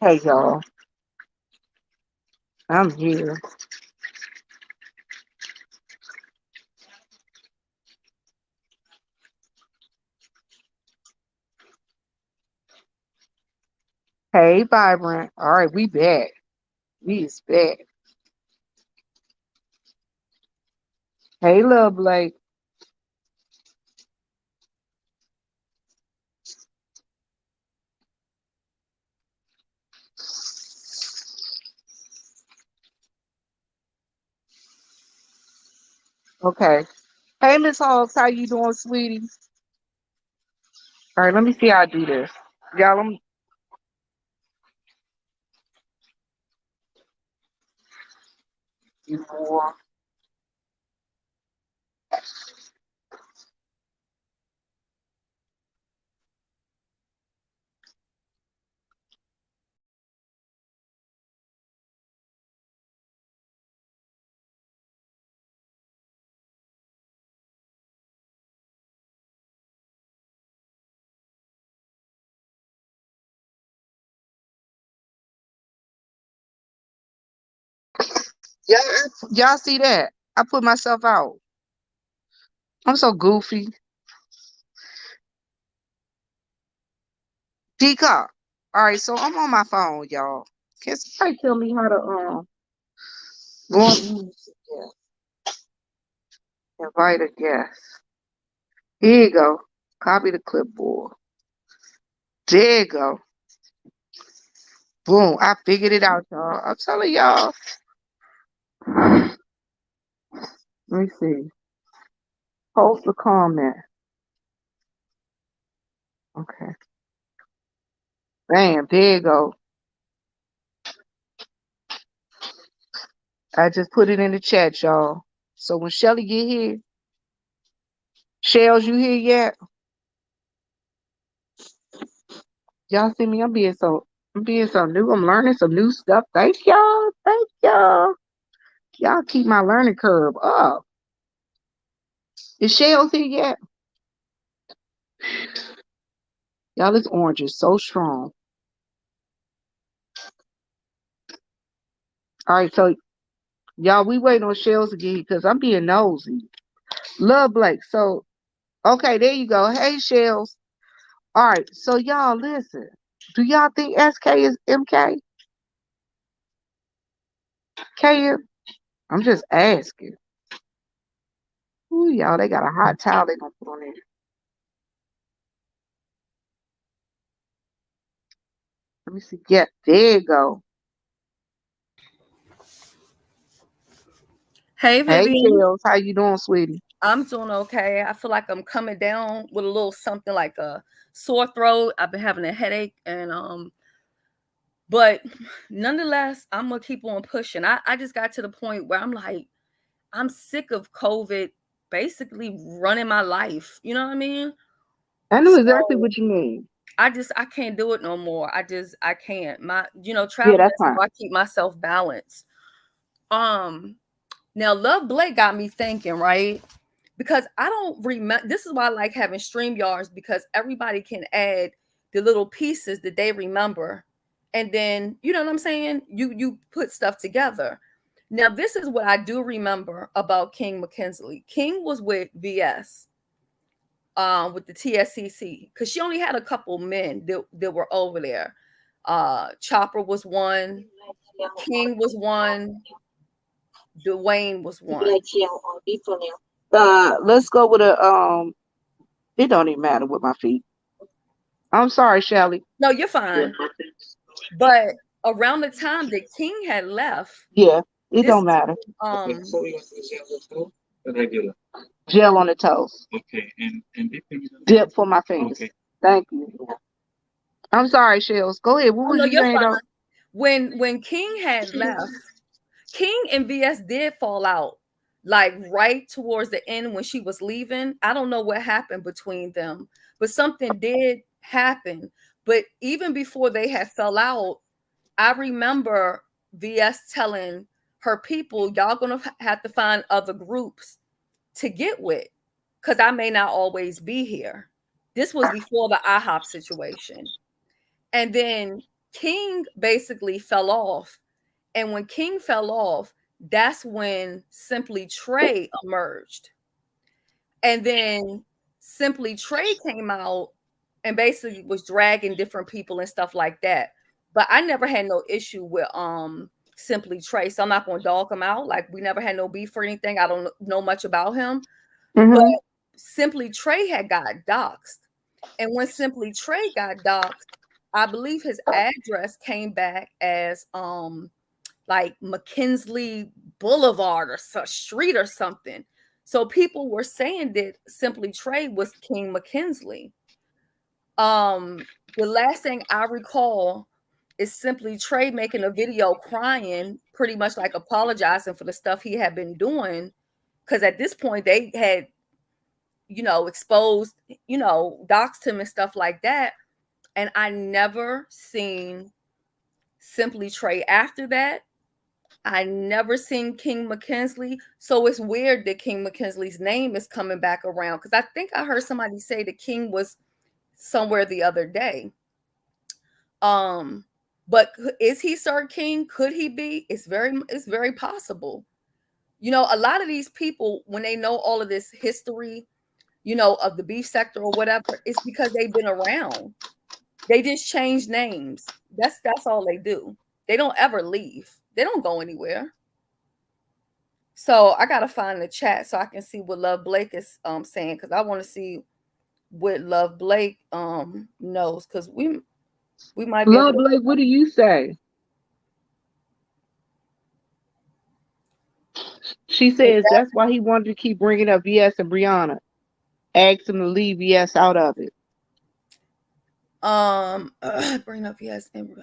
Hey, y'all. I'm here. Hey, Vibrant. All right, we back. We is back. Hey, Love Blake. Okay. Hey, Miss Halls. How you doing, sweetie? All right, let me see how I do this. Y'all, let me do more. Y'all see that? I put myself out. I'm so goofy. Decop. All right, so I'm on my phone, y'all. Can somebody tell me how to go on music? Yeah. Invite a guest. Here you go. Copy the clipboard. There you go. Boom. I figured it out, y'all. I'm telling y'all. Let me see. Post a comment. Okay. Bam. There you go. I just put it in the chat, y'all. So when Shelly get here, Shells, you here yet? Y'all see me? I'm being so new. I'm learning some new stuff. Thank y'all. Thank y'all. Y'all keep my learning curve up. Is Shells here yet? Y'all, this orange is so strong. All right, so y'all, we waiting on Shells to get here because I'm being nosy. Love Blake. So, okay, there you go. Hey, Shells. All right, so y'all, listen. Do y'all think SK is MK? KM? I'm just asking. Ooh, y'all, they got a hot towel they gonna put on there. Let me see. Yeah, there you go. Hey, Hey, Vivian. Shells, how you doing, sweetie? I'm doing okay. I feel like I'm coming down with a little something like a sore throat. I've been having a headache, and but nonetheless, I'm gonna keep on pushing. I just got to the point where I'm like, I'm sick of COVID basically running my life. You know what I mean? I know exactly So what you mean. I can't do it no more. I can't. My Yeah, traveling that's is fine. how I keep myself balanced. Um Now Love Blake got me thinking, right? Because I don't remember. This is why I like having stream yards, because everybody can add the little pieces that they remember, and then you know what I'm saying. You put stuff together. Now this is what I do remember about King McKinsley. King was with VS, with the TSCC, because she only had a couple men that were over there. Chopper was one. King was one. Dwayne was one. Let's go with a it don't even matter with my feet. I'm sorry, Shelly. No, you're fine. But around the time that King had left, Yeah, it this don't is matter. um Gel on the toes. Dip for my fingers. Thank you. I'm sorry, Shells. Go ahead. What oh was no, you you're saying though? fine. When King had left, King and VS did fall out. Like right towards the end when she was leaving. I don't know what happened between them, but something did happen. But even before they had fell out, I remember VS telling her people, y'all gonna have to find other groups to get with, because I may not always be here. This was before the IHOP situation. And then King basically fell off. And when King fell off, that's when Simply Trey emerged. And then Simply Trey came out and basically was dragging different people and stuff like that. But I never had no issue with Simply Trey, so I'm not gonna dog him out. Like, we never had no beef or anything. I don't know much about him, but Mm-hmm. Simply Trey had got doxxed, and when Simply Trey got doxxed, I believe his address came back as like McKinley Boulevard or street or something. So people were saying that Simply Trey was King McKinley. The last thing I recall is Simply Trey making a video crying, pretty much like apologizing for the stuff he had been doing. Because at this point they had, exposed, doxed him and stuff like that. And I never seen Simply Trey after that. I never seen King McKinley. So it's weird that King McKinley's name is coming back around, because I think I heard somebody say the King was somewhere the other day. But is he Sir King? Could he be? It's very possible. A lot of these people, when they know all of this history, of the beef sector or whatever, it's because they've been around. They just change names. That's all they do. They don't ever leave. They don't go anywhere. So I gotta find the chat so I can see what Love Blake is saying, because I want to see what Love Blake knows, because we might be able Love to. Blake, what do you say? She says that's why he wanted to keep bringing up VS and Brianna. Asked him to leave VS out of it. Bring up, yes, and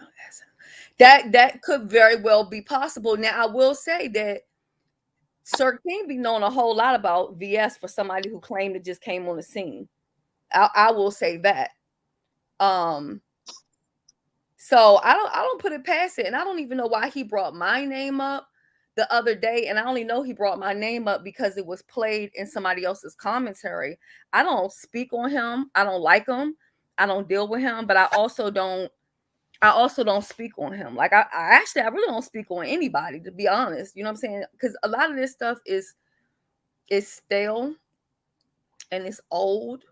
that could very well be possible. Now I will say that Sir King be knowing a whole lot about VS for somebody who claimed it just came on the scene. I will say that. Um, so I don't put it past it, and I don't even know why he brought my name up the other day, and I only know he brought my name up because it was played in somebody else's commentary. I don't speak on him. I don't like him. I don't deal with him, but I also don't speak on him. Like, I really don't speak on anybody, to be honest. You know what I'm saying? Because a lot of this stuff is stale and it's old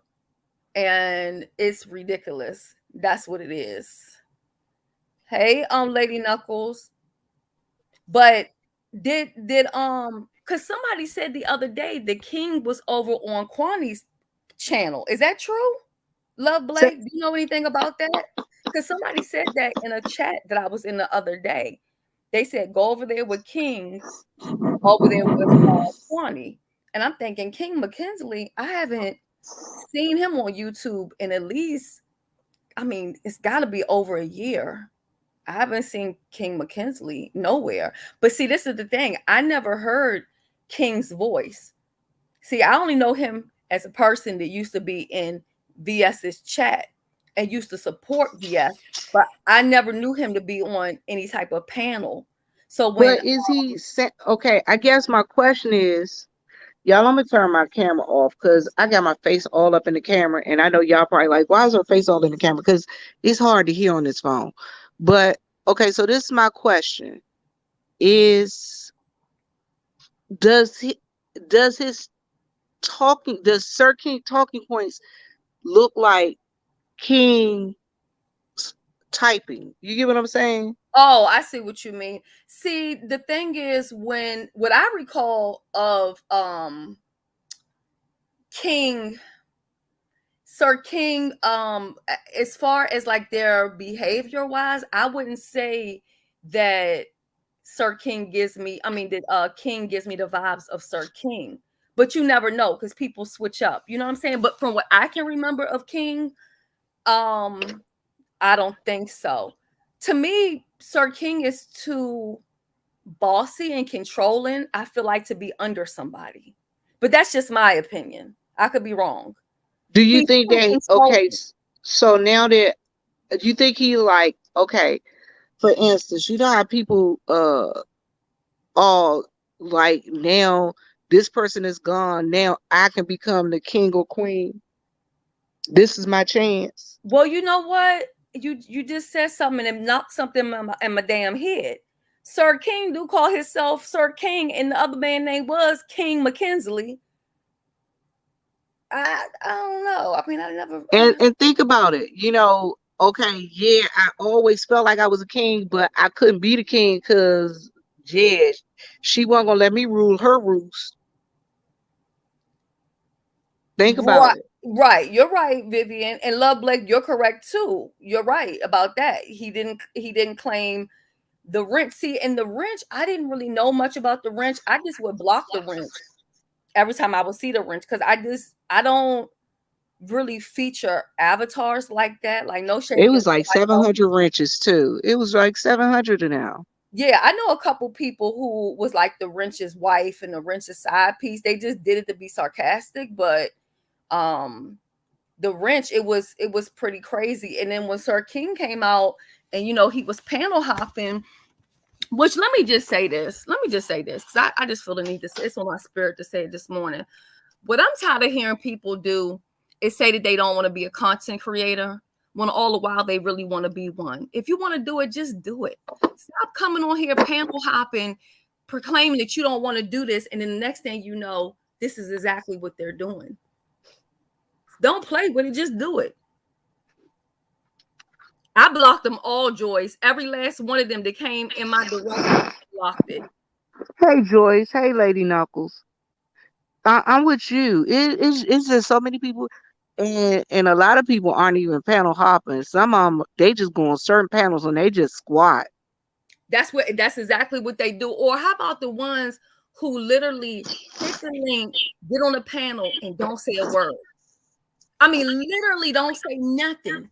and it's ridiculous. That's what it is. Hey, Lady Knuckles. But because somebody said the other day the King was over on Kwani's channel. Is that true? Love Blake, do you know anything about that? Because somebody said that in a chat that I was in the other day. They said go over there with King, over there with Kwani. And I'm thinking, King McKinley, I haven't seen him on YouTube in at least, I mean, it's got to be over a year. I haven't seen King McKinley nowhere. But see, this is the thing. I never heard King's voice. See, I only know him as a person that used to be in VS's chat and used to support VS, but I never knew him to be on any type of panel. So when But is he okay? I guess my question is, y'all, I'm gonna turn my camera off because I got my face all up in the camera, and I know y'all probably like, why is her face all in the camera? Because it's hard to hear on this phone. But okay, so this is my question: Is does he does his does Sir King talking points look like King typing? You get what I'm saying? Oh, I see what you mean. See, the thing is, when what I recall of King, Sir King, as far as like their behavior wise, I wouldn't say that Sir King gives me, I mean, that King gives me the vibes of Sir King. But you never know, because people switch up. You know what I'm saying? But from what I can remember of King, um, I don't think so. To me, Sir King is too bossy and controlling, I feel like, to be under somebody. But that's just my opinion. I could be wrong. Do you He's think too that okay? controlling. So now that you think he like okay, for instance, you know how people all like now this person is gone. Now I can become the king or queen. This is my chance. Well, you know what? you just said something and knocked something in my damn head. Sir King do call himself Sir King, and the other man name was King McKinsley. I don't know. I mean, I never. And think about it. Okay, yeah, I always felt like I was a king, but I couldn't be the king because, yeah, she wasn't gonna let me rule her roost. Think Right, about it. right. You're right, Vivian, and Love Blake. You're correct too. You're right about that. He didn't claim the wrench. See, and the wrench, I didn't really know much about the wrench. I just would block the wrench every time I would see the wrench because I don't really feature avatars like that. Like no shade It against was like nobody else. 700 wrenches too. It was like 700 now. Yeah, I know a couple people who was like the wrench's wife and the wrench's side piece. They just did it to be sarcastic, but um the wrench, it was pretty crazy. And then when Sir King came out and he was panel hopping, which let me just say this because I just feel the need to say it's on my spirit to say it this morning. What I'm tired of hearing people do is say that they don't want to be a content creator when all the while they really want to be one. If you want to do it, just do it. Stop coming on here panel hopping, proclaiming that you don't want to do this, and then the next thing you know, this is exactly what they're doing. Don't play with it, just do it. I blocked them all, Joyce. Every last one of them that came in my direction, I blocked it. Hey Joyce, hey Lady Knuckles. I'm with you. It's just so many people, and a lot of people aren't even panel hopping. Some of them they just go on certain panels and they just squat. That's exactly what they do. Or how about the ones who literally hit the link, get on the panel, and don't say a word? I mean, literally don't say nothing.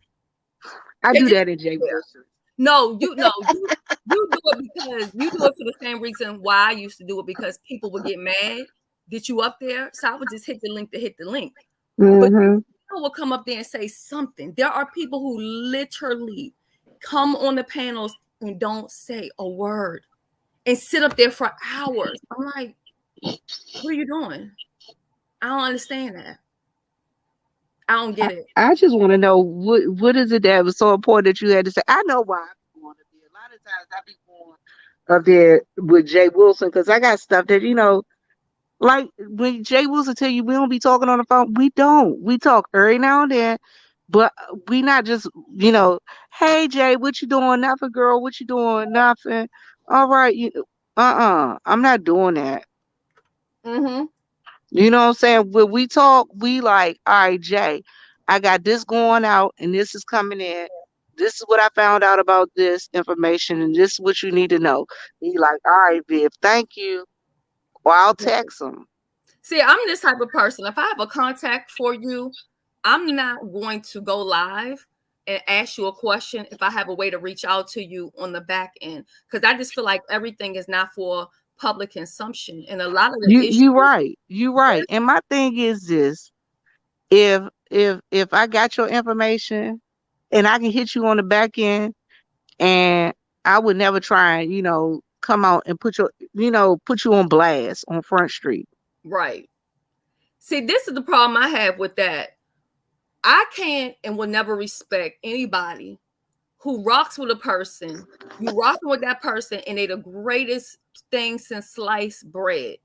I They do just that in J there. Wilson. No, you do it because you do it for the same reason why I used to do it, because people would get mad that you up there. So I would just hit the link to hit the link. But Mm-hmm. people will come up there and say something. There are people who literally come on the panels and don't say a word and sit up there for hours. I'm like, what are you doing? I don't understand that. I don't get it. I just want to know what is it that was so important that you had to say. I know why I be going up there. A lot of times I be going up there with Jay Wilson because I got stuff that like when Jay Wilson tell you we don't be talking on the phone, we don't. We talk every now and then, but we not just hey Jay, what you doing? Nothing, girl. What you doing? Nothing. All right, I'm not doing that. Mm-hmm. You know what I'm saying? When we talk, we like, all right, Jay, I got this going out and this is coming in. This is what I found out about this information, and this is what you need to know. He like, all right, Viv, thank you. Or I'll text him. See, I'm this type of person. If I have a contact for you, I'm not going to go live and ask you a question if I have a way to reach out to you on the back end. Because I just feel like everything is not for public consumption. And a lot of the issues, You right. You right. And my thing is this: if I got your information and I can hit you on the back end, and I would never try and come out and put you on blast on Front Street. right. See, this is the problem I have with that. I can't and will never respect anybody who rocks with a person. You rocking with that person and they the greatest thing since sliced bread.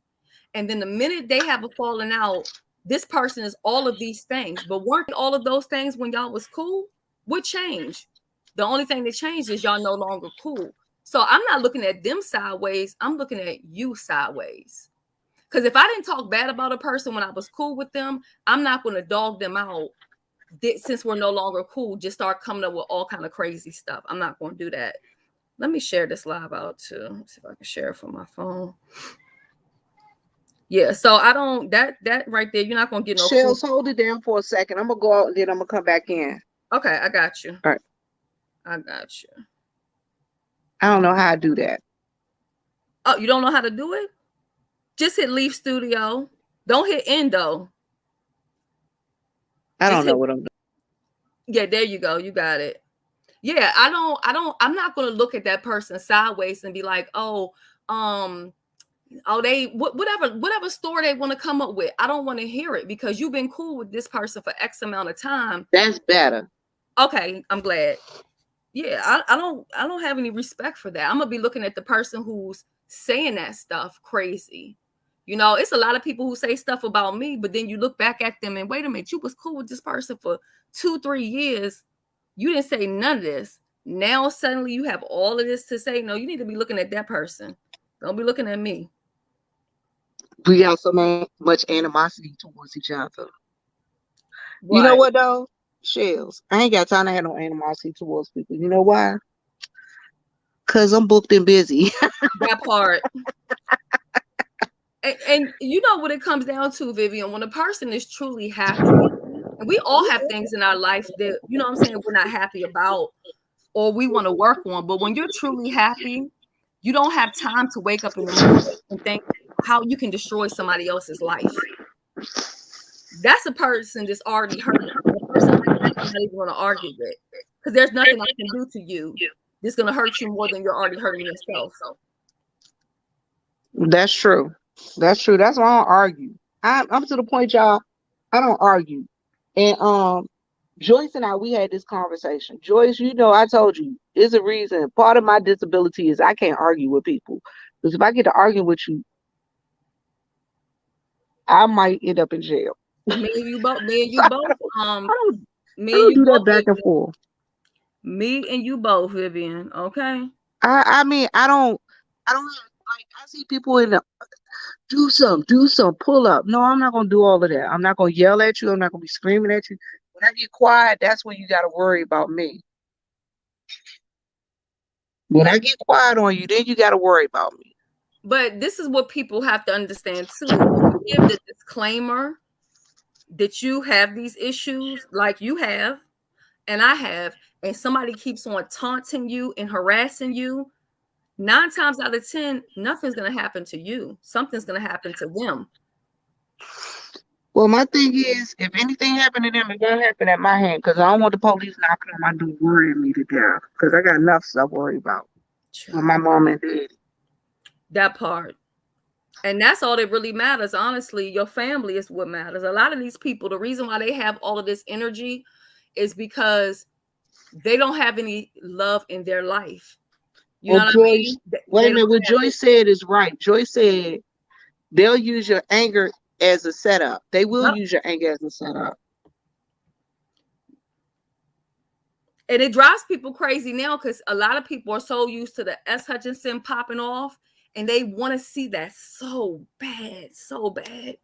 And then the minute they have a falling out, this person is all of these things. But weren't all of those things when y'all was cool? What changed? The only thing that changed is y'all no longer cool. So I'm not looking at them sideways. I'm looking at you sideways. Because if I didn't talk bad about a person when I was cool with them, I'm not going to dog them out since we're no longer cool. Just start coming up with all kind of crazy stuff. I'm not going to do that. Let me share this live out too. Let's see if I can share it from my phone. Yeah, so I don't that right there. You're not gonna get no cool. Shells, hold it down for a second. I'm gonna go out and then I'm gonna come back in. Okay, I got you. All right. I got you. I don't know how I do that. Oh, you don't know how to do it? Just hit leave studio. Don't hit end though. I Just don't know hit. what I'm doing. Yeah, there you go. You got it. Yeah, I'm not gonna look at that person sideways and be like, they whatever story they want to come up with. I don't want to hear it because you've been cool with this person for X amount of time. That's better. Okay, I'm glad. Yeah, I don't have any respect for that. I'm gonna be looking at the person who's saying that stuff crazy. You know, it's a lot of people who say stuff about me, but then you look back at them and wait a minute, you was cool with this person for 2, 3 years. You didn't say none of this. Now suddenly you have all of this to say. No, you need to be looking at that person. Don't be looking at me. We got so much animosity towards each other. You know What? what though? Shells. I ain't got time to have no animosity towards people. You know why? Cause I'm booked and busy. That part. And you know what it comes down to, Vivian, when a person is truly happy, and we all have things in our life that, you know what I'm saying, we're not happy about or we want to work on. But when you're truly happy, you don't have time to wake up in the morning and think how you can destroy somebody else's life. That's a person that's already hurt. And a person like that, I'm not even going to argue with because there's nothing I can do to you that's going to hurt you more than you're already hurting yourself. That's true. That's true. That's why I don't argue. I'm to the point, y'all. I don't argue. And Joyce and I, we had this conversation. Joyce, you know, I told you, it's a reason. Part of my disability is I can't argue with people. Because if I get to argue with you, I might end up in jail. Me and you both. I don't, I Me and don't you do that both, back and Vivian. forth. Me and you both, Vivian. Okay. I mean, I don't like, I see people in the do some, pull up. No, I'm not gonna do all of that. I'm not gonna yell at you. I'm not gonna be screaming at you. When I get quiet, that's when you gotta worry about me. When I get quiet on you, then you gotta worry about me. But this is what people have to understand too. When you give the disclaimer that you have these issues, like you have, and I have, and somebody keeps on taunting you and harassing you, 9 times out of 10, nothing's gonna happen to you. Something's gonna happen to them. Well, my thing is, if anything happened to them, it's gonna happen at my hand because I don't want the police knocking on my door worrying me to death. Because I got enough stuff to worry about with my mom and dad. That part. And that's all that really matters. Honestly, your family is what matters. A lot of these people, the reason why they have all of this energy is because they don't have any love in their life. You know Well, what I Joyce, mean? wait They a don't minute. What have it. Joyce said is right. Joyce said they'll use your anger as a setup. They will Yep. use your anger as a setup. And it drives people crazy now because a lot of people are so used to the S. Hutchinson popping off and they want to see that so bad, so bad.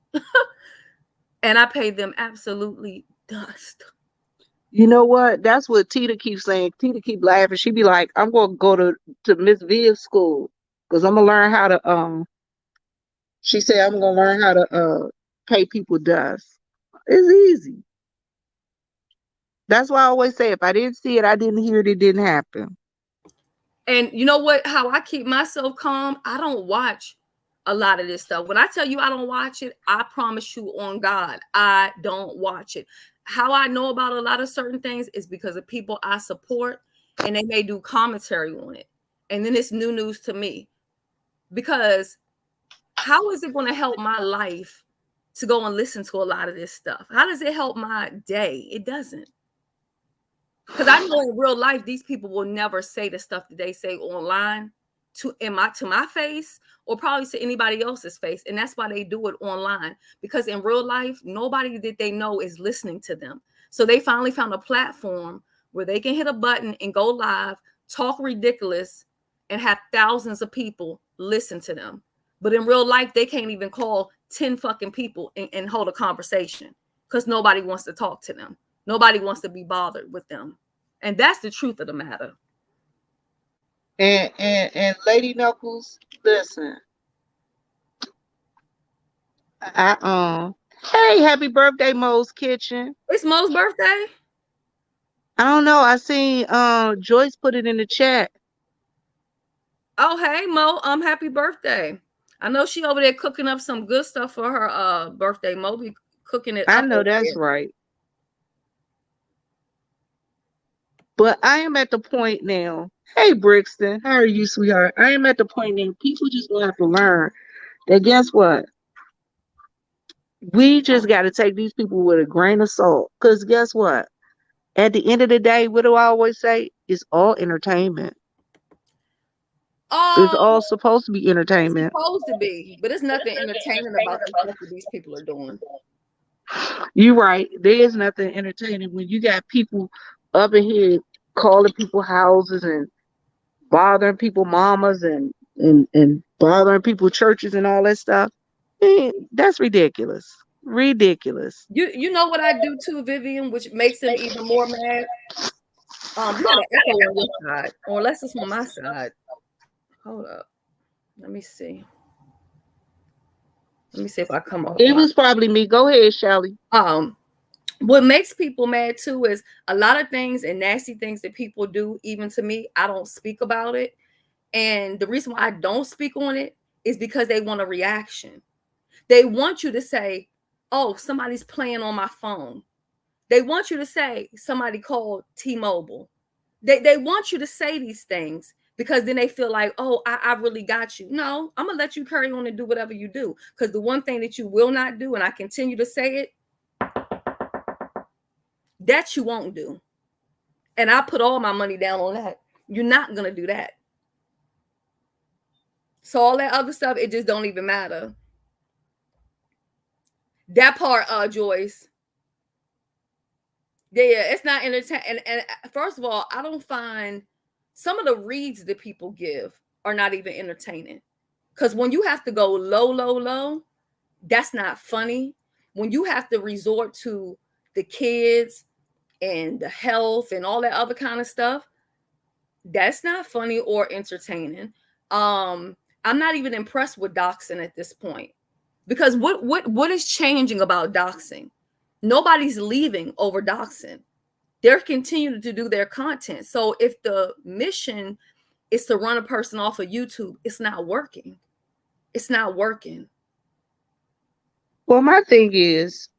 And I pay them absolutely dust. You know what? That's what Tita keeps saying. Tita keep laughing. She be like, "I'm gonna go to Miss V's school because I'm gonna learn how to." She said, "I'm gonna learn how to pay people dust. It's easy." That's why I always say, if I didn't see it, I didn't hear it. It didn't happen. And you know what? How I keep myself calm, I don't watch a lot of this stuff. When I tell you I don't watch it, I promise you on God, I don't watch it. How I know about a lot of certain things is because of people I support and they may do commentary on it. And then it's new news to me. Because how is it going to help my life to go and listen to a lot of this stuff? How does it help my day? It doesn't. Because I know in real life, these people will never say the stuff that they say online to my face or probably to anybody else's face. And that's why they do it online. Because in real life, nobody that they know is listening to them. So they finally found a platform where they can hit a button and go live, talk ridiculous, and have thousands of people listen to them. But in real life, they can't even call 10 fucking people and hold a conversation because nobody wants to talk to them. Nobody wants to be bothered with them. And that's the truth of the matter. And Lady Knuckles, listen, hey, happy birthday, Mo's Kitchen. It's Mo's birthday. I don't know. I seen Joyce put it in the chat. Oh, hey Mo, happy birthday. I know she over there cooking up some good stuff for her birthday. Mo be cooking it I up know over that's there. right. But I am at the point now. Hey, Brixton, how are you, sweetheart? I am at the point now. People just gonna have to learn that. Guess what? We just got to take these people with a grain of salt. Cause guess what? At the end of the day, what do I always say? It's all entertainment. It's Um, all supposed to be it's entertainment. supposed to be, but it's nothing entertaining about the stuff that these people are doing. You're right. There is nothing entertaining when you got people up in here calling people houses and bothering people mamas and bothering people churches and all that stuff. That's ridiculous. Ridiculous. You know what I do too, Vivian, which makes them even more mad. You got an echo on your side, or unless it's on my side. Hold up. Let me see. Let me see if I come off It my. was probably me. Go ahead, Shelly. Um, what makes people mad too is a lot of things and nasty things that people do, even to me, I don't speak about it. And the reason why I don't speak on it is because they want a reaction. They want you to say, oh, somebody's playing on my phone. They want you to say somebody called T-Mobile. They want you to say these things because then they feel like, oh, I really got you. No, I'm gonna let you carry on and do whatever you do. Because the one thing that you will not do, and I continue to say it, that you won't do. And I put all my money down on that. You're not gonna do that. So all that other stuff, it just don't even matter. That part, Joyce. Yeah, it's not entertaining. And first of all, I don't find some of the reads that people give are not even entertaining. Because when you have to go low, low, low, that's not funny. When you have to resort to the kids and the health and all that other kind of stuff, that's not funny or entertaining. I'm not even impressed with doxing at this point. Because what is changing about doxing? Nobody's leaving over doxing. They're continuing to do their content. So if the mission is to run a person off of YouTube, it's not working. It's not working. Well, my thing is,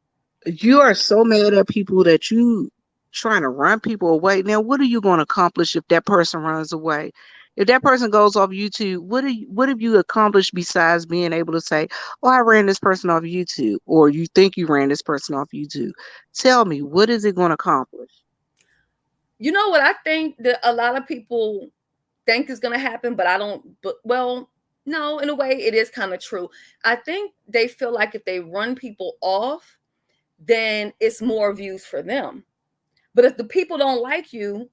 you are so mad at people that you trying to run people away. Now, what are you going to accomplish if that person runs away? If that person goes off YouTube, what have you accomplished besides being able to say, "Oh, I ran this person off YouTube," or you think you ran this person off YouTube? Tell me, what is it going to accomplish? You know what I think that a lot of people think is going to happen, but I don't. But well, no, in a way, it is kind of true. I think they feel like if they run people off, then it's more views for them. But if the people don't like you,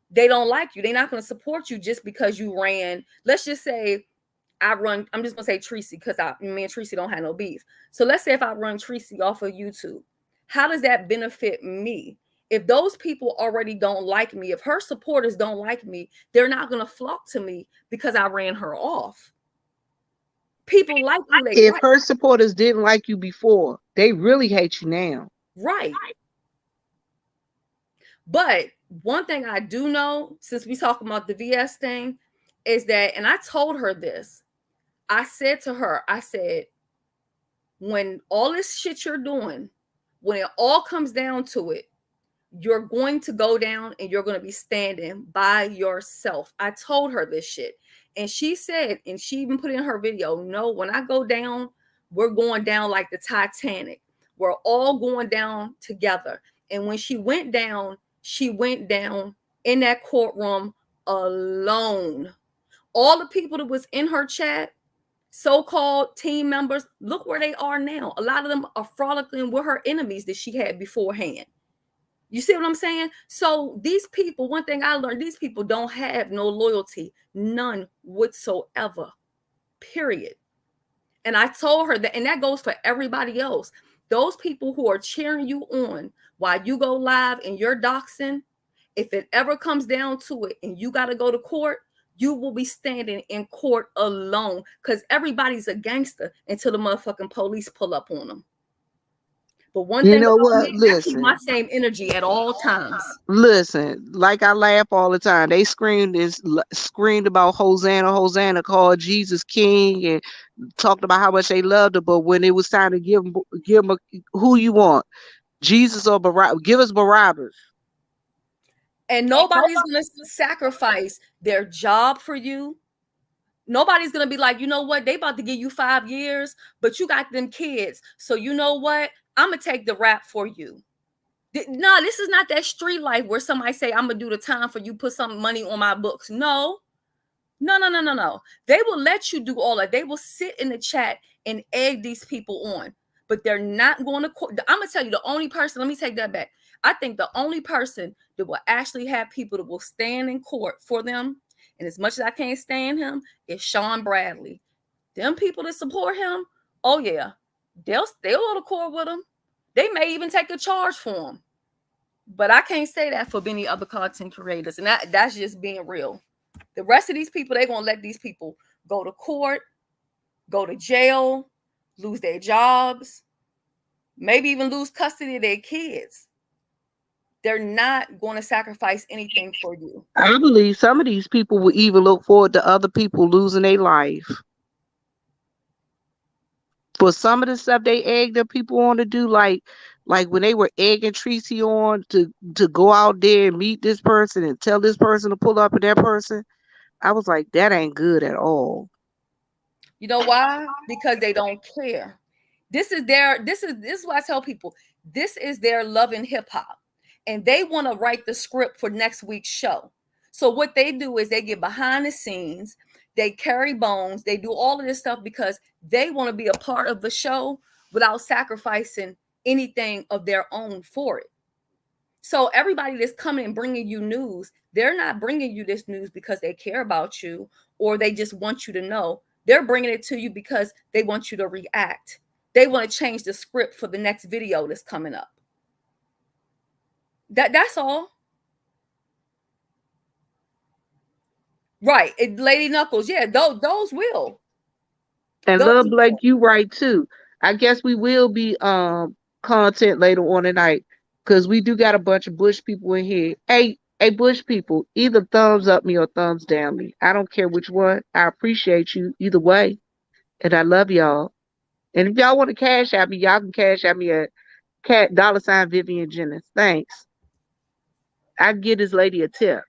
they don't like you. They're not going to support you just because you ran. Let's just say I'm just gonna say Tracy because me and Tracy don't have no beef. So let's say if I run Tracy off of YouTube, how does that benefit me? If those people already don't like me, if her supporters don't like me, they're not gonna flock to me because I ran her off. People like who they If like. her supporters didn't like you before, they really hate you now. Right. But one thing I do know, since we talk about the VS thing, is that, and I told her this, I said to her, I said, when all this shit you're doing, when it all comes down to it, you're going to go down and you're going to be standing by yourself. I told her this shit. And she said, and she even put in her video, no, when I go down, we're going down like the Titanic. We're all going down together. And when she went down in that courtroom alone. All the people that was in her chat, so-called team members, look where they are now. A lot of them are frolicking with her enemies that she had beforehand. You see what I'm saying? So these people, one thing I learned, these people don't have no loyalty, none whatsoever, period. And I told her that, and that goes for everybody else. Those people who are cheering you on while you go live and you're doxing, if it ever comes down to it and you got to go to court, you will be standing in court alone because everybody's a gangster until the motherfucking police pull up on them. But one You thing know about what? me, I keep my Listen, same energy at all times. listen. Like I laugh all the time. They screamed about Hosanna, Hosanna, called Jesus King, and talked about how much they loved him. But when it was time to give him who you want, Jesus or Barabbas, give us Barabbas. And nobody's going to sacrifice their job for you. Nobody's going to be like, you know what? They about to give you 5 years, but you got them kids. So you know what? I'm going to take the rap for you. No, this is not that street life where somebody say, I'm gonna do the time for you, put some money on my books. No, no, no, no, no, no. They will let you do all that. They will sit in the chat and egg these people on, but they're not going to court. I'm gonna tell you the only person, let me take that back. I think the only person that will actually have people that will stand in court for them, and as much as I can't stand him, is Sean Bradley. Them people that support him, oh yeah, they'll go to court with him. They may even take a charge for him. But I can't say that for many other content creators, and that's just being real. The rest of these people, they're gonna let these people go to court, go to jail, lose their jobs, maybe even lose custody of their kids. They're not going to sacrifice anything for you. I believe some of these people will even look forward to other people losing their life. For some of the stuff they egg the people on to do, like when they were egging Tracy on to go out there and meet this person and tell this person to pull up with that person, I was like, that ain't good at all. You know why? Because they don't care. This is what I tell people. This is their love in hip hop. And they want to write the script for next week's show. So what they do is they get behind the scenes, they carry bones, they do all of this stuff because they want to be a part of the show without sacrificing anything of their own for it. So everybody that's coming and bringing you news, they're not bringing you this news because they care about you or they just want you to know. They're bringing it to you because they want you to react. They want to change the script for the next video that's coming up. That's all. Right. Lady Knuckles, yeah, those will. And Those Love Blake, will. you right too. I guess we will be content later on tonight because we do got a bunch of Bush people in here. Hey, Bush people, either thumbs up me or thumbs down me. I don't care which one. I appreciate you either way, and I love y'all. And if y'all want to cash at me, y'all can cash at me at cat $ Vivian Jennings. Thanks. I give this lady a tip.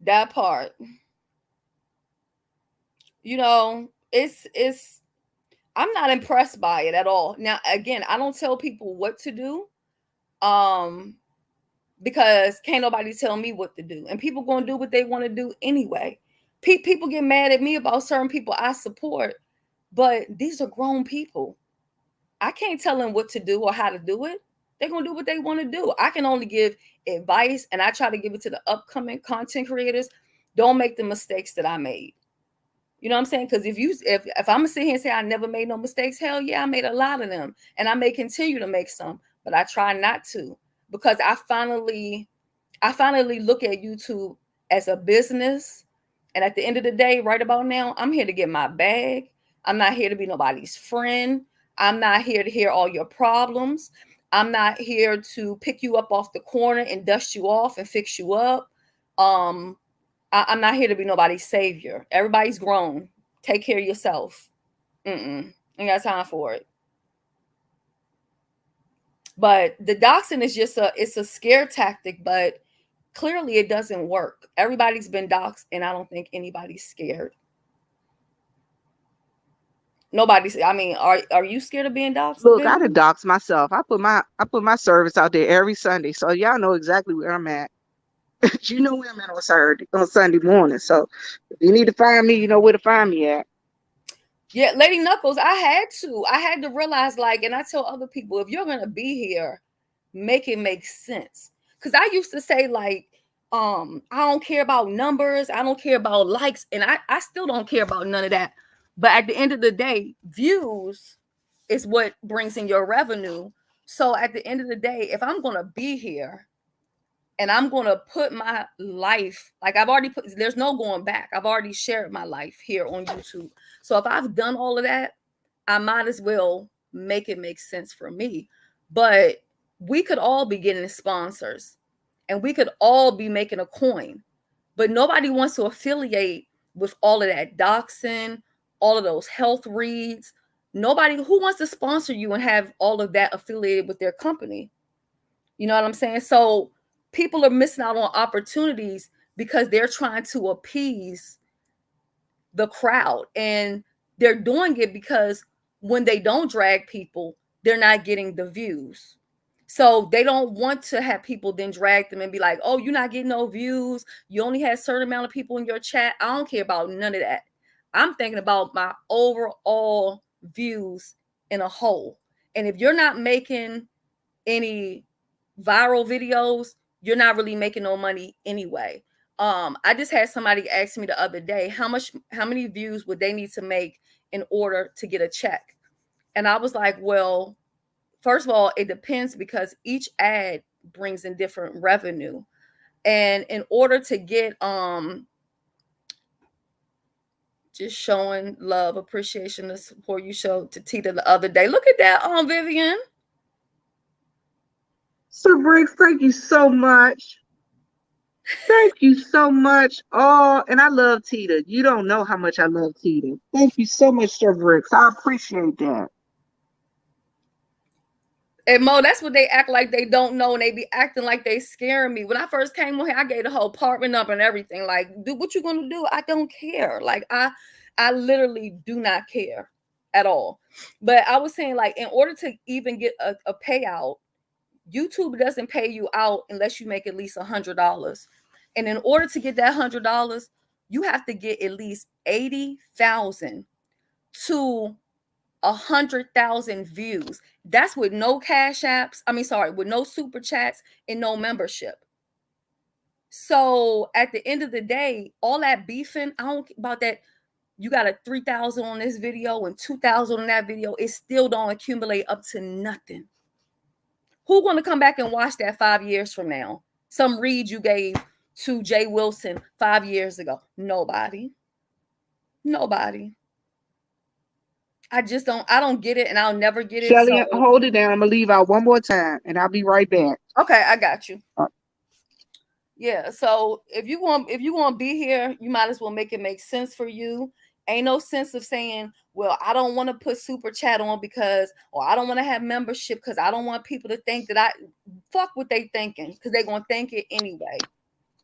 That part. It's I'm not impressed by it at all. Now, again, I don't tell people what to do. Um, because can't nobody tell me what to do. And people gonna do what they want to do anyway. People get mad at me about certain people I support, but these are grown people. I can't tell them what to do or how to do it. They're gonna do what they want to do. I can only give advice, and I try to give it to the upcoming content creators. Don't make the mistakes that I made. You know what I'm saying? Because if I'm gonna sit here and say I never made no mistakes, hell yeah, I made a lot of them, and I may continue to make some, but I try not to because I finally look at YouTube as a business, and at the end of the day, right about now, I'm here to get my bag. I'm not here to be nobody's friend. I'm not here to hear all your problems. I'm not here to pick you up off the corner and dust you off and fix you up. Um, I'm not here to be nobody's savior. Everybody's grown. Take care of yourself. Ain't got time for it. But the doxing is just it's a scare tactic, but clearly it doesn't work. Everybody's been doxed, and I don't think anybody's scared. Nobody's. I mean, are you scared of being doxed, Look, I done Vivian? dox myself. I put my service out there every Sunday, so y'all know exactly where I'm at. You know where I'm at on Sunday morning. So if you need to find me, you know where to find me at. Yeah, Lady Knuckles. I had to realize, like, and I tell other people, if you're gonna be here, make it make sense. Because I used to say, like, I don't care about numbers, I don't care about likes, and I still don't care about none of that. But at the end of the day, views is what brings in your revenue. So at the end of the day, if I'm gonna be here and I'm gonna put my life, like I've already put, there's no going back. I've already shared my life here on YouTube. So if I've done all of that, I might as well make it make sense for me. But we could all be getting sponsors and we could all be making a coin, but nobody wants to affiliate with all of that doxing, all of those health reads. Nobody who wants to sponsor you and have all of that affiliated with their company. You know what I'm saying? So people are missing out on opportunities because they're trying to appease the crowd, and they're doing it because when they don't drag people, they're not getting the views. So they don't want to have people then drag them and be like, oh, you're not getting no views. You only had a certain amount of people in your chat. I don't care about none of that. I'm thinking about my overall views in a whole. And if you're not making any viral videos, you're not really making no money anyway. I just had somebody ask me the other day, how many views would they need to make in order to get a check? And I was like, well, first of all, it depends because each ad brings in different revenue. And in order to get just showing love, appreciation, the support you showed to Tita the other day. Look at that, Vivian. Sir Briggs, thank you so much. Thank you so much. Oh, and I love Tita. You don't know how much I love Tita. Thank you so much, Sir Briggs. I appreciate that. And Mo, that's what they act like they don't know, and they be acting like they scaring me. When I first came on here, I gave the whole apartment up and everything. Like, do what you gonna do? I don't care. Like, I literally do not care at all. But I was saying, like, in order to even get a payout, YouTube doesn't pay you out unless you make at least $100. And in order to get that $100, you have to get at least 80,000 to 100,000 views. That's with no cash apps. I mean, sorry, with no super chats and no membership. So at the end of the day, all that beefing, I don't about that. You got a 3,000 on this video and 2,000 on that video. It still don't accumulate up to nothing. Who going to come back and watch that 5 years from now? Some read you gave to Jay Wilson 5 years ago. Nobody. Nobody. I don't get it, and I'll never get it. Shelly, So hold it down. I'm gonna leave out one more time and I'll be right back. okay, I got you. Uh, Yeah. So if you want to be here, you might as well make it make sense for you. Ain't no sense of saying, well, I don't want to put super chat on because, or I don't want to have membership because I don't want people to think that I fuck what they thinking because they're gonna think it anyway.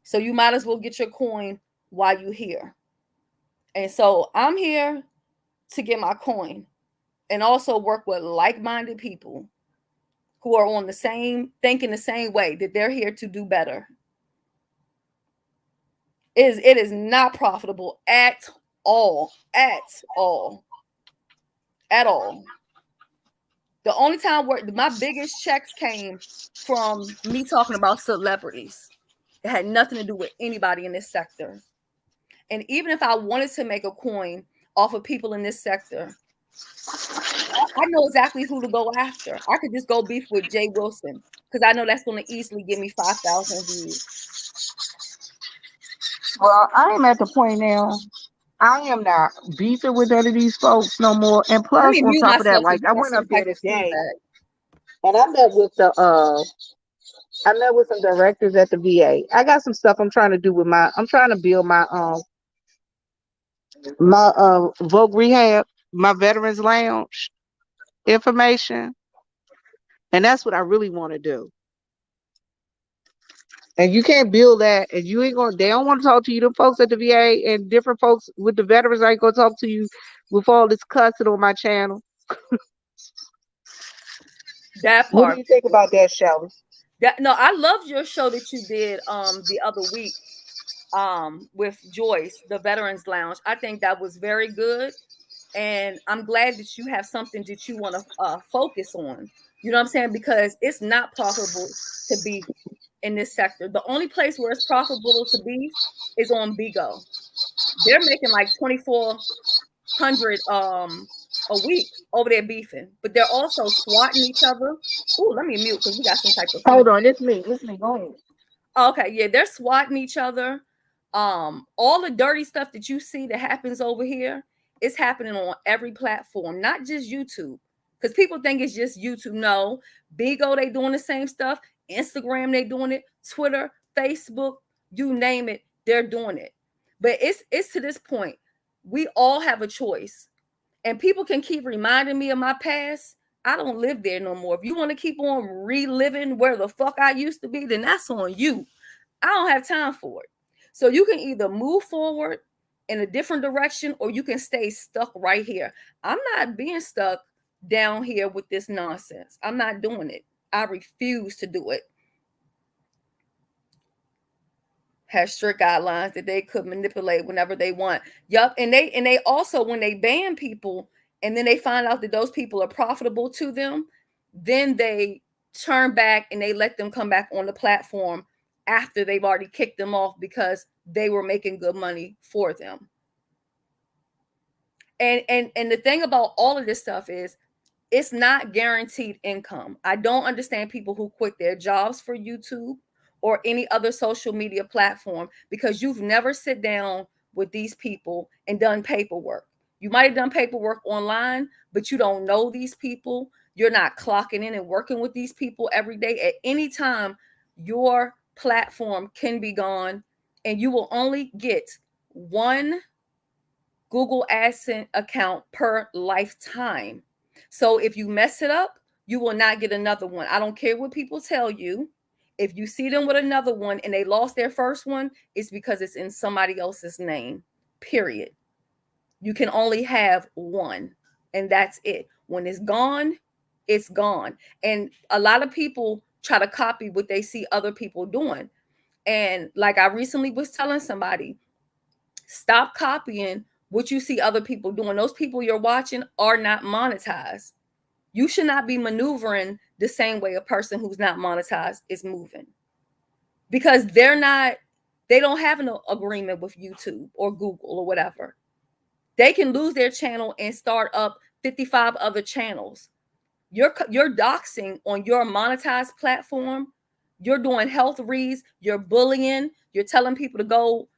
So you might as well get your coin while you here. And so I'm here to get my coin and also work with like-minded people who are on the same thinking the same way that they're here to do better. It is not profitable at all. At all. At all. The only time where my biggest checks came from me talking about celebrities. It had nothing to do with anybody in this sector. And even if I wanted to make a coin off of people in this sector, I know exactly who to go after. I could just go beef with Jay Wilson because I know that's going to easily give me 5,000 views. Well, I am at the point now. I am not beefing with none of these folks no more. And Let plus, me on mute top of that, myself like because I you got went up some there type of today feedback. and I met with some directors at the VA. I got some stuff I'm trying to do with I'm trying to build my Vogue Rehab, my Veterans Lounge information. And that's what I really want to do. And you can't build that, and you ain't gonna. They don't want to talk to you. The folks at the VA and different folks with the veterans ain't gonna talk to you with all this cussing on my channel. That What do part. you think about that, Shelly? That no, I loved your show that you did the other week with Joyce, the Veterans Lounge. I think that was very good. And I'm glad that you have something that you want to focus on. You know what I'm saying? Because it's not profitable to be in this sector. The only place where it's profitable to be is on Bigo. They're making like 2,400 a week over there beefing, but they're also swatting each other. Oh, let me mute because we got some type of Hold feedback. on, it's me. It's me. Go ahead. Okay, yeah, they're swatting each other. All the dirty stuff that you see that happens over here is happening on every platform, not just YouTube. Because people think it's just YouTube. No, Bigo, they doing the same stuff. Instagram, they doing it. Twitter, Facebook, you name it, they're doing it. But it's to this point. We all have a choice. And people can keep reminding me of my past. I don't live there no more. If you want to keep on reliving where the fuck I used to be, then that's on you. I don't have time for it. So you can either move forward in a different direction or you can stay stuck right here. I'm not being stuck down here with this nonsense. I'm not doing it. I refuse to do it. Has strict guidelines that they could manipulate whenever they want. Yup, and they also, when they ban people and then they find out that those people are profitable to them, then they turn back and they let them come back on the platform after they've already kicked them off because they were making good money for them. And the thing about all of this stuff is it's not guaranteed income. I don't understand people who quit their jobs for YouTube or any other social media platform because you've never sit down with these people and done paperwork. You might have done paperwork online, but you don't know these people. You're not clocking in and working with these people every day. At any time, your platform can be gone and you will only get one Google AdSense account per lifetime. So if you mess it up, you will not get another one. I don't care what people tell you. If you see them with another one and they lost their first one, it's because it's in somebody else's name. Period. You can only have one, and that's it. When it's gone, it's gone. And a lot of people try to copy what they see other people doing. And like I recently was telling somebody, stop copying what you see other people doing. Those people you're watching are not monetized. You should not be maneuvering the same way a person who's not monetized is moving because they don't have an agreement with YouTube or Google or whatever. They can lose their channel and start up 55 other channels. You're doxing on your monetized platform. You're doing health reads. You're bullying. You're telling people to go,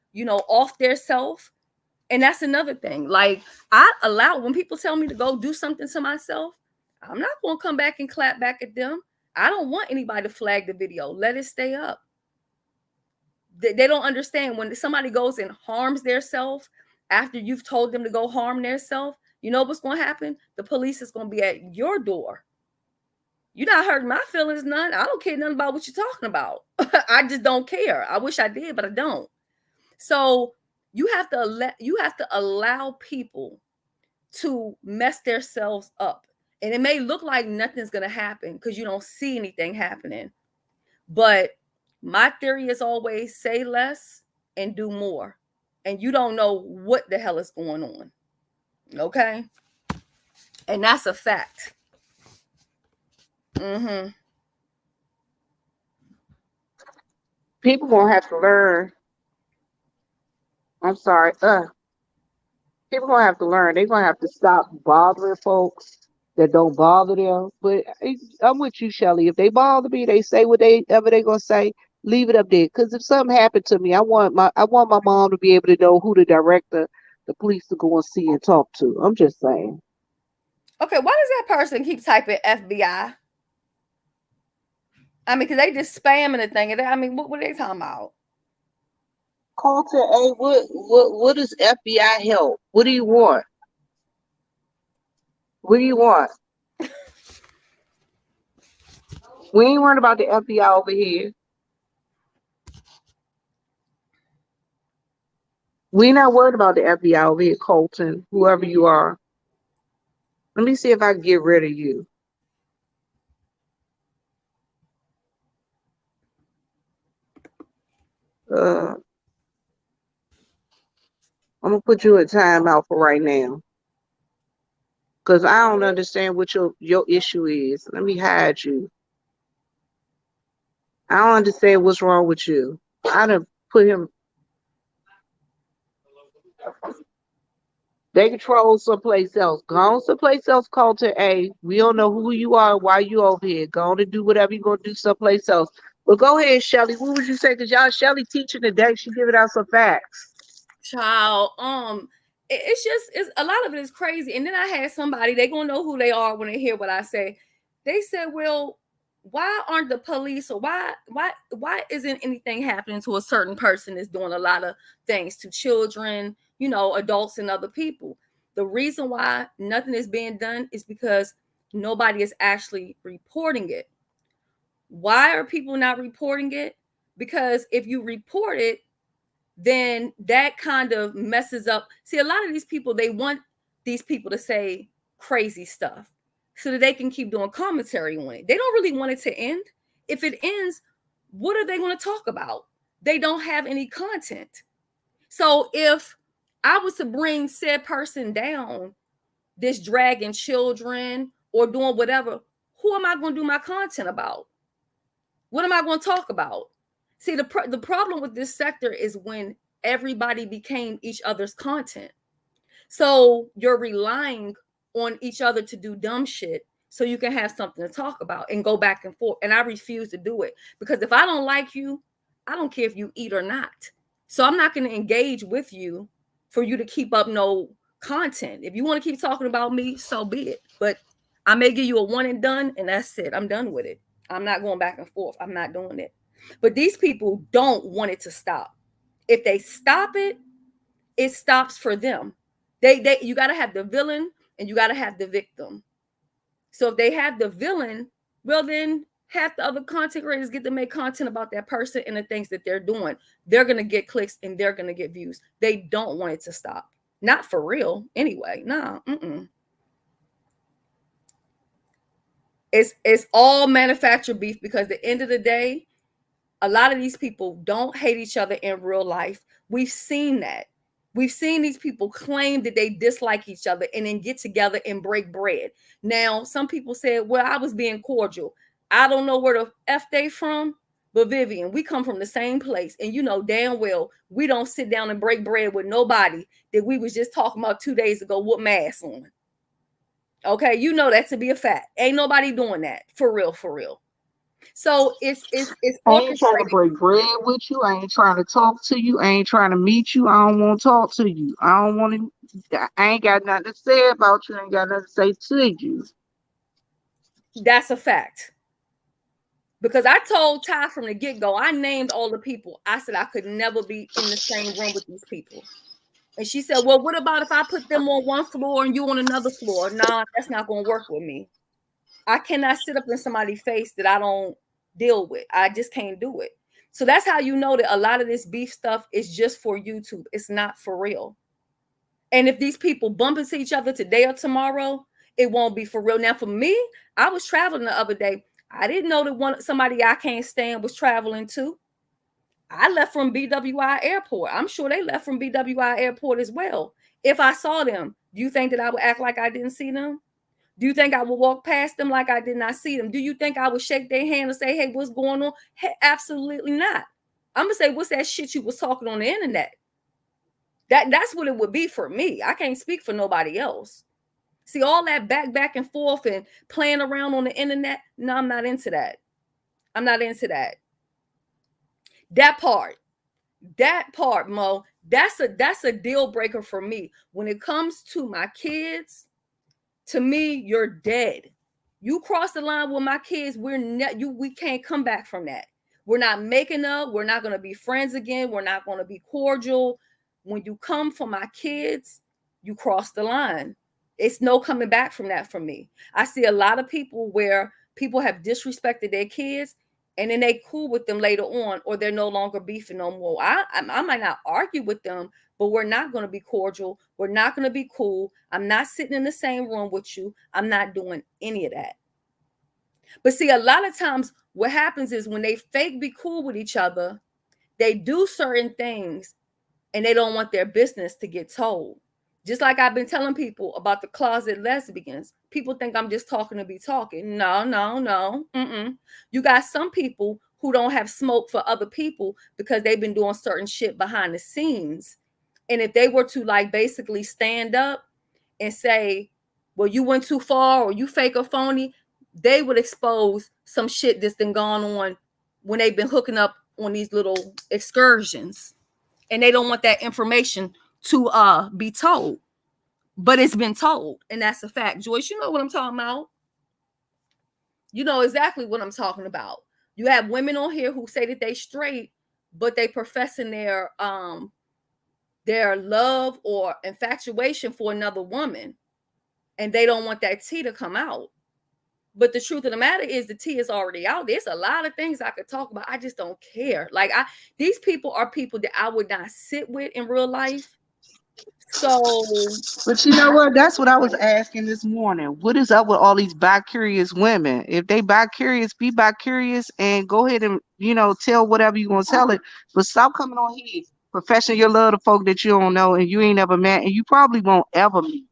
off their self. And that's another thing. Like, I allow, when people tell me to go do something to myself, I'm not going to come back and clap back at them. I don't want anybody to flag the video. Let it stay up. They don't understand when somebody goes and harms their self after you've told them to go harm their self. You know what's going to happen? The police is going to be at your door. You're not hurting my feelings none. I don't care nothing about what you're talking about. I just don't care. I wish I did, but I don't. So you have to allow people to mess themselves up. And it may look like nothing's going to happen because you don't see anything happening. But my theory is always say less and do more. And you don't know what the hell is going on. Okay? And that's a fact. Mhm. People gonna have to learn. I'm sorry. People gonna have to learn. They're gonna have to stop bothering folks that don't bother them. But I'm with you, Shelly. If they bother me, they say whatever they gonna say. Leave it up there. Cause if something happened to me, I want my mom to be able to know who to direct the police to go and see and talk to. I'm just saying. Okay, why does that person keep typing FBI? I mean, because they just spamming the thing. I mean, what are they talking about? Carlton, hey, what does FBI help? What do you want? What do you want? We ain't worried about the FBI over here. We not worried about the FBI over here, Colton, whoever you are. Let me see if I can get rid of you. Uh, I'm gonna put you in timeout for right now, cause I don't understand what your issue is. Let me hide you. I don't understand what's wrong with you. I done put him. They control someplace else. Go on someplace else, Colton. A. We don't know who you are, why you over here. Go on and do whatever you're gonna do someplace else. But go ahead, Shelly. What would you say? Cause y'all Shelly teaching today. She giving out some facts. Child, it's a lot of it is crazy. And then I had somebody, they gonna know who they are when they hear what I say. They said, well, why aren't the police, or why isn't anything happening to a certain person that's doing a lot of things to children, adults and other people? The reason why nothing is being done is because nobody is actually reporting it. Why are people not reporting it? Because if you report it, then that kind of messes up. See, a lot of these people, they want these people to say crazy stuff. so that they can keep doing commentary on it. They don't really want it to end. If it ends, what are they going to talk about? They don't have any content. So if I was to bring said person down, this dragging children or doing whatever, who am I going to do my content about? What am I going to talk about? See, the problem with this sector is when everybody became each other's content. So you're relying on each other to do dumb shit so you can have something to talk about and go back and forth. And I refuse to do it because if I don't like you, I don't care if you eat or not. So I'm not going to engage with you for you to keep up no content. If you want to keep talking about me, so be it. But I may give you a one and done, and that's it. I'm done with it. I'm not going back and forth. I'm not doing it. But these people don't want it to stop. If they stop it, it stops for them. They you got to have the villain and you got to have the victim. So if they have the villain, well then half the other content creators get to make content about that person and the things that they're doing. They're gonna get clicks and they're gonna get views. They don't want it to stop. Not for real, anyway. Nah, it's all manufactured beef because at the end of the day, a lot of these people don't hate each other in real life. We've seen that. We've seen these people claim that they dislike each other and then get together and break bread. Now, some people said, well, I was being cordial. I don't know where the F they from, but Vivian, we come from the same place. And you know damn well we don't sit down and break bread with nobody that we was just talking about 2 days ago with masks on. Okay, you know that to be a fact. Ain't nobody doing that. For real, for real. So it's I ain't trying to orchestrated. break bread with you. I ain't trying to talk to you. I ain't trying to meet you. I don't want to talk to you. I don't want to. I ain't got nothing to say about you. I ain't got nothing to say to you. That's a fact. Because I told Ty from the get-go, I named all the people. I said I could never be in the same room with these people. And she said, well, what about if I put them on one floor and you on another floor? Nah, that's not going to work with me. I cannot sit up in somebody's face that I don't deal with. I just can't do it. So that's how you know that a lot of this beef stuff is just for YouTube. It's not for real. And if these people bump into each other today or tomorrow, it won't be for real. Now, for me, I was traveling the other day. I didn't know that somebody I can't stand was traveling too. I left from BWI Airport. I'm sure they left from BWI Airport as well. If I saw them, do you think that I would act like I didn't see them? Do you think I would walk past them like I did not see them? Do you think I would shake their hand and say, hey, what's going on? Hey, absolutely not. I'm going to say, what's that shit you was talking on the internet? That's what it would be for me. I can't speak for nobody else. See, all that back and forth and playing around on the internet. No, I'm not into that. I'm not into that. That part, Mo, that's a deal breaker for me. When it comes to my kids, to me, you're dead. You cross the line with my kids, we can't come back from that. We're not making up. We're not going to be friends again. We're not going to be cordial. When you come for my kids, you cross the line. It's no coming back from that for me. I see a lot of people where people have disrespected their kids and then they cool with them later on, or they're no longer beefing no more. I might not argue with them, but we're not going to be cordial. We're not going to be cool. I'm not sitting in the same room with you. I'm not doing any of that. But see, a lot of times what happens is when they fake be cool with each other, they do certain things and they don't want their business to get told. Just like I've been telling people about the closet lesbians. People think I'm just talking to be talking. No, no, no. You got some people who don't have smoke for other people because they've been doing certain shit behind the scenes. And if they were to like basically stand up and say, well, you went too far or you fake or phony, they would expose some shit that's been gone on when they've been hooking up on these little excursions. And they don't want that information to be told. But it's been told. And that's a fact. Joyce, you know what I'm talking about. You know exactly what I'm talking about. You have women on here who say that they straight, but they professing their love or infatuation for another woman. And they don't want that tea to come out. But the truth of the matter is the tea is already out. There's a lot of things I could talk about. I just don't care. Like these people are people that I would not sit with in real life. So But you know what? That's what I was asking this morning. What is up with all these bi-curious women? If they bi-curious, be bi-curious and go ahead and, tell whatever you want to tell it. But stop coming on here professing your love to folk that you don't know and you ain't ever met and you probably won't ever meet.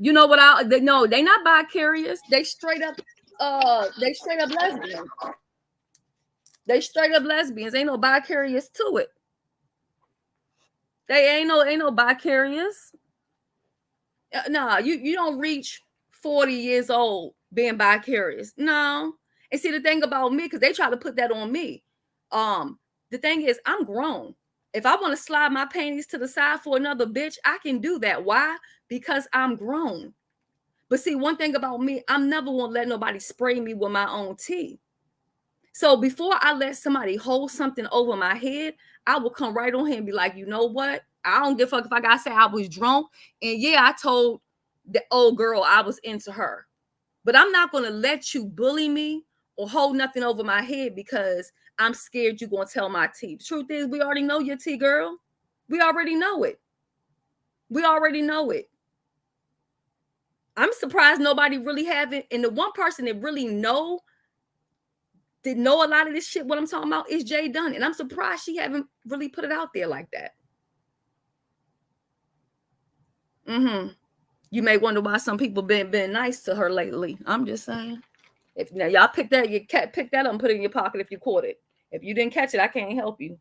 you know what no, they not bi-curious. They straight up lesbians. They straight up lesbians. Ain't no bi-curious to it. They ain't no bi-curious. Nah, you don't reach 40 years old being bi-curious. No. And see the thing about me, because they try to put that on me. The thing is, I'm grown. If I want to slide my panties to the side for another bitch, I can do that. Why? Because I'm grown. But see, one thing about me, I'm never gonna let nobody spray me with my own tea. So before I let somebody hold something over my head, I will come right on here and be like, you know what? I don't give a fuck if I gotta say I was drunk. And yeah, I told the old girl I was into her. But I'm not gonna let you bully me or hold nothing over my head because I'm scared you're gonna tell my tea. The truth is, we already know your tea, girl. We already know it. We already know it. I'm surprised nobody really haven't. And the one person that really didn't know a lot of this shit, what I'm talking about, is Jay Dunn. And I'm surprised she haven't really put it out there like that. You may wonder why some people been nice to her lately. I'm just saying. If now y'all pick that, pick that up and put it in your pocket if you caught it. If you didn't catch it, I can't help you.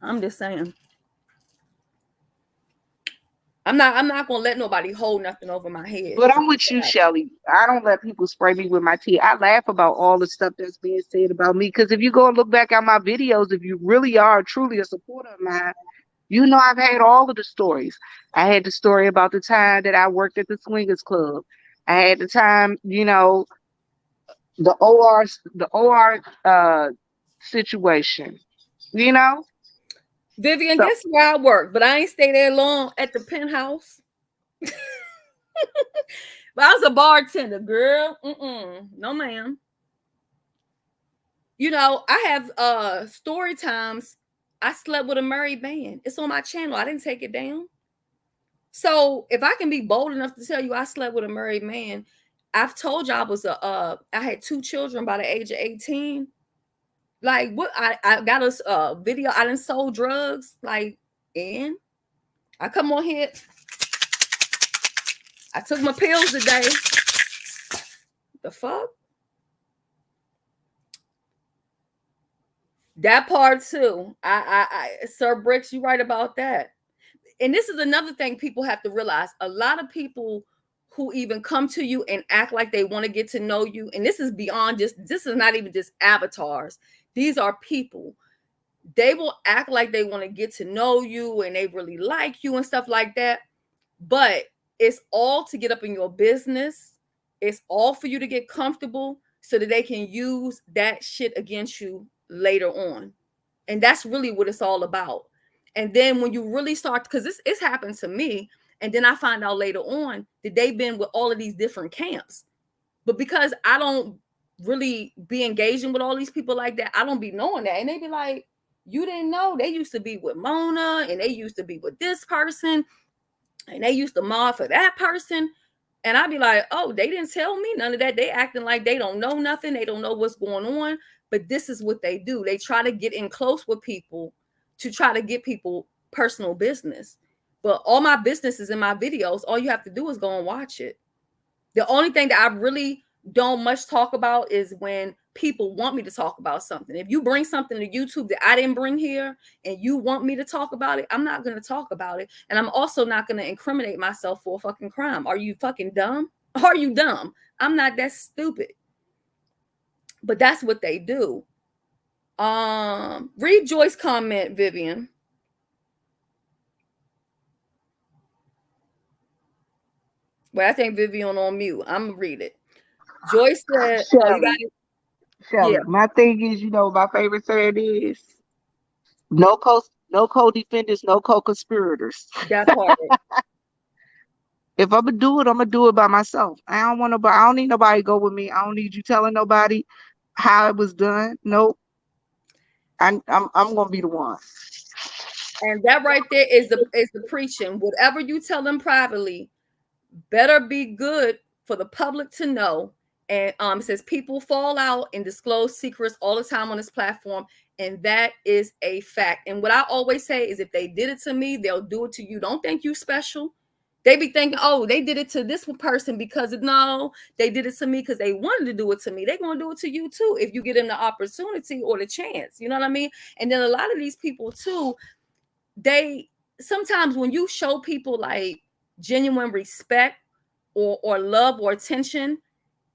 I'm just saying. I'm not gonna let nobody hold nothing over my head. But I'm with you, Shelly. I don't let people spray me with my tea. I laugh about all the stuff that's being said about me. Because if you go and look back at my videos, if you really are truly a supporter of mine, you know I've had all of the stories. I had the story about the time that I worked at the swingers club. I had the time, the OR situation. You know? Vivian, So guess where I work? But I ain't stay there long at the penthouse. But I was a bartender, girl. No, ma'am. I have story times. I slept with a married man. It's on my channel. I didn't take it down. So if I can be bold enough to tell you I slept with a married man, I've told you I had 2 children by the age of 18. Like what I got a video, I done sold drugs. Like, and I come on here. I took my pills today. The fuck? That part too. Sir Bricks, you right about that. And this is another thing people have to realize. A lot of people who even come to you and act like they want to get to know you, and this is beyond this is not even just avatars. These are people. They will act like they want to get to know you and they really like you and stuff like that. But it's all to get up in your business. It's all for you to get comfortable so that they can use that shit against you later on. And that's really what it's all about. And then when you really start, because it's happened to me, and then I find out later on that they've been with all of these different camps. But because I don't really be engaging with all these people like that, I don't be knowing that. And they be like, you didn't know they used to be with Mona and they used to be with this person and they used to mob for that person. And I'd be like, oh, they didn't tell me none of that. They acting like they don't know nothing. They don't know what's going on. But this is what they do. They try to get in close with people to try to get people personal business. But all my business is in my videos. All you have to do is go and watch it. The only thing that I really don't much talk about is when people want me to talk about something. If you bring something to YouTube that I didn't bring here and you want me to talk about it, I'm not going to talk about it. And I'm also not going to incriminate myself for a fucking crime. Are you fucking dumb? Are you dumb? I'm not that stupid. But that's what they do. Read Joy's comment, Vivian. Well, I think Vivian on mute. I'm gonna read it. Joyce said, "Oh, you got Shelly, it." Yeah, Shelly, my thing is, my favorite saying is no co defendants, no co-conspirators. that part. If I'm gonna do it, I'm gonna do it by myself. I don't want nobody. I don't need nobody to go with me. I don't need you telling nobody how it was done. Nope. I'm gonna be the one. And that right there is the preaching. Whatever you tell them privately, better be good for the public to know. And it says people fall out and disclose secrets all the time on this platform, and that is a fact. And what I always say is, if they did it to me, they'll do it to you. Don't think you special. They be thinking, oh, they did it to this person because no, they did it to me because they wanted to do it to me. They're gonna do it to you too if you get them the opportunity or the chance. You know what I mean? And then a lot of these people too, they sometimes when you show people like genuine respect or love or attention,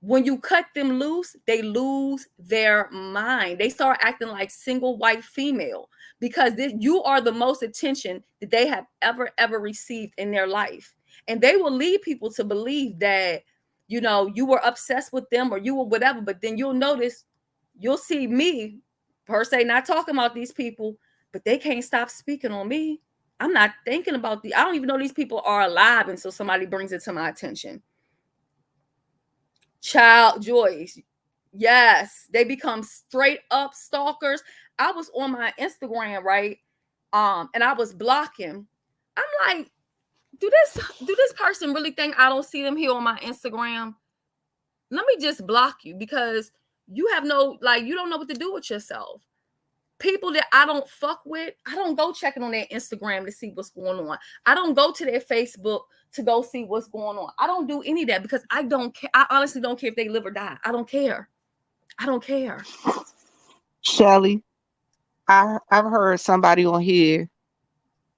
when you cut them loose, they lose their mind. They start acting like single white female because you are the most attention that they have ever received in their life. And they will lead people to believe that, you were obsessed with them or you were whatever. But then you'll see me per se not talking about these people, but they can't stop speaking on me. I'm not thinking about I don't even know these people are alive until somebody brings it to my attention. Child Joyce. Yes, they become straight up stalkers. I was on my Instagram, right? And I was blocking. I'm like, do this person really think I don't see them here on my Instagram? Let me just block you because you have you don't know what to do with yourself. People that I don't fuck with, I don't go checking on their Instagram to see what's going on. I don't go to their Facebook to go see what's going on. I don't do any of that because I don't care. I honestly don't care if they live or die. I don't care. I don't care. Shelly, I've heard somebody on here.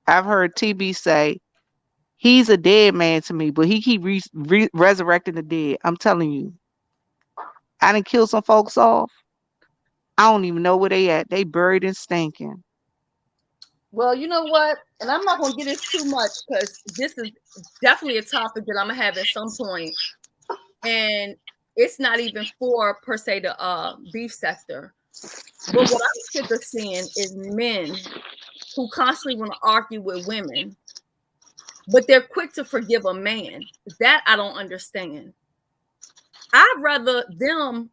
I've heard TB say he's a dead man to me, but he keep resurrecting the dead. I'm telling you, I done kill some folks off. I don't even know where they at. They buried and stinking. Well, you know what? And I'm not going to get into too much because this is definitely a topic that I'm going to have at some point. And it's not even for, per se, the beef sector. But what I'm sick of seeing is men who constantly want to argue with women, but they're quick to forgive a man. That I don't understand. I'd rather them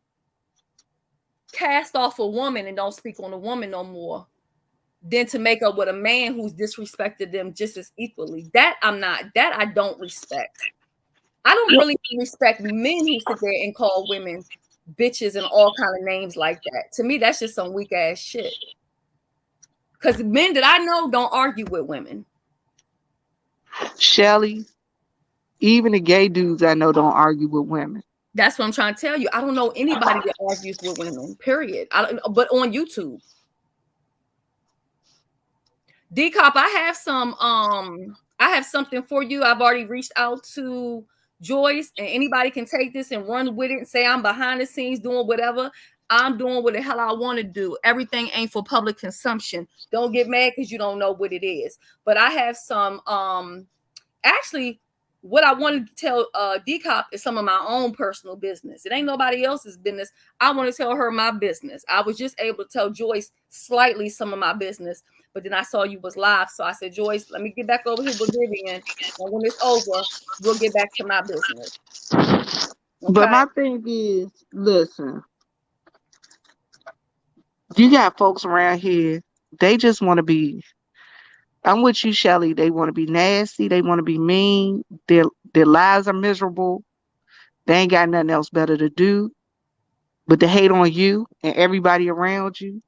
cast off a woman and don't speak on a woman no more than to make up with a man who's disrespected them just as equally. That I don't respect. I don't really respect men who sit there and call women bitches and all kind of names like that. To me, that's just some weak ass shit. Because men that I know don't argue with women. Shelly, even the gay dudes I know don't argue with women. That's what I'm trying to tell you. I don't know anybody that argues with women, period. But on YouTube. D-Cop, I have something for you. I've already reached out to Joyce, and anybody can take this and run with it and say I'm behind the scenes doing whatever. I'm doing what the hell I want to do. Everything ain't for public consumption. Don't get mad because you don't know what it is. But I have some actually what I wanted to tell D-Cop is some of my own personal business. It ain't nobody else's business. I want to tell her my business. I was just able to tell Joyce slightly some of my business. But then I saw you was live. So I said, Joyce, let me get back over here with Vivian. And when it's over, we'll get back to my business. Okay? But my thing is, listen, you got folks around here, they just want to be, I'm with you, Shelly. They want to be nasty. They want to be mean. Their lives are miserable. They ain't got nothing else better to do but to hate on you and everybody around you.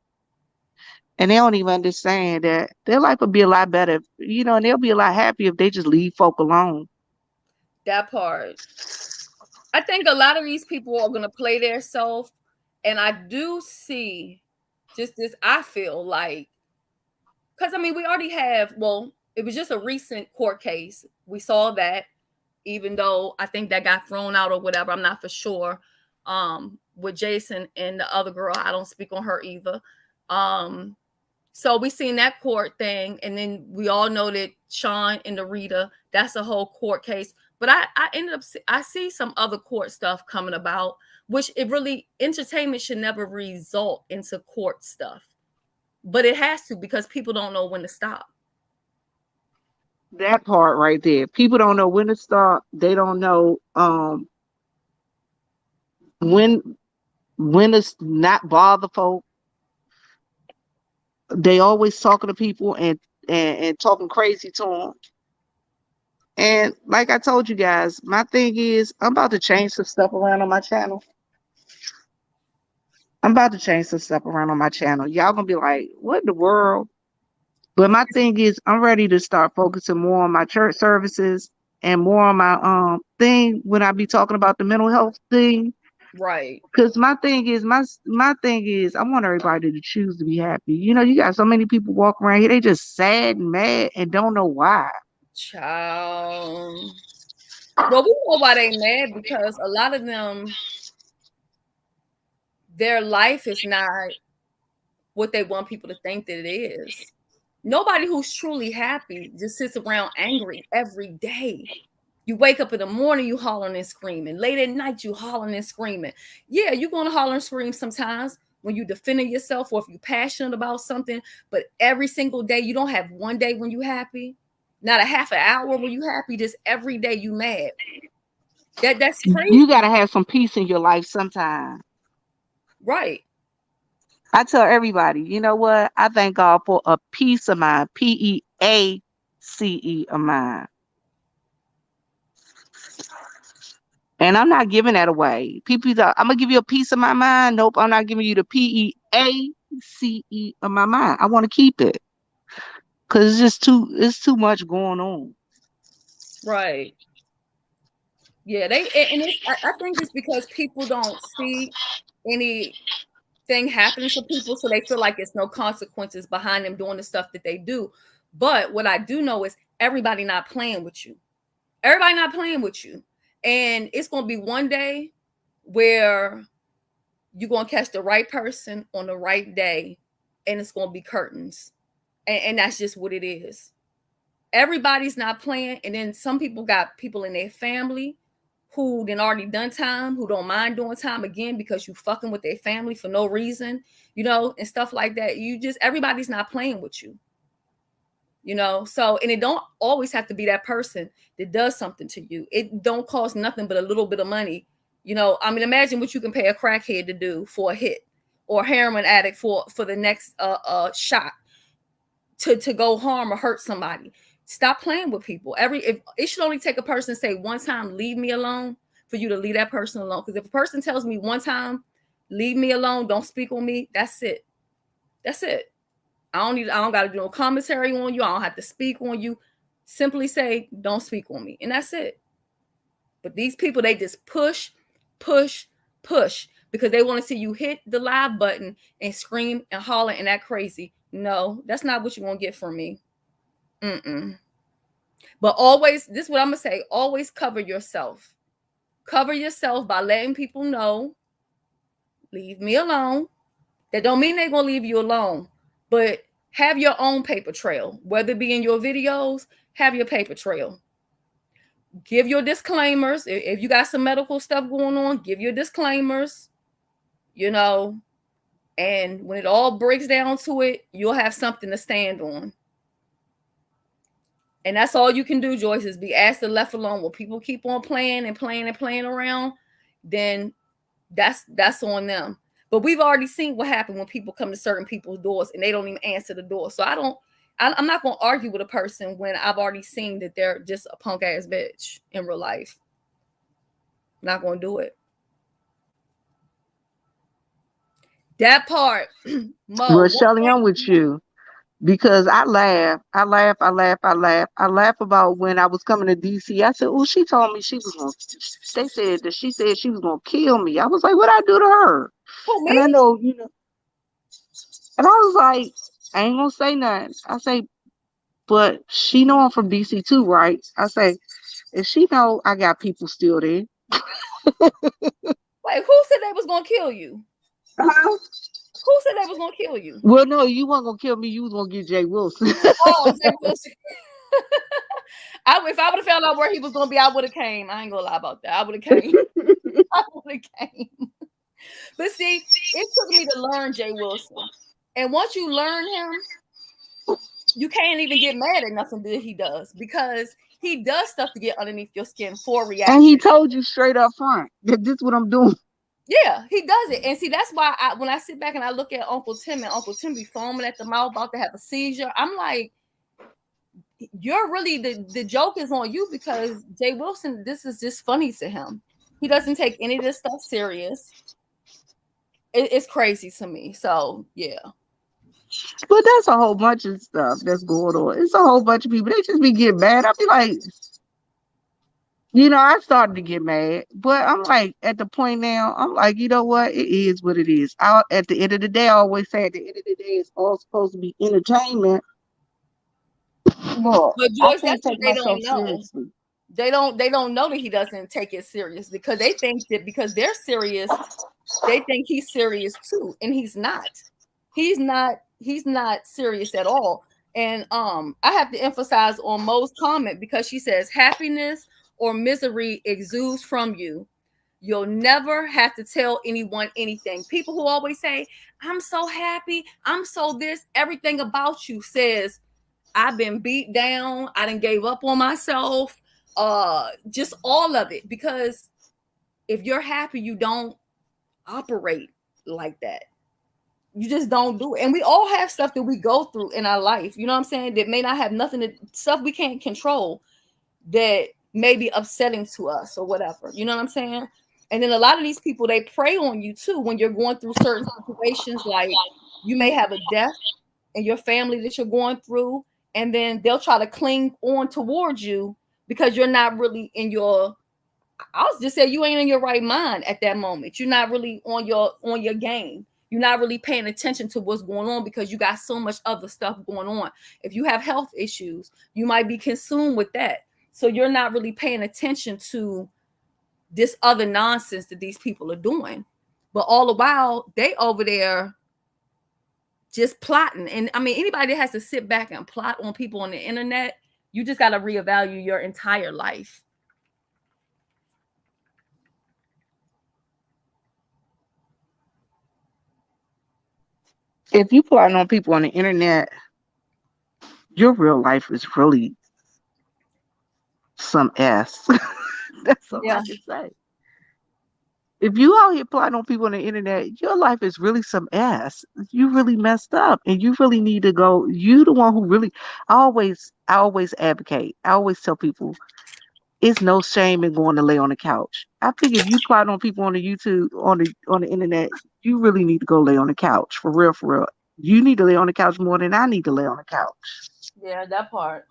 And they don't even understand that their life would be a lot better, and they'll be a lot happier if they just leave folk alone. That part. I think a lot of these people are going to play their self. And I do see just this, I feel like, because, we already have, it was just a recent court case. We saw that, even though I think that got thrown out or whatever. I'm not for sure. With Jason and the other girl, I don't speak on her either. So we seen that court thing, and then we all know that Sean and the Rita, that's a whole court case. But I ended up, I see some other court stuff coming about, which entertainment should never result into court stuff. But it has to, because people don't know when to stop. That part right there. People don't know when to stop. They don't know when to not bother folk. They always talking to people and talking crazy to them. And like I told you guys, my thing is I'm about to change some stuff around on my channel. I'm about to change some stuff around on my channel. Y'all gonna be like, what in the world? But my thing is I'm ready to start focusing more on my church services and more on my thing when I be talking about the mental health thing. Right. Cause my thing is I want everybody to choose to be happy. You know, you got so many people walking around here, they just sad and mad and don't know why. Child. Well, we know why they mad because a lot of them, their life is not what they want people to think that it is. Nobody who's truly happy just sits around angry every day. You wake up in the morning, you hollering and screaming. Late at night, you hollering and screaming. Yeah, you're going to holler and scream sometimes when you're defending yourself or if you're passionate about something. But every single day, you don't have one day when you're happy, not a half an hour when you're happy. Just every day you mad. That's You crazy, gotta have some peace in your life sometime. right? I tell everybody, you know what? I thank God for a peace of mind, PEACE of mind. And I'm not giving that away. People thought I'm gonna give you a piece of my mind. Nope, I'm not giving you the PEACE of my mind. I want to keep it because it's too much going on. Right. Yeah, and I think it's because people don't see anything happening to people, so they feel like it's no consequences behind them doing the stuff that they do. But what I do know is everybody not playing with you. Everybody not playing with you. And it's gonna be one day where you're gonna catch the right person on the right day, and it's gonna be curtains. And that's just what it is. Everybody's not playing, and then some people got people in their family who then already done time, who don't mind doing time again because you fucking with their family for no reason, and stuff like that. Everybody's not playing with you. So, and it don't always have to be that person that does something to you. It don't cost nothing but a little bit of money. I mean, imagine what you can pay a crackhead to do for a hit, or a heroin addict for the next shot to go harm or hurt somebody. Stop playing with people. If it should only take a person to say one time, leave me alone, for you to leave that person alone. Because if a person tells me one time, leave me alone, don't speak on me, that's it. That's it. I don't gotta do no commentary on you. I don't have to speak on you. Simply say, don't speak on me. And that's it. But these people, they just push, push, push because they want to see you hit the live button and scream and holler and act crazy. No, that's not what you want to get from me. Mm-mm. But always, this is what I'm going to say, always cover yourself. Cover yourself by letting people know, leave me alone. That don't mean they're going to leave you alone, but have your own paper trail. Whether it be in your videos, have your paper trail. Give your disclaimers. If you got some medical stuff going on, give your disclaimers, and when it all breaks down to it, you'll have something to stand on. And that's all you can do, Joyce, is be asked and left alone. When people keep on playing and playing and playing around, then that's on them. But we've already seen what happened when people come to certain people's doors and they don't even answer the door. So I'm not going to argue with a person when I've already seen that they're just a punk ass bitch in real life. I'm not going to do it. That part, Mo. Well, Shelly, I'm with you because I laugh about when I was coming to DC. I said, "Oh, she told me she was going." They said that she said she was going to kill me. I was like, "What I do to her?" Who, And me? I know, and I was like, "I ain't gonna say nothing." I say, "But she know I'm from DC too, right?" I say, "If she know I got people still there." Wait, who said they was going to kill you? Uh-huh. Who said they was going to kill you? Well, no, you weren't gonna kill me. You was gonna get Jay Wilson. Oh, Jay Wilson. If I would have found out where he was going to be, I would have came. I ain't going to lie about that. I would have came. I would have came. But see, it took me to learn Jay Wilson. And once you learn him, you can't even get mad at nothing that he does because he does stuff to get underneath your skin for a And he reaction. told you straight up front that this what I'm doing. Yeah, he does it. And see, that's why when I sit back and I look at Uncle Tim and Uncle Tim be foaming at the mouth, about to have a seizure, I'm like, you're really the joke is on you, because Jay Wilson, this is just funny to him. He doesn't take any of this stuff serious. It's crazy to me. So yeah. But that's a whole bunch of stuff that's going on. It's a whole bunch of people. They just be getting mad. I be like, I started to get mad, but I'm like, at the point now, I'm like, you know what? It is what it is. At the end of the day, I always say at the end of the day, it's all supposed to be entertainment. Look, But I George, can't that's what take they don't myself know. seriously. They don't know that he doesn't take it serious, because they think that because they're serious, they think he's serious too, and he's not. He's not serious at all. And I have to emphasize on Mo's comment, because she says happiness or misery exudes from you. You'll never have to tell anyone anything. People who always say, I'm so happy, I'm so this, everything about you says, I've been beat down, I done gave up on myself, just all of it. Because if you're happy, you don't operate like that. You just don't do it. And we all have stuff that we go through in our life, you know what I'm saying, that may not have nothing to, stuff we can't control, that may be upsetting to us or whatever, you know what I'm saying. And then a lot of these people, they prey on you too when you're going through certain situations, like you may have a death in your family that you're going through, and then they'll try to cling on towards you because you're not really in your, I was just saying, you ain't in your right mind at that moment. You're not really on your game. You're not really paying attention to what's going on because you got so much other stuff going on. If you have health issues, you might be consumed with that. So you're not really paying attention to this other nonsense that these people are doing. But all the while, they over there just plotting. And I mean, anybody that has to sit back and plot on people on the internet, you just got to reevaluate your entire life. If you plotting on people on the internet, your real life is really some ass. That's all Yeah. I can say. If you out here plotting on people on the internet, your life is really some ass. You really messed up, and you really need to go. You the one who really. I always advocate. I always tell people it's no shame in going to lay on the couch. I think if you plot on people on the YouTube, on the internet, you really need to go lay on the couch for real, for real. You need to lay on the couch more than I need to lay on the couch. Yeah, that part.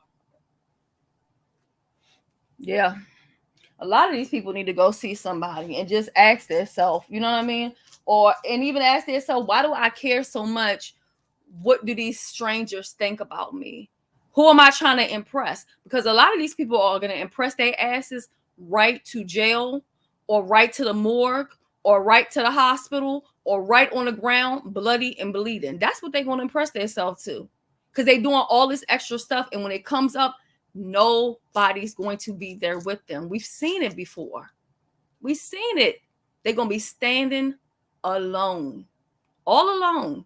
Yeah. A lot of these people need to go see somebody and just ask themselves, you know what I mean? Or and even ask themselves, why do I care so much? What do these strangers think about me? Who am I trying to impress? Because a lot of these people are going to impress their asses right to jail, or right to the morgue, or right to the hospital, or right on the ground, bloody and bleeding. That's what they're going to impress themselves to. Because they're doing all this extra stuff. And when it comes up, nobody's going to be there with them. We've seen it before. We've seen it. They're going to be standing alone, all alone.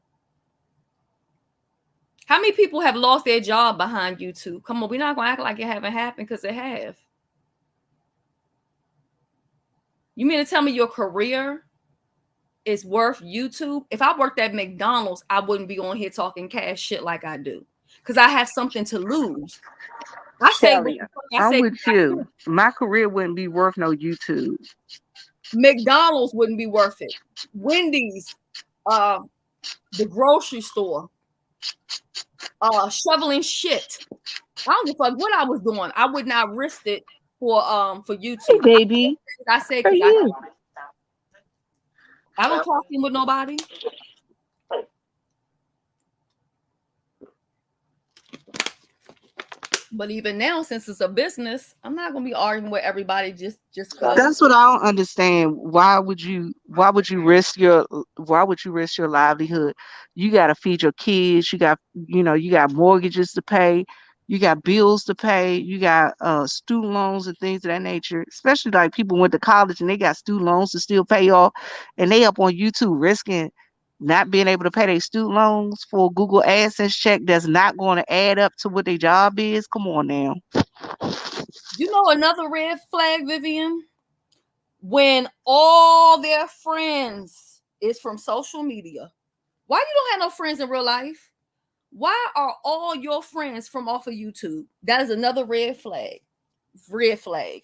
How many people have lost their job behind YouTube? Come on, we're not going to act like it haven't happened, because it have. You mean to tell me your career is worth YouTube? If I worked at McDonald's, I wouldn't be on here talking cash shit like I do, because I have something to lose. I say what Shelly, the fuck I I'm say. with you. My career wouldn't be worth no YouTube. McDonald's wouldn't be worth it. Wendy's, uh, the grocery store, shoveling shit. I don't give a fuck what I was doing. I would not risk it for Hey, YouTube. baby, I say how are because you? I don't talk with nobody. But even now, since it's a business, I'm not gonna be arguing with everybody just cause. That's what I don't understand. Why would you risk your livelihood? You got to feed your kids. You got mortgages to pay. You got bills to pay. You got student loans and things of that nature. Especially like people went to college and they got student loans to still pay off, and they up on YouTube risking not being able to pay their student loans for a Google AdSense check that's not going to add up to what their job is. Come on now. You know another red flag, Vivian? when all their friends is from social media? Why you don't have no friends in real life? Why are all your friends from off of YouTube? That is another red flag. Red flag.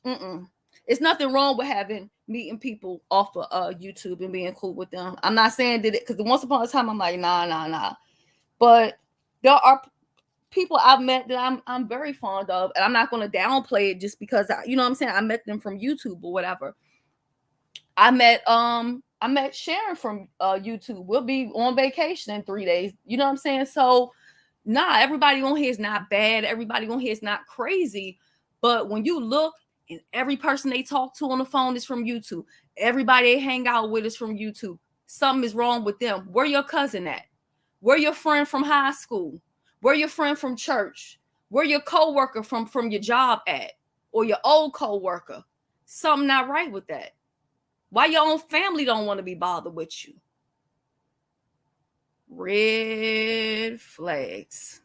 Mm-mm. It's nothing wrong with having meeting people off of YouTube and being cool with them. I'm not saying that it, because once upon a time I'm like nah. But there are people I've met that I'm very fond of, and I'm not going to downplay it just because you know what I'm saying. I met them from YouTube or whatever. I met Sharon from YouTube. We'll be on vacation in 3 days. You know what I'm saying? So nah, everybody on here is not bad. Everybody on here is not crazy. But when you look and every person they talk to on the phone is from YouTube, everybody they hang out with is from YouTube. Something is wrong with them. Where your cousin at? Where your friend from high school? Where your friend from church? Where your coworker from your job at? Or your old coworker? Something not right with that. Why your own family don't want to be bothered with you? Red flags.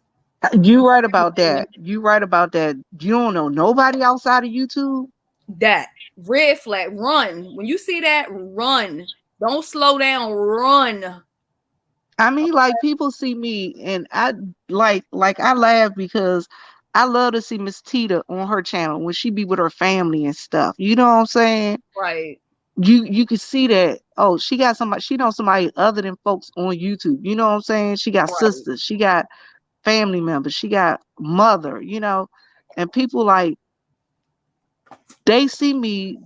You right about that. You right about that. You don't know nobody outside of YouTube. That red flag. Run. When you see that, run. Don't slow down. Run. I mean, like people see me and I like I laugh because I love to see Miss Tita on her channel when she be with her family and stuff. You know what I'm saying? Right. You can see that, oh, she got somebody, she knows somebody other than folks on YouTube. You know what I'm saying? She got Right. sisters, she got family members, she got mother, and people like they see me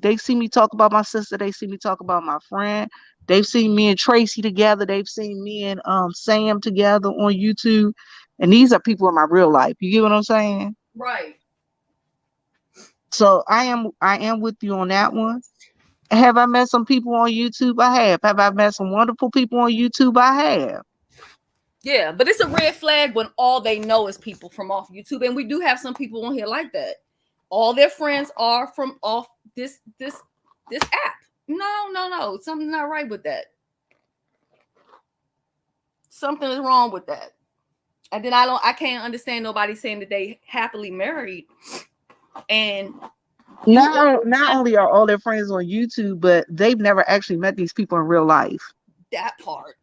talk about my sister, they see me talk about my friend, they've seen me and Tracy together, they've seen me and Sam together on YouTube, and these are people in my real life. You get what I'm saying? Right. So I am with you on that one. Have I met some people on YouTube? I have. Have I met some wonderful people on YouTube? I have. Yeah, but it's a red flag when all they know is people from off YouTube, and we do have some people on here like that. All their friends are from off this app. No. Something's not right with that. Something is wrong with that. And then I can't understand nobody saying that they happily married and you Not only are all their friends on YouTube, but they've never actually met these people in real life. that part.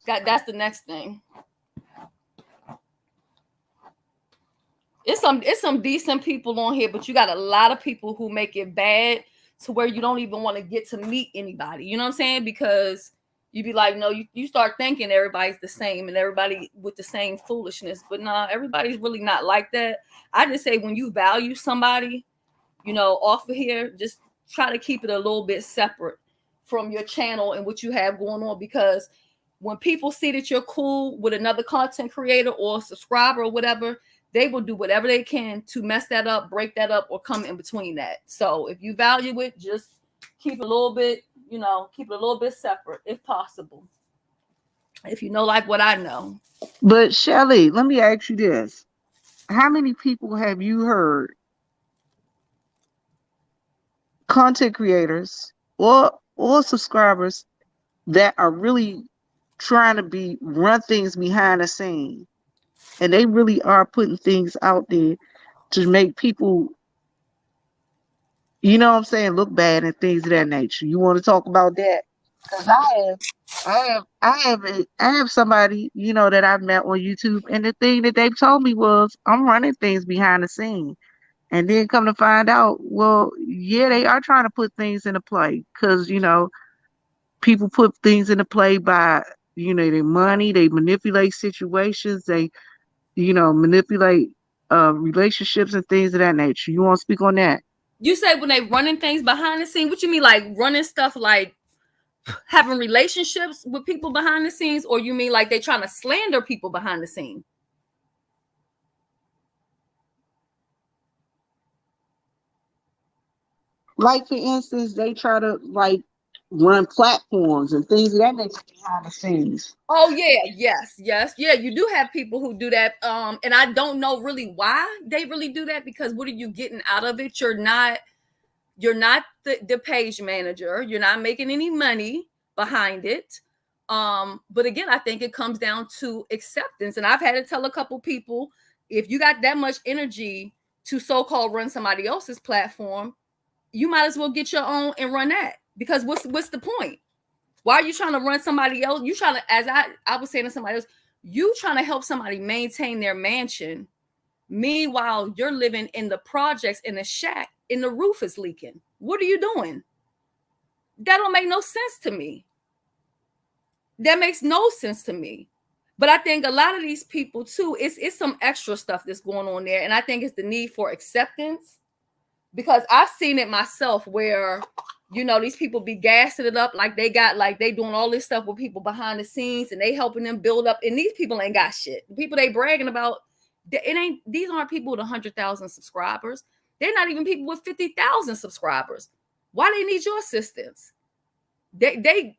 That's the next thing. It's some decent people on here, but you got a lot of people who make it bad to where you don't even want to get to meet anybody. You know what I'm saying? Because you be like, no, you start thinking everybody's the same and everybody with the same foolishness. But nah, everybody's really not like that. I just say when you value somebody, off of here, just try to keep it a little bit separate from your channel and what you have going on, because when people see that you're cool with another content creator or subscriber or whatever, they will do whatever they can to mess that up, break that up, or come in between that. So if you value it, just keep it a little bit, keep it a little bit separate if possible. If you know like what I know. But Shelly, let me ask you this. How many people have you heard, content creators or subscribers, that are really trying to be run things behind the scene, and they really are putting things out there to make people, you know what I'm saying, look bad and things of that nature? You want to talk about that? Because I have somebody, that I've met on YouTube, and the thing that they've told me was, I'm running things behind the scene. And then come to find out, well, yeah, they are trying to put things into play because, people put things into play by, their money, they manipulate situations, they, manipulate relationships and things of that nature. You want to speak on that? You say when they running things behind the scene, what you mean, like running stuff like having relationships with people behind the scenes, or you mean like they trying to slander people behind the scene? Like, for instance, they try to, like, run platforms and things of that nature behind the scenes. Oh yeah, yes. Yeah, you do have people who do that. And I don't know really why they really do that, because what are you getting out of it? You're not the page manager. You're not making any money behind it. But again, I think it comes down to acceptance. And I've had to tell a couple people, if you got that much energy to so-called run somebody else's platform, you might as well get your own and run that. Because what's the point? Why are you trying to run somebody else? You trying to, as I was saying to somebody else, you trying to help somebody maintain their mansion. Meanwhile, you're living in the projects in a shack and the roof is leaking. What are you doing? That don't make no sense to me. That makes no sense to me. But I think a lot of these people too, it's some extra stuff that's going on there. And I think it's the need for acceptance, because I've seen it myself where, these people be gassing it up like they doing all this stuff with people behind the scenes and they helping them build up. And these people ain't got shit. The people they bragging about, these aren't people with 100,000 subscribers. They're not even people with 50,000 subscribers. Why they need your assistance? They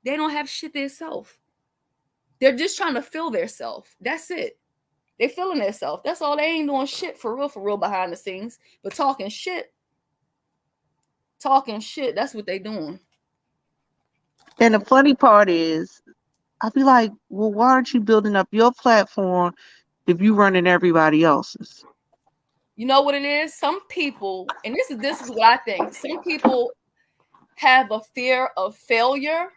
don't have shit themselves. They're just trying to fill their self. That's it. They feeling themselves. That's all. They ain't doing shit for real behind the scenes. But talking shit. That's what they doing. And the funny part is, I'd be like, well, why aren't you building up your platform if you running everybody else's? You know what it is? Some people, and this is what I think. Some people have a fear of failure.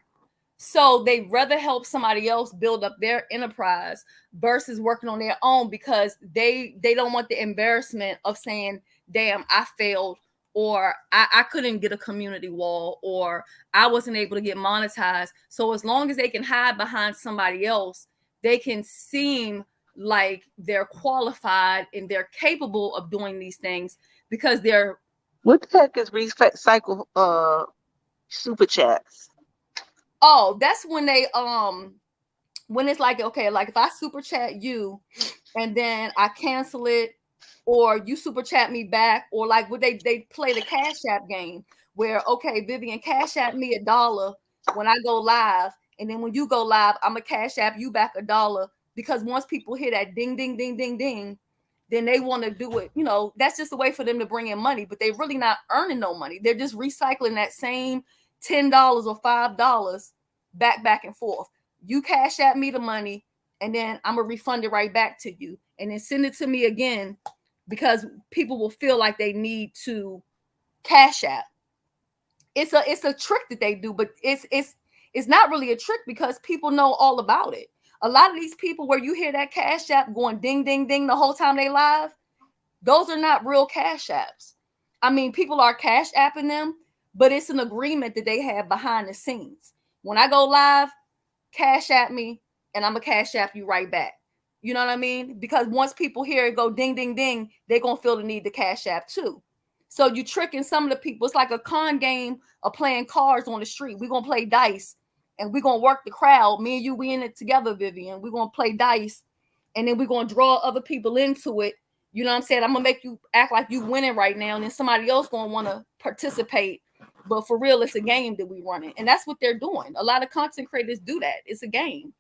So they'd rather help somebody else build up their enterprise versus working on their own, because they don't want the embarrassment of saying, damn, I failed, or I couldn't get a community wall, or I wasn't able to get monetized. So as long as they can hide behind somebody else, they can seem like they're qualified and they're capable of doing these things because they're. What the heck is recycle super chats? Oh, that's when they when it's like, okay, like if I super chat you and then I cancel it, or you super chat me back, or like what they play the Cash App game where, okay, Vivian, Cash App me $1 when I go live, and then when you go live, I'm a Cash App you back $1, because once people hear that ding ding ding ding ding, then they want to do it. That's just a way for them to bring in money, but they're really not earning no money. They're just recycling that same $10 or $5 back and forth. You Cash App me the money, and then I'm gonna refund it right back to you, and then send it to me again, because people will feel like they need to Cash App. It's a trick that they do, but it's not really a trick because people know all about it. A lot of these people where you hear that Cash App going ding ding ding the whole time they live, those are not real Cash Apps. I mean, people are Cash Apping them, but it's an agreement that they have behind the scenes. When I go live, Cash App me, and I'm gonna Cash App you right back. You know what I mean? Because once people hear it go ding ding ding, they're gonna feel the need to Cash App too. So you tricking some of the people. It's like a con game of playing cards on the street. We're gonna play dice and we're gonna work the crowd. Me and you, we in it together, Vivian. We're gonna play dice, and then we're gonna draw other people into it. You know what I'm saying? I'm gonna make you act like you winning right now, and then somebody else gonna want to participate. But for real, it's a game that we running, and that's what they're doing. A lot of content creators do that. It's a game.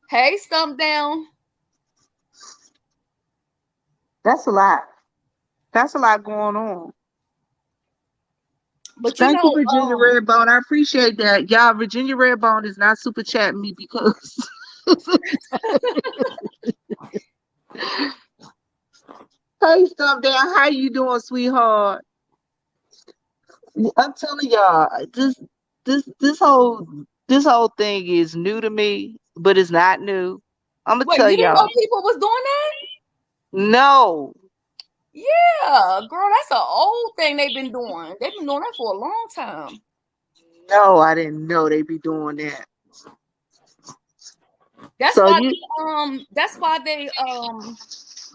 Hey, Stump Down. That's a lot. That's a lot going on. But Thank you, Virginia Redbone. I appreciate that. Y'all, Virginia Redbone is not super chatting me because hey, Stump Down, how you doing, sweetheart? I'm telling y'all, this whole thing is new to me, but it's not new. I'm gonna wait, tell you didn't know y'all. people was doing that? No, Yeah, girl, that's an old thing they've been doing. They've been doing that for a long time. no, I didn't know they be doing that. That's So why you they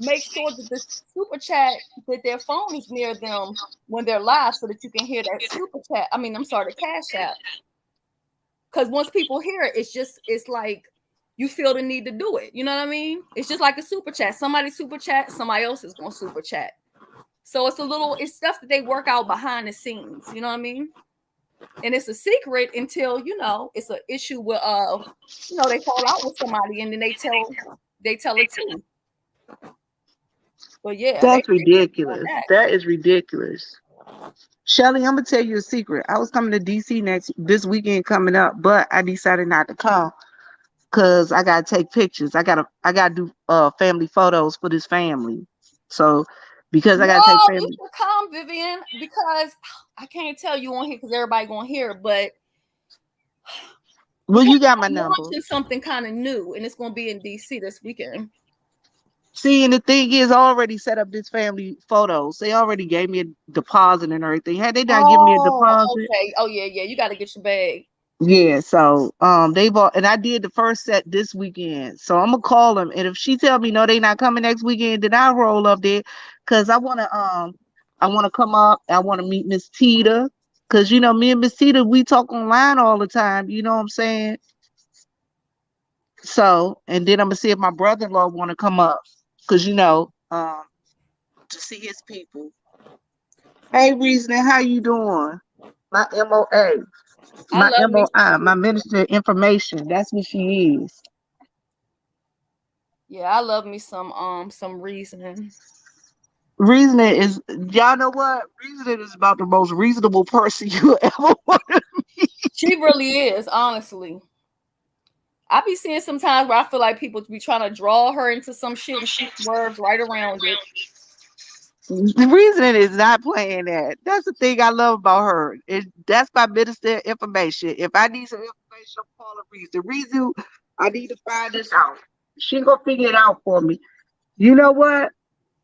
make sure that the super chat, that their phone is near them when they're live, so that you can hear that super chat. I mean, I'm sorry, the Cash App. Because once people hear it, it's like you feel the need to do it. You know what I mean? It's just like a super chat. Somebody super chat, somebody else is gonna super chat. So it's stuff that they work out behind the scenes. You know what I mean? And it's a secret until it's an issue with they fall out with somebody, and then they tell it too. But yeah, that's they ridiculous. that. That is ridiculous. Shelly, I'm gonna tell you a secret. I was coming to DC this weekend coming up, but I decided not to come because I gotta take pictures. I gotta do family photos for this family. So because I No, gotta take you family. should come, Vivian, because I can't tell you on here because everybody gonna hear it, but Well, because you got my I'm number. launching something kind of new, and it's gonna be in DC this weekend. See, and the thing is, I already set up this family photos. They already gave me a deposit and everything. Had they not given me a Oh, deposit, okay. Oh yeah, yeah. You got to get your bag. yeah. So they've all, and I did the first set this weekend. So I'm gonna call them, and if she tell me no, they not coming next weekend, then I'll roll up there, cause I wanna come up. I wanna meet Miss Tita, cause you know me and Miss Tita we talk online all the time. You know what I'm saying? So, and then I'm gonna see if my brother-in-law wanna come up, cause to see his people. Hey, Reasoning, how you doing? My MOA, I my love me some MOI, my reason. Minister of Information. That's what she is. Yeah, I love me some reasoning. Reasoning is, y'all know what? Reasoning is about the most reasonable person you ever want. She really is, honestly. I be seeing sometimes where I feel like people be trying to draw her into some shit and she swerves right around it. Reasoning is not playing that. That's the thing I love about her. That's my Minister of Information. If I need some information, I'm calling Reason. Reason, I need to find this out. She gonna figure it out for me. You know what?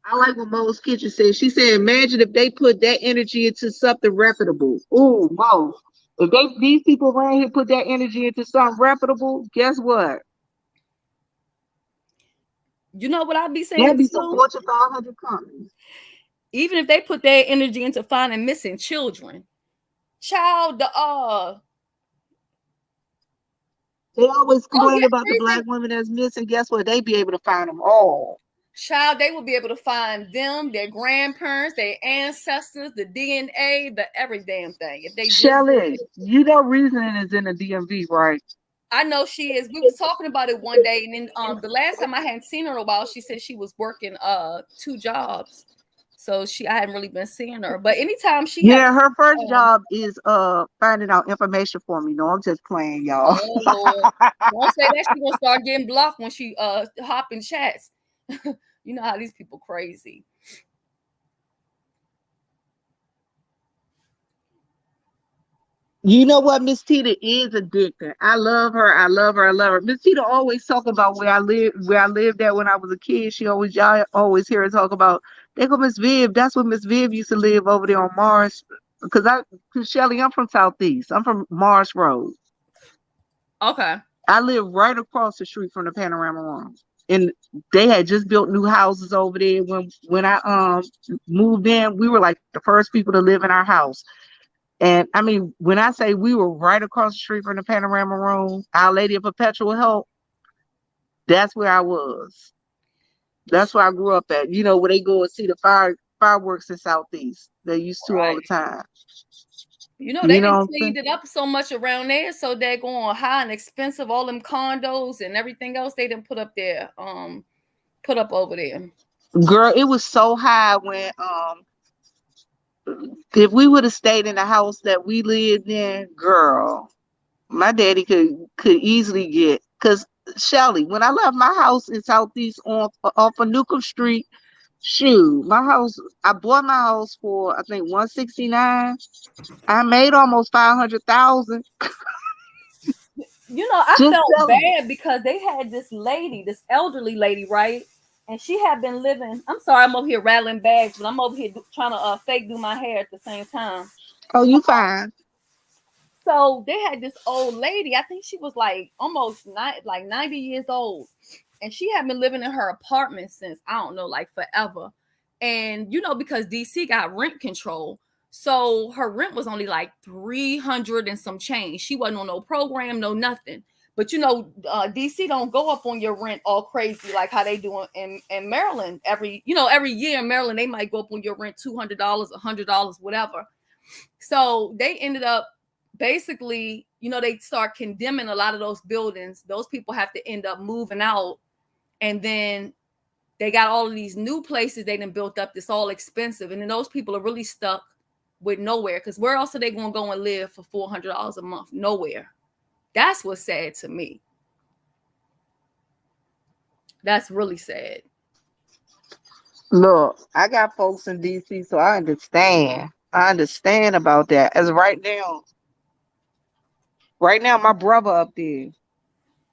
I like what Mo's Kitchen said. She said, imagine if they put that energy into something reputable. Ooh, Mo. If these people around here put that energy into something reputable, guess what? You know what I be saying There'll be some too? Fortune 500 companies. Even if they put their energy into finding missing children, child, They always oh complain yeah, about the black reason, women that's missing. Guess what? They be able to find them all. child, they will be able to find them, their grandparents, their ancestors, the DNA, the every damn thing if they just did Shelly, it. you know reasoning is in the DMV, right? I know she is. We was talking about it one day, and then the last time I hadn't seen her in a while, she said she was working two jobs, so I hadn't really been seeing her. But anytime she have, Yeah, her first um, job is finding out information for me. No, I'm just playing, y'all. oh Lord, don't say that she gonna start getting blocked when she hop in chats. You know how these people crazy. You know what? Miss Tita is addicted. I love her. I love her. I love her. Miss Tita always talk about where I lived at when I was a kid. Y'all always hear her talk about, they go Miss Viv. That's where Miss Viv used to live over there on Mars. Cause Shelly, I'm from Southeast. I'm from Mars Road. Okay. I live right across the street from the Panorama Room. And they had just built new houses over there. When I moved in, we were like the first people to live in our house. And I mean, when I say we were right across the street from the Panorama Room, Our Lady of Perpetual Help, that's where I was. That's where I grew up at. You know, where they go and see the fireworks in Southeast. They used to all the Right. time. You know, You they know didn't what I'm saying? cleaned it up so much around there, so they're going high and expensive. All them condos and everything else they didn't put up there, put up over there. Girl, it was so high when if we would have stayed in the house that we lived in, girl, my daddy could easily get, because Shelly, when I left my house in Southeast off of Newcomb Street, shoot, my house, I bought my house for I think 169. I made almost 500,000. You know, I Just felt selling it. bad because they had this lady, this elderly lady, right? And she had been living. I'm sorry, I'm over here rattling bags, but I'm over here trying to fake do my hair at the same time. Oh, you fine. So they had this old lady. I think she was like almost like 90 years old, and she had been living in her apartment since I don't know, like forever. And you know, because DC got rent control, so her rent was only like 300 and some change. She wasn't on no program, no nothing. But you know, DC don't go up on your rent all crazy like how they do in Maryland. Every year in Maryland they might go up on your rent $200, $100, whatever. So they ended up basically, they start condemning a lot of those buildings. Those people have to end up moving out, and then they got all of these new places they done built up that's all expensive, and then those people are really stuck with nowhere, because where else are they going to go and live for $400 a month? Nowhere. That's what's sad to me. That's really sad. Look, I got folks in DC, so I understand. I understand about that. As right now, my brother up there,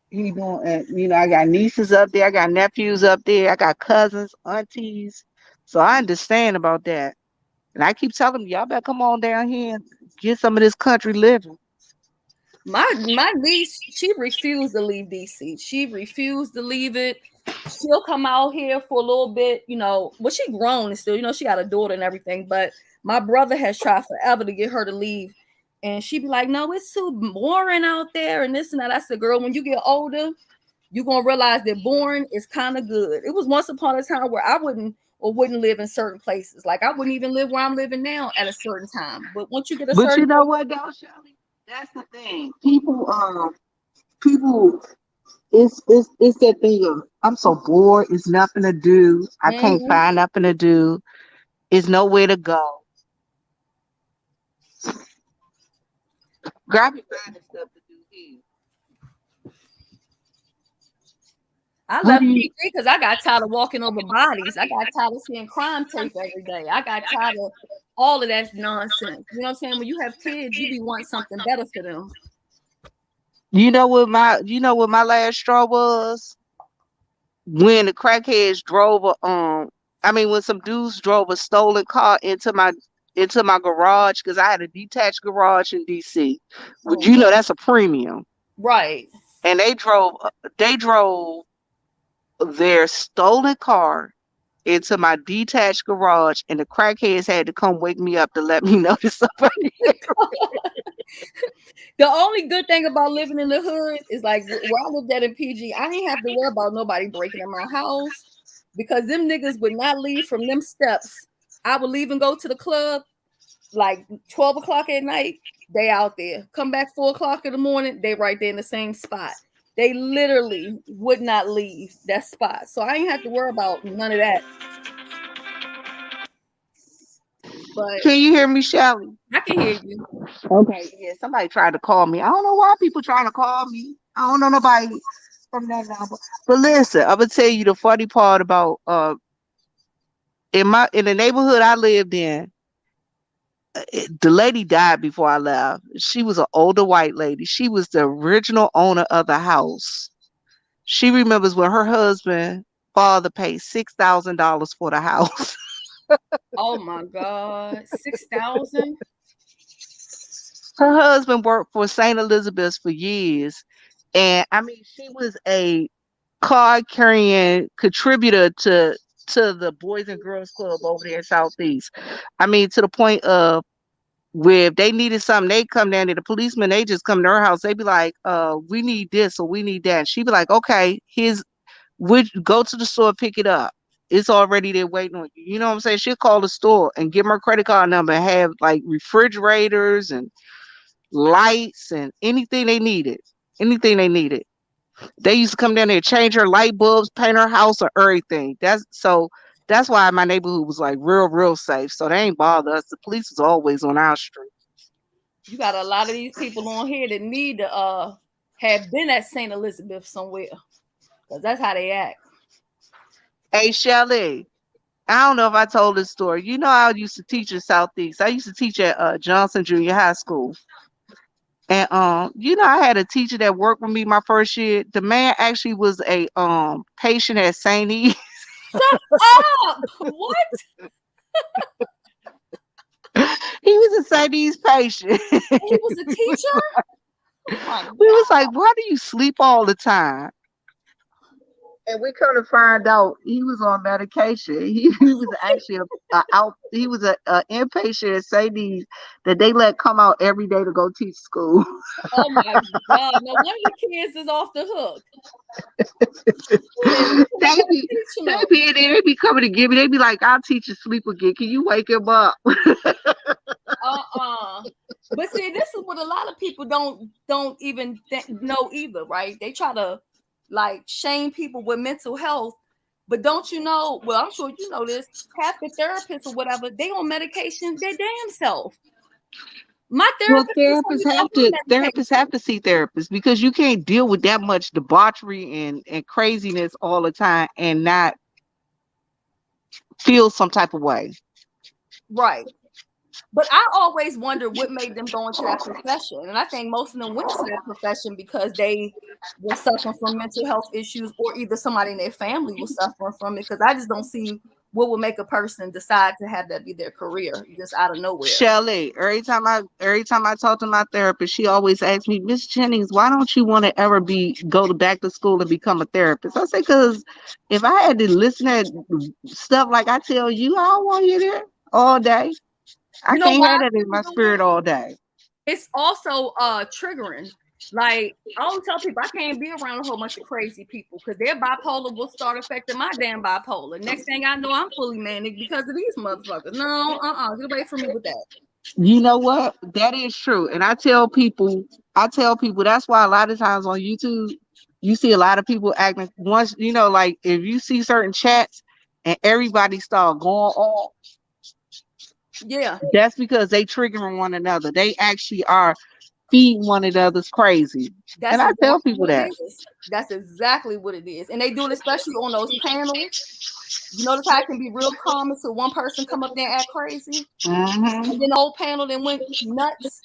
he doing, I got nieces up there, I got nephews up there, I got cousins, aunties. So I understand about that. And I keep telling them, y'all better come on down here and get some of this country living. My niece, she refused to leave DC. She refused to leave it. She'll come out here for a little bit, well, she grown and still, she got a daughter and everything, but my brother has tried forever to get her to leave. And she'd be like, no, it's too boring out there and this and that. I said, girl, when you get older, you're gonna realize that boring is kind of good. It was once upon a time where I wouldn't live in certain places. Like I wouldn't even live where I'm living now at a certain time. But once you get a But you certain know what, though, Shelly? That's the thing. People, it's that thing of I'm so bored. It's nothing to do. I can't Mhm. find nothing to do. It's nowhere to go. Grab your finding stuff to do here. I What do left you? PG because I got tired of walking over bodies. I got tired of seeing crime tape every day. I got tired of all of that nonsense. You know what I'm saying? When you have kids, you be wanting something better for them. You know what my last straw was? When the crackheads drove when some dudes drove a stolen car into my garage because I had a detached garage in DC. Would Oh you know God. that's a premium? Right. And they drove their stolen car into my detached garage, and the crackheads had to come wake me up to let me know that somebody. The only good thing about living in the hood is like where I lived at in PG, I didn't have to worry about nobody breaking in my house because them niggas would not leave from them steps. I would leave and go to the club like 12 o'clock at night. They out there. Come back 4 o'clock in the morning. They right there in the same spot. They literally would not leave that spot. So I ain't have to worry about none of that. But Can you hear me, Shelly? I can hear you. Okay, yeah, somebody tried to call me. I don't know why people trying to call me. I don't know nobody from that number. But listen, I'm gonna tell you the funny part about in the neighborhood I lived in. The lady died before I left. She was an older white lady. She was the original owner of the house. She remembers when her husband father paid $6,000 for the house. Oh my God. 6,000? Her husband worked for St. Elizabeth's for years. And I mean, she was a card carrying contributor to the Boys and Girls Club over there in Southeast. I mean, to the point of where if they needed something, they come down there. The policemen, they just come to her house. They be like, we need this or we need that. And she be like, okay, would go to the store, pick it up. It's already there waiting on you. You know what I'm saying? She'll call the store and give them her credit card number and have like refrigerators and lights and anything they needed. Anything they needed. They used to come down there, change her light bulbs, paint her house, or everything. That's why my neighborhood was like real, real safe. So they ain't bother us. The police was always on our street. You got a lot of these people on here that need to have been at St. Elizabeth somewhere. Because that's how they act. Hey Shelly, I don't know if I told this story. You know, I used to teach in Southeast. I used to teach at Johnson Junior High School. And I had a teacher that worked with me my first year. The man actually was a patient at St. E. Shut up! What? He was a St. E's patient. He was a teacher? Oh my We was like, God. why do you sleep all the time? And we come to find out he was on medication. He was actually he was a inpatient at St. E's that they let come out every day to go teach school. Oh my God. No wonder the kids is off the hook. Shit, what they they gotta be teach they them? be in there, they be coming to give me. They be like, I'll teach you sleep again. Can you wake him up? Uh-uh. But see, this is what a lot of people don't even know either, right? They try to like shame people with mental health, but don't you know? Well, I'm sure you know this. Half the therapists or whatever, they on medication their damn self. My Well, therapist just told therapists me have I'm on to therapists have medication. to see therapists because you can't deal with that much debauchery and craziness all the time and not feel some type of way. Right. But I always wonder what made them go into that profession. And I think most of them went to that profession because they were suffering from mental health issues, or either somebody in their family was suffering from it. Because I just don't see what would make a person decide to have that be their career just out of nowhere. Shelly, every time I talk to my therapist, she always asks me, Miss Jennings, why don't you want to ever go to back to school and become a therapist? I say, because if I had to listen to stuff like I tell you, I don't want to hear that all day. I You know can't why have I that in think my it's doing spirit it? all day. It's also triggering. Like I always tell people I can't be around a whole bunch of crazy people because their bipolar will start affecting my damn bipolar. Next thing I know, I'm fully manic because of these motherfuckers. No, get away from me with that. You know what? That is true. And I tell people that's why a lot of times on YouTube, you see a lot of people acting once, like if you see certain chats and everybody start going off, Yeah, that's because they triggering one another. They actually are feeding one another's crazy. And that's I tell exactly people what it that. is. That's exactly what it is, and they do it especially on those panels. You notice how it can be real calm until one person come up there and act crazy, and then Hmm. the whole panel then went nuts.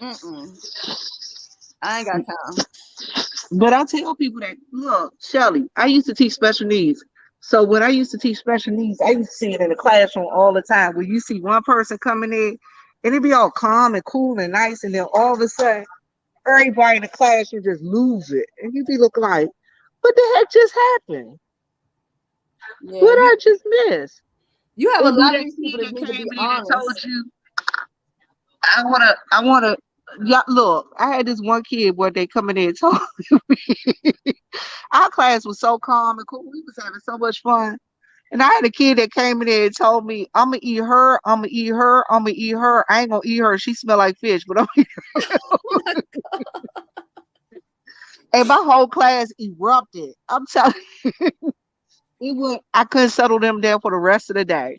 Mm-mm. I ain't got time. But I tell people that, look, Shelly, I used to teach special needs. So when I used to teach special needs, I used to see it in the classroom all the time where you see one person coming in and it be all calm and cool and nice, and then all of a sudden everybody in the classroom just lose it. And you be looking like, what the heck just happened? Yeah, What I just missed? you have a Or do lot of that these people kid that that need to be came in and told honest. you, I wanna yeah, look, I had this one kid one day coming in and told our class was so calm and cool. We was having so much fun. And I had a kid that came in there and told me, I'm gonna eat her, I'm gonna eat her, I'm gonna eat her. I ain't gonna eat her. She smell like fish, but and my whole class erupted. I'm telling you, it went I couldn't settle them down for the rest of the day.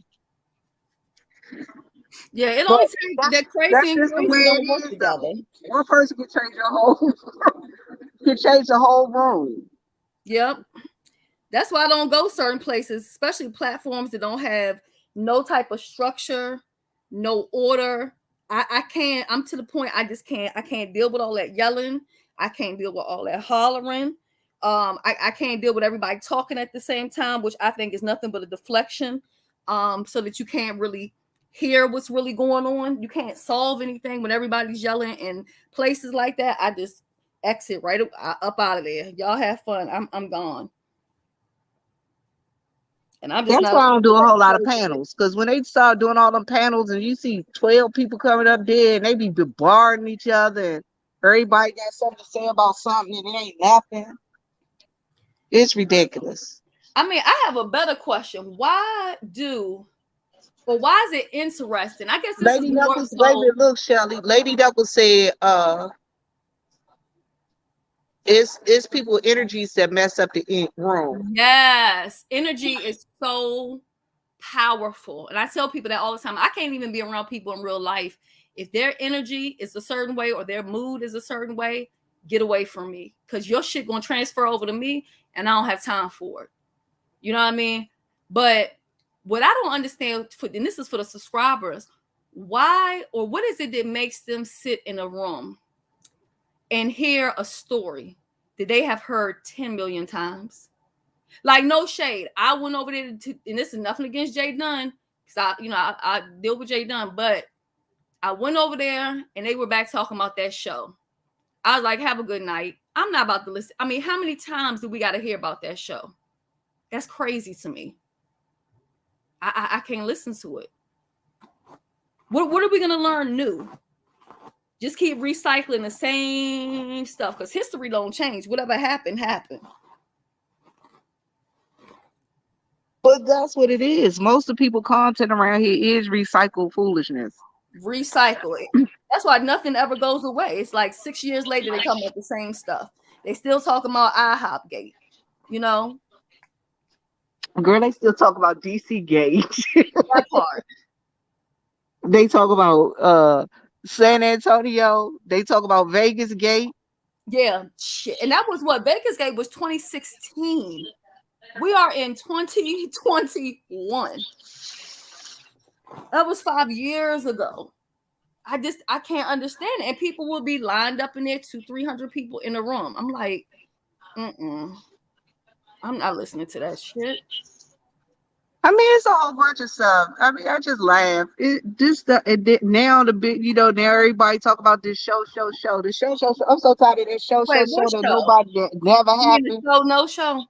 Yeah, it But only takes that's that crazy that's and just the way crazy don't it work is though. together. One person can change your whole can change the whole room. Yep. That's why I don't go certain places, especially platforms that don't have no type of structure, no order. I can't, I'm to the point I can't deal with all that yelling. I can't deal with all that hollering. I can't deal with everybody talking at the same time, which I think is nothing but a deflection. So that you can't really hear what's really going on. You can't solve anything when everybody's yelling in places like that. I just exit right up out of there. Y'all have fun. I'm gone. And I'm just That's not why I don't do a whole lot of okay. panels. Because when they start doing all them panels and you see 12 people coming up there and they be bombarding each other and everybody got something to say about something and it ain't nothing, it's ridiculous. I mean, I have a better question. Why is it interesting? I guess this is Lady more Knuckles, baby, so. look, Shelly. Lady Knuckles said, it's people energies that mess up the room. Yes, energy is so powerful. And I tell people that all the time. I can't even be around people in real life. If their energy is a certain way or their mood is a certain way, get away from me. Because your shit gonna transfer over to me and I don't have time for it. You know what I mean? But what I don't understand, and this is for the subscribers, why or what is it that makes them sit in a room and hear a story that they have heard 10 million times? Like, no shade. I went over there and this is nothing against Jay Dunn, because I deal with Jay Dunn, but I went over there and they were back talking about that show. I was like, have a good night. I'm not about to listen. I mean, how many times do we got to hear about that show? That's crazy to me. I can't listen to it. What are we gonna learn new? Just keep recycling the same stuff because history don't change. Whatever happened, happened. But that's what it is. Most of the people content around here is recycled foolishness. Recycle it. That's why nothing ever goes away. It's like 6 years later they come up with the same stuff. They still talking about IHOP gate, you know, Girl, they still talk about DC Gate. that part. They talk about San Antonio. They talk about Vegas Gate. Yeah, shit. And that was what Vegas gate was 2016. We are in 2021. That was 5 years ago. I can't understand it. And people will be lined up in there, 300 people in a room. I'm like, I'm not listening to that shit. I mean, it's a whole bunch of stuff. I mean, I just laugh. Now the big, now everybody talk about this show. The show. I'm so tired of this Wait, what show that show? nobody that never You mean the happened. show no show?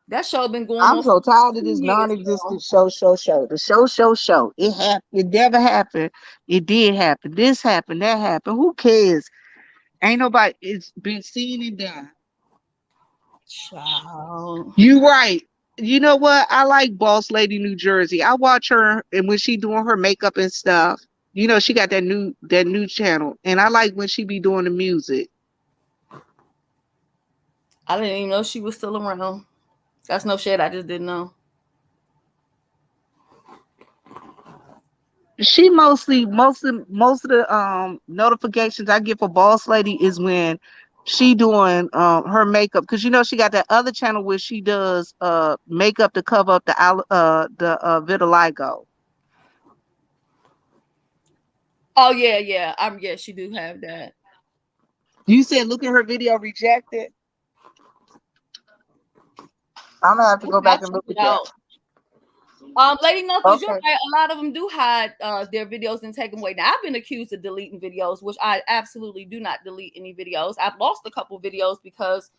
That show been going I'm on for so tired of 2 this years, non-existent girl. show. The show. It happened. It never happened. It did happen. This happened. That happened. Who cares? Ain't nobody. It's been seen and done. Child. You right. You know what? I like Boss Lady New Jersey. I watch her and when she doing her makeup and stuff. She got that new channel, and I like when she be doing the music. I didn't even know she was still around. That's no shit. I just didn't know. She most of the notifications I get for Boss Lady is when she doing her makeup, because she got that other channel where she does makeup to cover up the vitiligo. Oh yeah, yeah. Yeah, she do have that. You said look at her video rejected. I'm gonna have to go I'll back and check look it at that. out. Lady Knuckles, you're Okay. right. A lot of them do hide their videos and take them away. Now, I've been accused of deleting videos, which I absolutely do not delete any videos. I've lost a couple videos because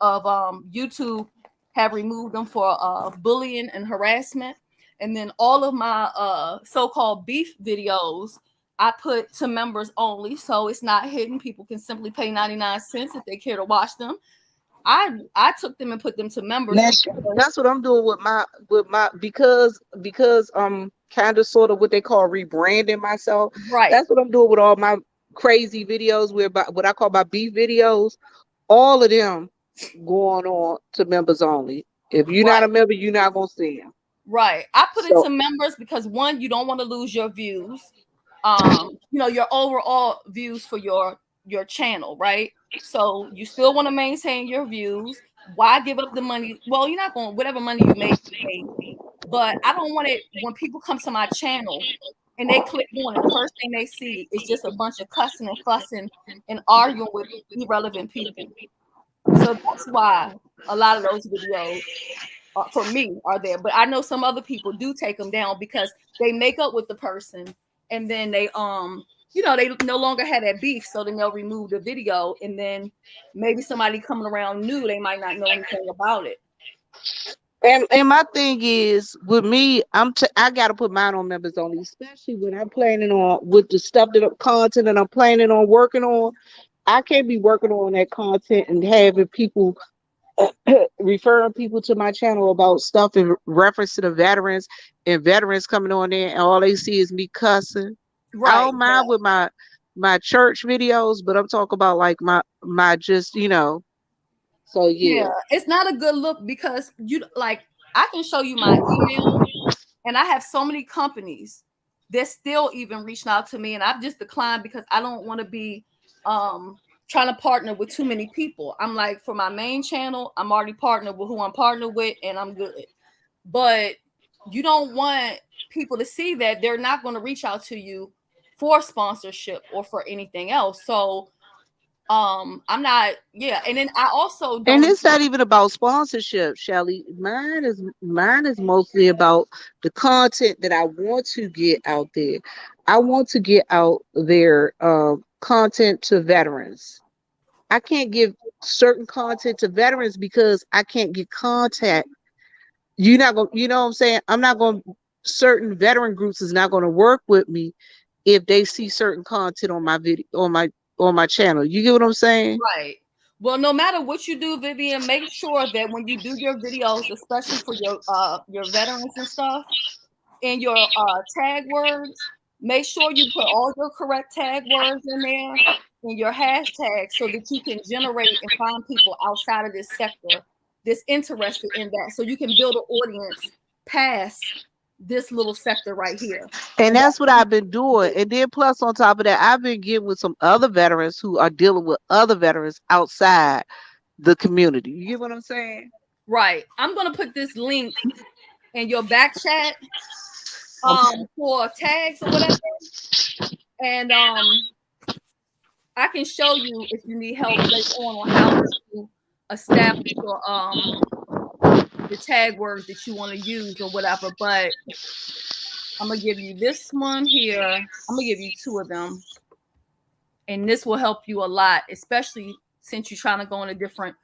of YouTube have removed them for bullying and harassment. And then all of my so-called beef videos, I put to members only, so it's not hidden. People can simply pay 99 cents if they care to watch them. I took them and put them to members because That's what I'm doing with my because kind of sort of what they call rebranding myself. right, That's what I'm doing with all my crazy videos, where what I call my beef videos. All of them going on to members only. If you're not right. a member, you're not gonna see them. Right. I put it So to members because one, you don't want to lose your views. Your overall views for your channel, right? So you still want to maintain your views. Why give up the money? Well, you're not going whatever money you make, you make. But I don't want it when people come to my channel and they click on it, the first thing they see is just a bunch of cussing and fussing and arguing with irrelevant people. So that's why a lot of those videos for me are there, but I know some other people do take them down because they make up with the person and then they no longer have that beef, so then they'll remove the video and then maybe somebody coming around new, they might not know anything about it. and my thing is with me, I gotta put mine on members only, especially when I'm planning on with the stuff content that I'm planning on working on. I can't be working on that content and having people referring people to my channel about stuff in reference to the veterans, and veterans coming on there and all they see is me cussing. I Right. don't mind with my church videos, but I'm talking about like my just so Yeah, yeah. it's not a good look because you like I can show you my email and I have so many companies that still even reaching out to me and I've just declined because I don't want to be trying to partner with too many people. I'm like, for my main channel, I'm already partnered with who I'm partnered with and I'm good. But you don't want people to see that they're not going to reach out to you for sponsorship or for anything else. So I'm not, yeah, and then I also And don't. it's not even about sponsorship, Shelly. Mine is mostly about the content that I want to get out there. I want to get out there content to veterans. I can't give certain content to veterans because I can't get contact. You're not going, you know what I'm saying? I'm not going, certain veteran groups is not going to work with me if they see certain content on my video, on my channel. You get what I'm saying? Right. Well, no matter what you do, Vivian, make sure that when you do your videos, especially for your veterans and stuff, in your tag words, make sure you put all your correct tag words in there and your hashtag so that you can generate and find people outside of this sector that's interested in that. So you can build an audience past this little sector right here. And And that's that's what what I've been doing. And then plus on top of that, I've been getting with some other veterans who are dealing with other veterans outside the community. You get what I'm saying? right. I'm gonna put this link in your back chat Okay. for tags or whatever. And I can show you if you need help later on how to establish your the tag words that you want to use or whatever. But I'm gonna give you this one here. I'm gonna give you two of them, and this will help you a lot, especially since you're trying to go in a different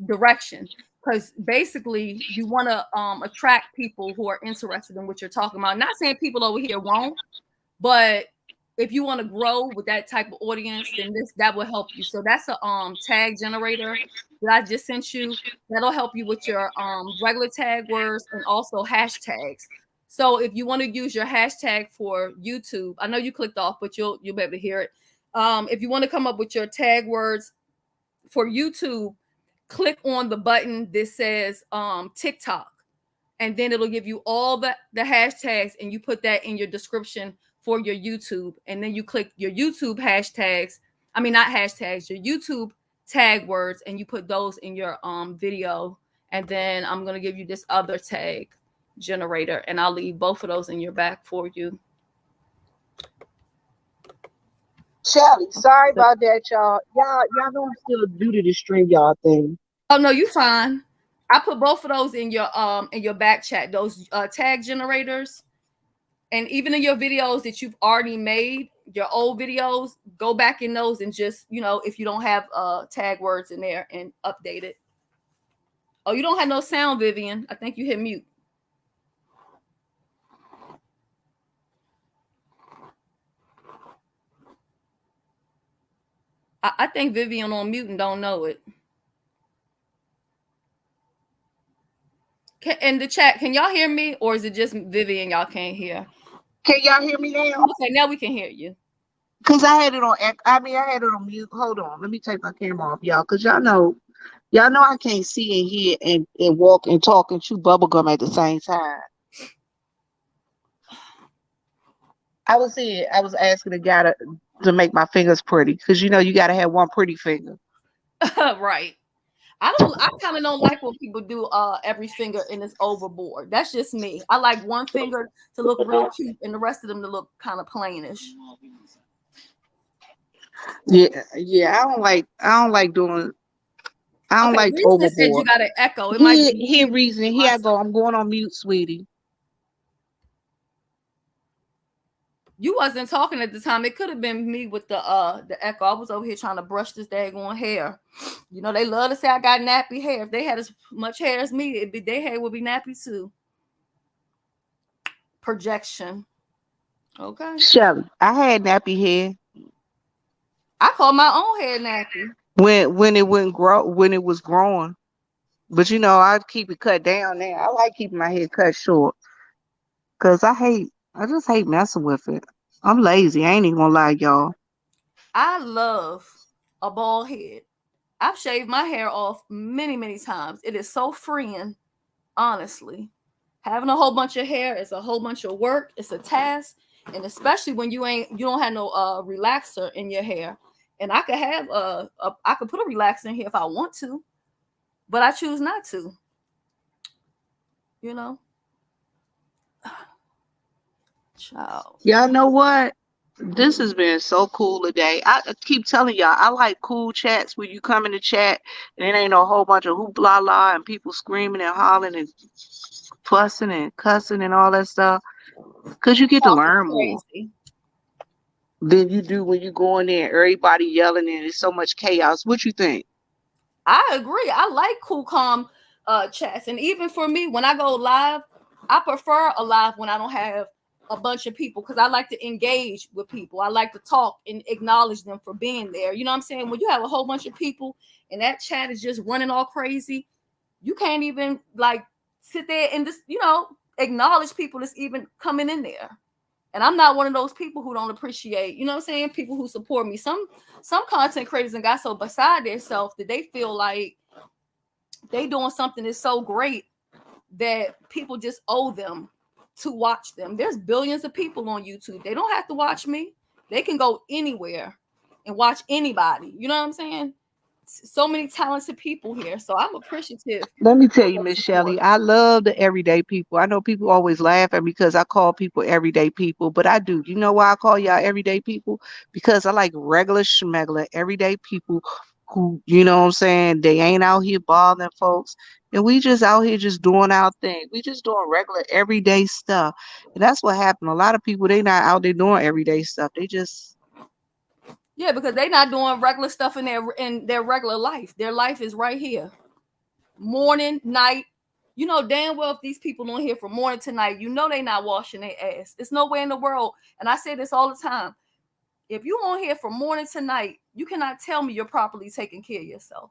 direction. Because basically, you want to attract people who are interested in what you're talking about. Not saying people over here won't, but if you want to grow with that type of audience, then that will help you. So that's a tag generator that I just sent you. That'll help you with your regular tag words and also hashtags. So if you want to use your hashtag for YouTube, I know you clicked off, but you'll be able to hear it. If you want to come up with your tag words for YouTube, click on the button that says TikTok, and then it'll give you all the hashtags, and you put that in your description for your YouTube, and then you click your YouTube hashtags. I mean, not hashtags, your YouTube tag words, and you put those in your video. And then I'm gonna give you this other tag generator, and I'll leave both of those in your back for you. Shelly, sorry So, about that, y'all. Y'all know I'm still due to the stream y'all thing. oh no, you fine. I put both of those in your back chat. Those tag generators. And even in your videos that you've already made, your old videos, go back in those and just, if you don't have tag words in there, and update it. Oh, you don't have no sound, Vivian. I think you hit mute. I think Vivian on mute and don't know it. In the chat, can y'all hear me, or is it just Vivian y'all can't hear? Can y'all hear me now? Okay, now we can hear you. Cause I had it on. I had it on mute. Hold on, let me take my camera off, y'all. Cause y'all know I can't see and hear and walk and talk and chew bubble gum at the same time. I was asking the guy to make my fingers pretty, cause you gotta have one pretty finger. Right. I kind of don't like when people do every finger in this overboard. That's just me. I like one finger to look real cute and the rest of them to look kind of plainish. Yeah. I don't Okay, like Reese said you overboard. got an echo. It might be Here, me reason. or Here I go. I'm going on mute, sweetie. you wasn't talking at the time. It could have been me with the echo. I was over here trying to brush this daggone hair. They love to say I got nappy hair. If they had as much hair as me, their hair would be nappy too. Projection. Okay. Shelly, I had nappy hair I call my own hair nappy. when it wouldn't grow when it was growing. But I keep it cut down now. I like keeping my hair cut short because I just hate messing with it. I'm lazy. I ain't even gonna lie, y'all. I love a bald head. I've shaved my hair off many, many times. It is so freeing, honestly. Having a whole bunch of hair is a whole bunch of work. It's a task, and especially when you don't have no relaxer in your hair. And I could have I could put a relaxer in here if I want to, but I choose not to. You know, child. Y'all know what? This has been so cool today. I keep telling y'all, I like cool chats where you come in the chat and it ain't no whole bunch of hoop la la and people screaming and hollering and fussing and cussing and all that stuff. Cause you get to Talking learn more crazy. than you do when you go in there and everybody yelling and it's so much chaos. What you think? I agree. I like cool, calm chats, and even for me, when I go live, I prefer a live when I don't have a bunch of people because I like to engage with people. I like to talk and acknowledge them for being there. You know what I'm saying? When you have a whole bunch of people and that chat is just running all crazy, you can't even like sit there and just acknowledge people that's even coming in there. And I'm not one of those people who don't appreciate, you know what I'm saying, people who support me. Some content creators and got so beside themselves that they feel like they doing something that's so great that people just owe them to watch them. There's billions of people on YouTube. They don't have to watch me. They can go anywhere and watch anybody. You know what I'm saying? So many talented people here. So I'm appreciative Let me tell of you, the Miss support. Shelley, I love the everyday people. I know people always laugh at me because I call people everyday people, but I do. You know why I call y'all everyday people? Because I like regular schmegler, everyday people who, you know what I'm saying, they ain't out here bothering folks. And we just out here just doing our thing. We just doing regular everyday stuff. And that's what happened. A lot of people, they not out there doing everyday stuff. They just Yeah, because they're not doing regular stuff in their regular life. Their life is right here. Morning, night. You know damn well if these people on here from morning to night, you know they not washing their ass. It's nowhere in the world. And I say this all the time. If you on here from morning to night, you cannot tell me you're properly taking care of yourself.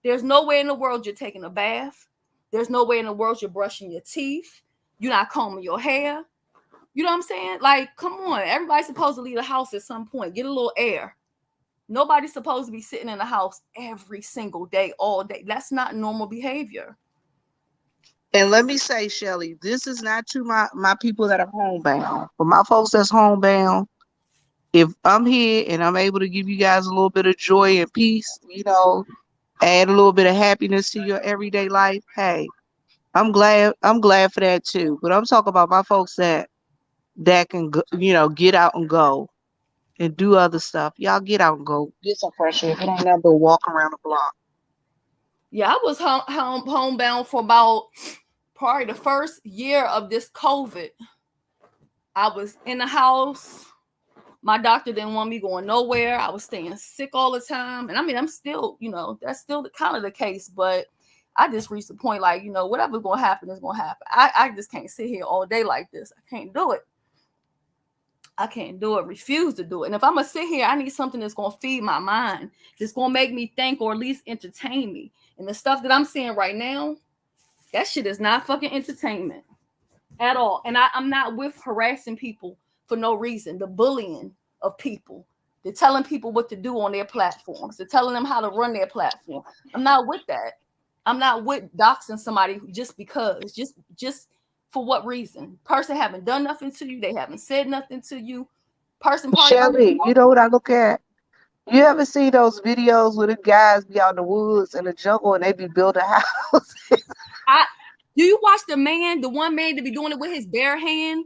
There's no way in the world you're taking a bath. There's no way in the world you're brushing your teeth. You're not combing your hair. You know what I'm saying? Like, come on. Everybody's supposed to leave the house at some point. Get a little air. Nobody's supposed to be sitting in the house every single day, all day. That's not normal behavior. and let me say, Shelly, this is not to my people that are homebound. For my folks that's homebound, if I'm here and I'm able to give you guys a little bit of joy and peace, add a little bit of happiness to your everyday life, hey, I'm glad for that too. But I'm talking about my folks that can go, get out and go and do other stuff. Y'all get out and go. Get some fresh air. It ain't nothing but walk around the block. Yeah, I was homebound for about probably the first year of this COVID. I was in the house. My doctor didn't want me going nowhere. I was staying sick all the time. And I mean, I'm still, that's still kind of the case. But I just reached the point like, whatever's going to happen is going to happen. I just can't sit here all day like this. I can't do it. I can't do it. Refuse to do it. And if I'm going to sit here, I need something that's going to feed my mind, that's going to make me think or at least entertain me. And the stuff that I'm seeing right now, that shit is not fucking entertainment at all. And I'm not with harassing people for no reason. The bullying of people. They're telling people what to do on their platforms. They're telling them how to run their platform. I'm not with that. I'm not with doxing somebody just because. Just for what reason? Person haven't done nothing to you. They haven't said nothing to you. Person probably don't even Shelly, you know. know what I look at? You ever see those videos where the guys be out in the woods in the jungle and they be building houses? I do you watch the one man to be doing it with his bare hand?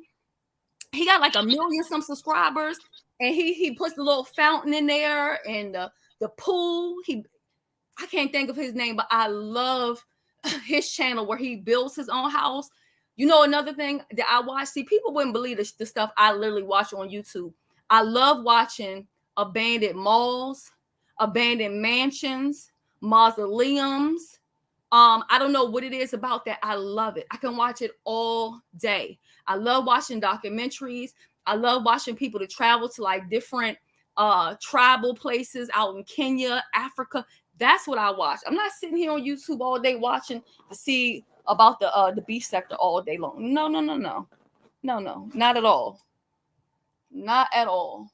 He got like 1 million some subscribers, and he puts the little fountain in there and the pool. I can't think of his name, but I love his channel where he builds his own house. Another thing that I watch, see, people wouldn't believe the stuff I literally watch on YouTube. I love watching abandoned malls, abandoned mansions, mausoleums. I don't know what it is about that. I love it. I can watch it all day. I love watching documentaries. I love watching people to travel to like different tribal places out in Kenya, Africa. That's what I watch. I'm not sitting here on YouTube all day watching to see about the beef sector all day long. No, no, no, no. No, no. Not at all. Not at all.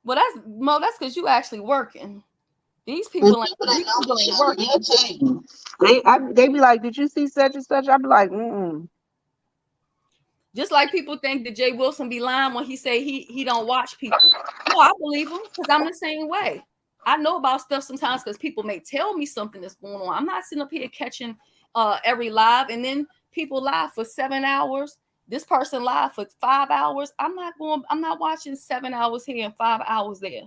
Well, that's because you actually working. These And people ain't people that these know me, people ain't Shelly, they'll working. tell you. They be like, "Did you see such and such?" I be like, "Mm." Just like people think that Jay Wilson be lying when he say he don't watch people. No, I believe him because I'm the same way. I know about stuff sometimes because people may tell me something that's going on. I'm not sitting up here catching every live, and then people live for 7 hours. This person live for 5 hours. I'm not watching 7 hours here and 5 hours there.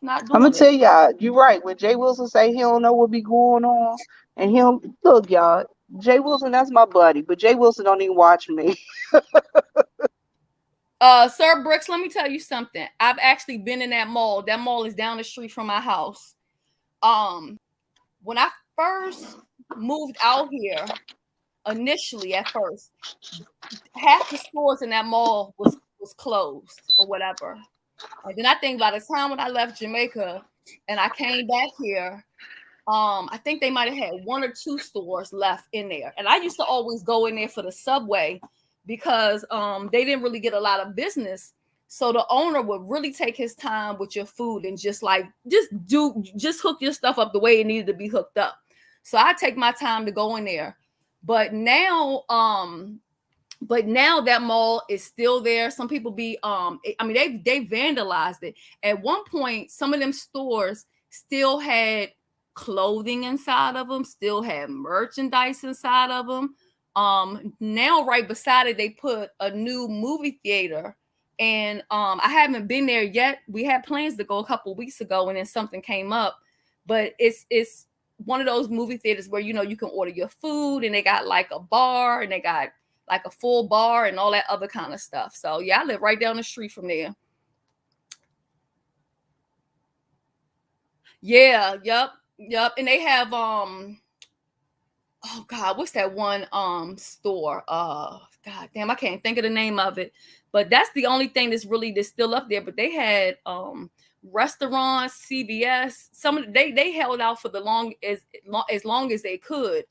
Not I'm gonna doing it. tell y'all, you're right. When Jay Wilson say he don't know what be going on, and him look, y'all, Jay Wilson, that's my buddy, but Jay Wilson don't even watch me. Sir Brooks, let me tell you something. I've actually been in that mall. That mall is down the street from my house. Um, when I first moved out here, initially at first, half the stores in that mall was closed or whatever. And then I think by the time when I left Jamaica and I came back here, I think they might have had one or two stores left in there. And I used to always go in there for the Subway because they didn't really get a lot of business. So the owner would really take his time with your food and just hook your stuff up the way it needed to be hooked up. So I take my time to go in there. But now, that mall is still there. Some people be I mean they vandalized it. At one point, some of them stores still had clothing inside of them, still had merchandise inside of them. Now right beside it, they put a new movie theater. And I haven't been there yet. We had plans to go a couple weeks ago, and then something came up. But it's one of those movie theaters where you can order your food, and they got like a bar, and they got like a full bar and all that other kind of stuff. So yeah, I live right down the street from there. Yeah, yep. And they have oh god, what's that one store? God damn, I can't think of the name of it. But that's the only thing that's still up there. But they had restaurants, CVS. Some of they held out for as long as they could.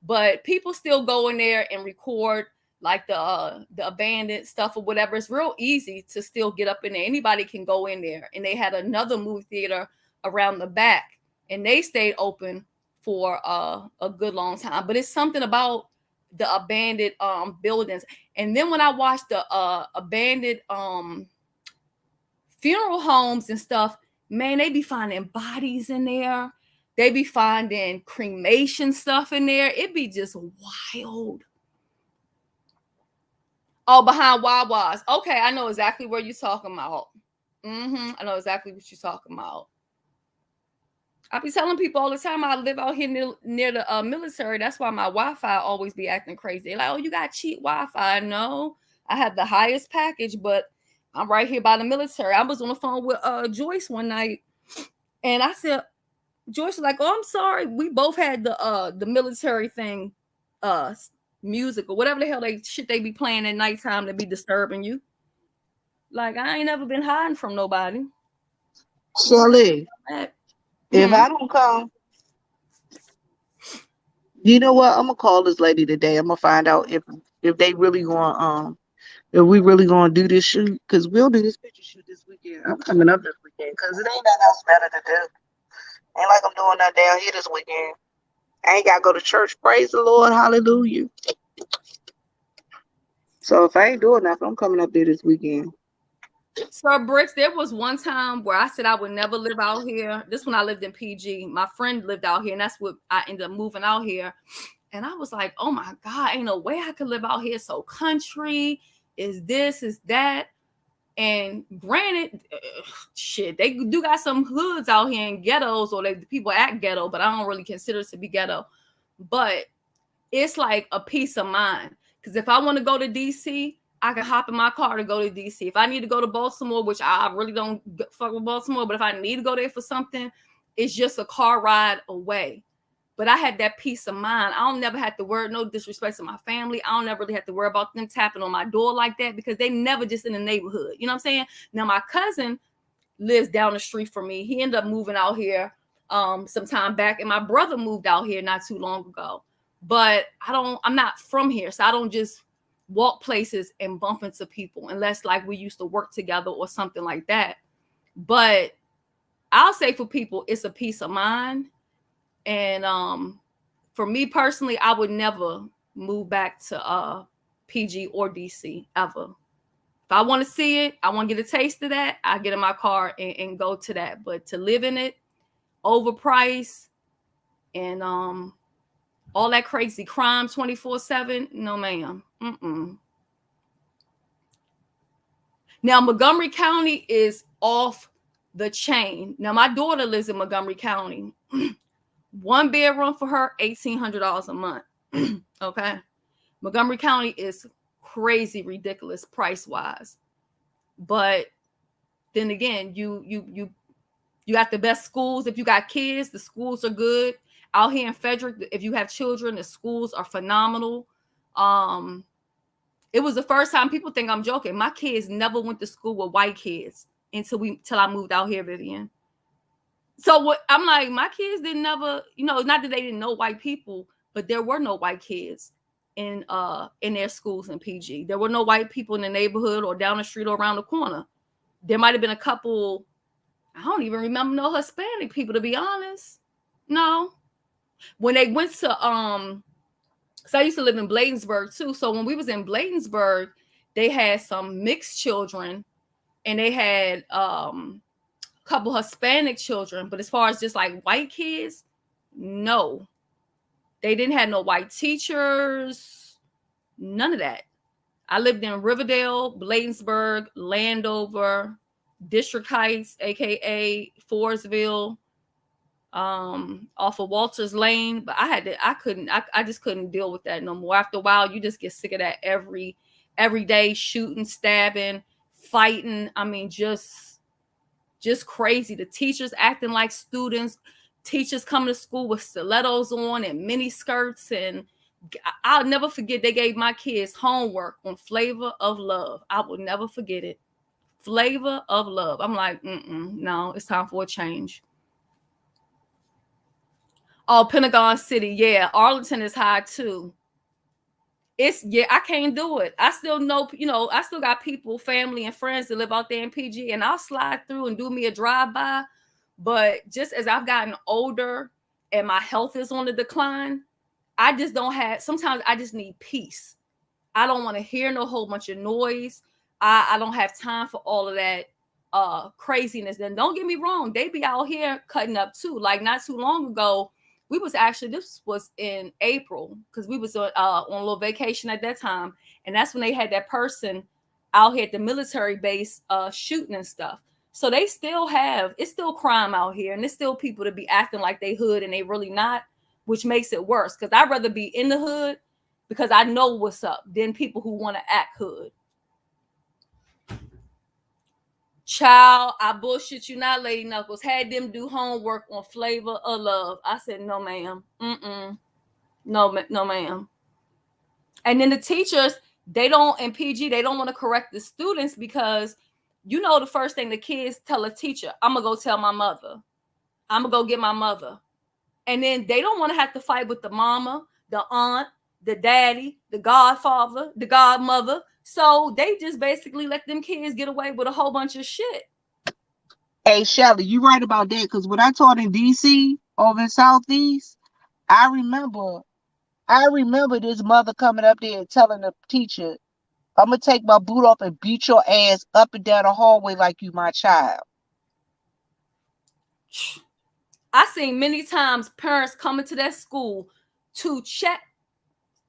But people still go in there and record like the abandoned stuff or whatever. It's real easy to still get up in there. Anybody can go in there. And they had another movie theater around the back, and they stayed open for a good long time. But it's something about the abandoned buildings. And then when I watched the abandoned funeral homes and stuff, man, they be finding bodies in there. They be finding cremation stuff in there. It be just wild. Oh, behind Wawa's. Okay, I know exactly where you're talking about. I know exactly what you're talking about. I be telling people all the time I live out here near the military. That's why my Wi-Fi always be acting crazy. They're like, oh, you got cheap Wi-Fi. No, I have the highest package, but I'm right here by the military. I was on the phone with Joyce one night, and I said, Joyce was like, oh, I'm sorry. We both had the military thing, music or whatever the hell they be playing at nighttime to be disturbing you. Like, I ain't never been hiding from nobody. Shelly, if I don't come, you know what? I'm gonna call this lady today. I'm gonna find out if they really going if we really gonna do this shoot, because we'll do this picture shoot this weekend. I'm coming up this weekend because it ain't nothing else better to do. Ain't like I'm doing that down here this weekend. I ain't gotta go to church. Praise the Lord, hallelujah. So if I ain't doing nothing, I'm coming up there this weekend. So Bricks, there was one time where I said I would never live out here. This when I lived in PG. My friend lived out here, and that's what I ended up moving out here. And I was like, oh my God, ain't no way I could live out here. So country is this, is that. And granted, shit, they do got some hoods out here in ghettos, or people act ghetto, but I don't really consider it to be ghetto. But it's like a peace of mind. Because if I want to go to DC, I can hop in my car to go to DC. If I need to go to Baltimore, which I really don't fuck with Baltimore, but if I need to go there for something, it's just a car ride away. But I had that peace of mind. I don't never have to worry, no disrespect to my family. I don't never really have to worry about them tapping on my door like that, because they never just in the neighborhood. You know what I'm saying? Now, my cousin lives down the street from me. He ended up moving out here some time back, and my brother moved out here not too long ago. But I'm not from here, so I don't just walk places and bump into people unless like we used to work together or something like that. But I'll say for people, it's a peace of mind. And for me personally, I would never move back to PG or DC ever. If I want to see it, I want to get a taste of that, I get in my car and go to that. But to live in it, overpriced, and all that crazy crime 24/7, no ma'am. Now Montgomery County is off the chain. Now my daughter lives in Montgomery County. One bedroom for her, $1,800 a month. Okay. Montgomery County is crazy ridiculous price wise. But then again, you got the best schools. If you got kids, the schools are good. Out here in Frederick, if you have children, the schools are phenomenal. It was the first time, people think I'm joking, my kids never went to school with white kids until I moved out here, Vivian. So what I'm like, my kids didn't never, not that they didn't know white people, but there were no white kids in their schools in PG. There were no white people in the neighborhood or down the street or around the corner. There might have been a couple, I don't even remember no Hispanic people, to be honest. No. When they went to so I used to live in Bladensburg too. So when we was in Bladensburg, they had some mixed children, and they had a couple Hispanic children. But as far as just like white kids, no, they didn't have no white teachers, none of that. I lived in Riverdale, Bladensburg, Landover, District Heights, aka Forestville, off of Walters Lane. But I just couldn't deal with that no more. After a while, you just get sick of that every day, shooting, stabbing, fighting. I mean, just crazy. The teachers acting like students, teachers coming to school with stilettos on and mini skirts. And I'll never forget, they gave my kids homework on Flavor of Love. I will never forget it. Flavor of Love. I'm like, no, it's time for a change. Oh, Pentagon City. Yeah, Arlington is high too. I can't do it. I still know, I still got people, family and friends that live out there in PG, and I'll slide through and do me a drive-by. But just as I've gotten older and my health is on the decline, I just don't have, sometimes I just need peace. I don't want to hear no whole bunch of noise. I don't have time for all of that craziness. Then don't get me wrong, they be out here cutting up too. Like not too long ago, this was in April, because we was on a little vacation at that time, and that's when they had that person out here at the military base shooting and stuff. So it's still crime out here, and there's still people to be acting like they hood and they really not, which makes it worse. Because I'd rather be in the hood because I know what's up than people who want to act hood. Child, I bullshit you not, Lady Knuckles. Had them do homework on Flavor of Love. I said, no, ma'am. No, ma'am. And then the teachers, they don't, in PG, they don't want to correct the students because, the first thing the kids tell a teacher, I'm going to go tell my mother. I'm going to go get my mother. And then they don't want to have to fight with the mama, the aunt, the daddy, the godfather, the godmother. So they just basically let them kids get away with a whole bunch of shit. Hey, Shelly, you right about that, because when I taught in DC over in Southeast, I remember this mother coming up there and telling the teacher, I'm gonna take my boot off and beat your ass up and down the hallway like you my child. I seen many times parents coming to that school to check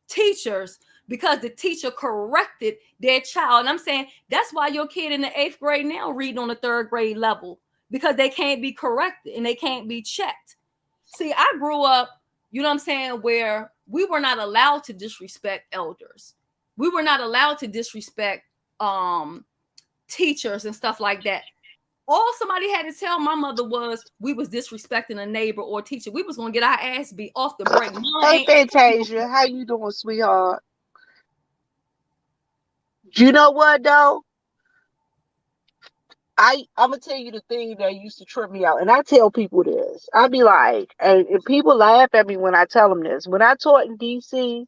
teachers because the teacher corrected their child. And I'm saying that's why your kid in the 8th grade now reading on the 3rd grade level, because they can't be corrected and they can't be checked. See, I grew up, you know what I'm saying, where we were not allowed to disrespect elders. We were not allowed to disrespect teachers and stuff like that. All somebody had to tell my mother was we was disrespecting a neighbor or teacher. We was gonna get our ass beat off the break. Hey, Fantasia, how you doing, sweetheart? You know what though? I'm gonna tell you the thing that used to trip me out, and I tell people this. I be like, and people laugh at me when I tell them this. When I taught in DC,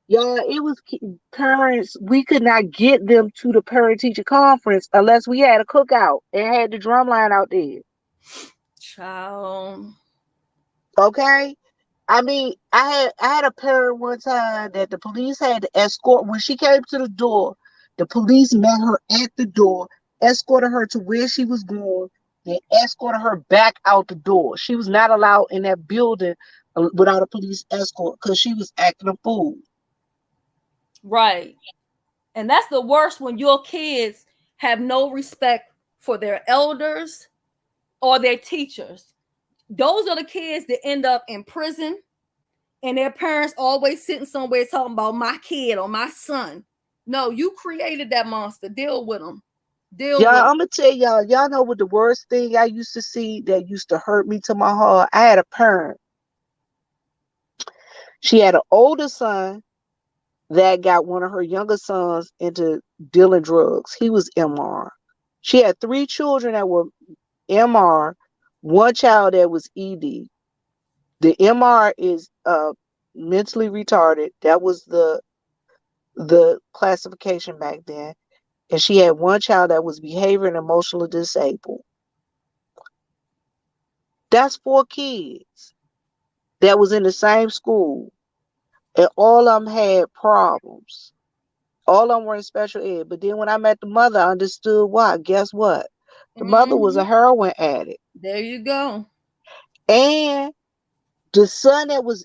y'all, it was parents. We could not get them to the parent teacher conference unless we had a cookout and had the drum line out there. Child. Okay. I mean, I had a parent one time that the police had to escort when she came to the door. The police met her at the door, escorted her to where she was going, then escorted her back out the door. She was not allowed in that building without a police escort because she was acting a fool. Right. And that's the worst, when your kids have no respect for their elders or their teachers. Those are the kids that end up in prison, and their parents always sitting somewhere talking about my kid or my son. No, you created that monster. Deal with them. Y'all, I'm gonna tell y'all know what the worst thing I used to see that used to hurt me to my heart? I had a parent. She had an older son that got one of her younger sons into dealing drugs. He was MR. She had 3 children that were MR, one child that was ED. The MR is mentally retarded. That was the classification back then. And she had one child that was behavior and emotionally disabled. That's 4 kids that was in the same school, and all of them had problems. All of them were in special ed. But then when I met the mother, I understood why. Guess what? The mother was a Hmm. heroin addict. There you go. And the son that was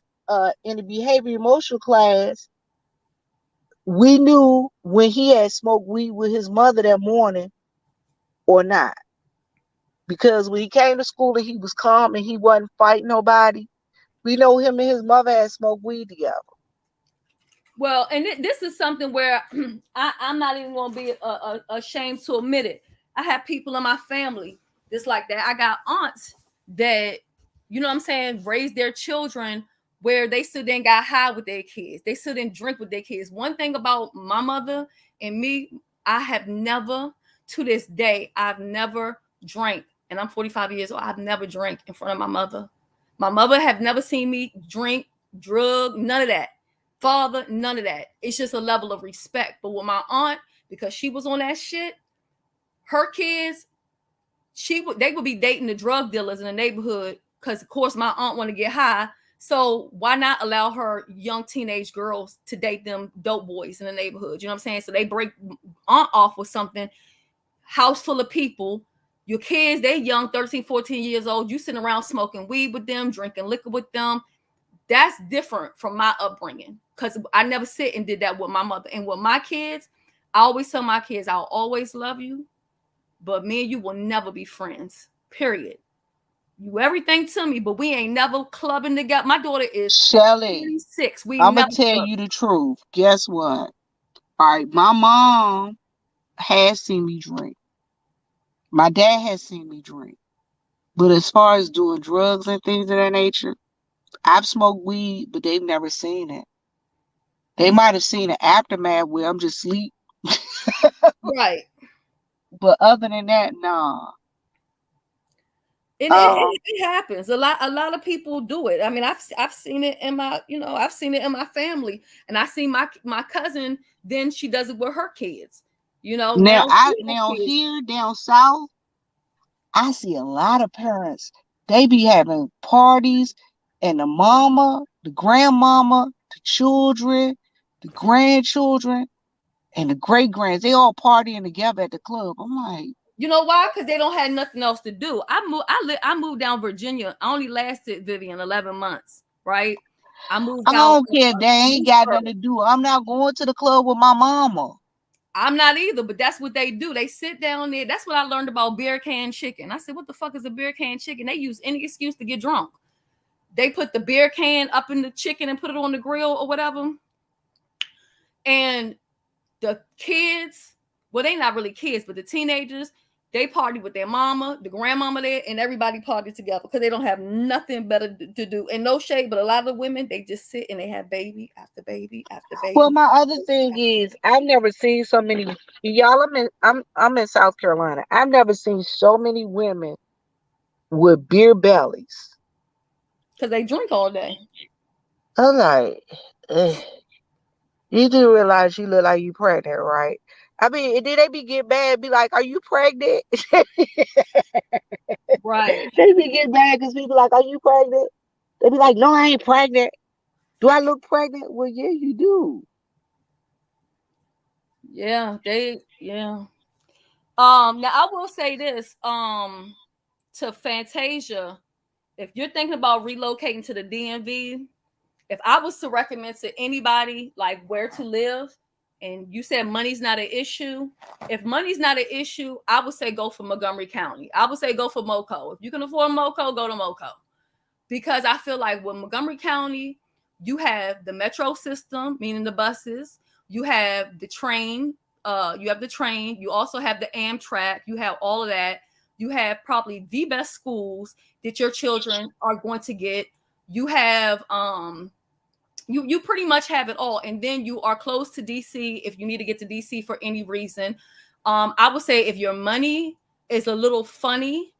in the behavior emotional class, we knew when he had smoked weed with his mother that morning or not. Because when he came to school and he was calm and he wasn't fighting nobody, we know him and his mother had smoked weed together. Well, and this is something where I'm not even going to be ashamed to admit it. I have people in my family just like that. I got aunts that, you know what I'm saying, raised their children where they still didn't got high with their kids. They still didn't drink with their kids. One thing about my mother and me, I have never, to this day, I've never drank. And I'm 45 years old. I've never drank in front of my mother. My mother have never seen me drink, drug, none of that. Father, none of that. It's just a level of respect. But with my aunt, because she was on that shit, her kids, they would be dating the drug dealers in the neighborhood because of course my aunt want to get high. So why not allow her young teenage girls to date them dope boys in the neighborhood? You know what I'm saying? So they break aunt off with something, house full of people. Your kids, they young, 13, 14 years old. You sitting around smoking weed with them, drinking liquor with them. That's different from my upbringing because I never sit and did that with my mother. And with my kids, I always tell my kids, I'll always love you, but me and you will never be friends. Period. You everything to me, but we ain't never clubbing together. My daughter is Shelly, 36. We I'm gonna never tell club. you the truth. Guess what? All right, my mom has seen me drink. My dad has seen me drink. But as far as doing drugs and things of that nature, I've smoked weed, but they've never seen it. They might have seen an aftermath where I'm just asleep. Right. But other than that, nah. And Um, it happens. A lot of people do it. I mean, I've seen it in my, I've seen it in my family. And I see my cousin, then she does it with her kids. now Now I she has now kids. here down south, I see a lot of parents. They be having parties, and the mama, the grandmama, the children, the grandchildren, and the great grands, they all partying together at the club. I'm like, You know why? Because they don't have nothing else to do. I moved down Virginia. I only lasted, Vivian, 11 months, right? I moved I out don't care if they of ain't got Leesburg. nothing to do. I'm not going to the club with my mama. I'm not either, but that's what they do. They sit down there. That's what I learned about beer can chicken. I said, what the fuck is a beer can chicken? They use any excuse to get drunk. They put the beer can up in the chicken and put it on the grill or whatever. And the kids, well, they not really kids, but the teenagers, they party with their mama, the grandmama there, and everybody party together because they don't have nothing better to do. And no shade, but a lot of the women, they just sit and they have baby after baby after Well, baby. my other thing is I've never seen so many y'all. I'm in South Carolina. I've never seen so many women with beer bellies. Because they drink all day. I'm like, eh, you do realize you look like you pregnant, right? I mean, and then they be get mad, be like, "Are you pregnant?" Right. They be get mad because people like, "Are you pregnant?" They be like, "No, I ain't pregnant." Do I look pregnant? Well, yeah, you do. Yeah. Now I will say this, to Fantasia, if you're thinking about relocating to the DMV, if I was to recommend to anybody like where to live, and you said money's not an issue, if money's not an issue, I would say go for Montgomery County. I would say go for Moco. If you can afford Moco, go to Moco. Because I feel like with Montgomery County, you have the metro system, meaning the buses, you have the train, you also have the Amtrak, you have all of that. You have probably the best schools that your children are going to get. You have you pretty much have it all, and then you are close to DC if you need to get to DC for any reason. I would say if your money is a little funny,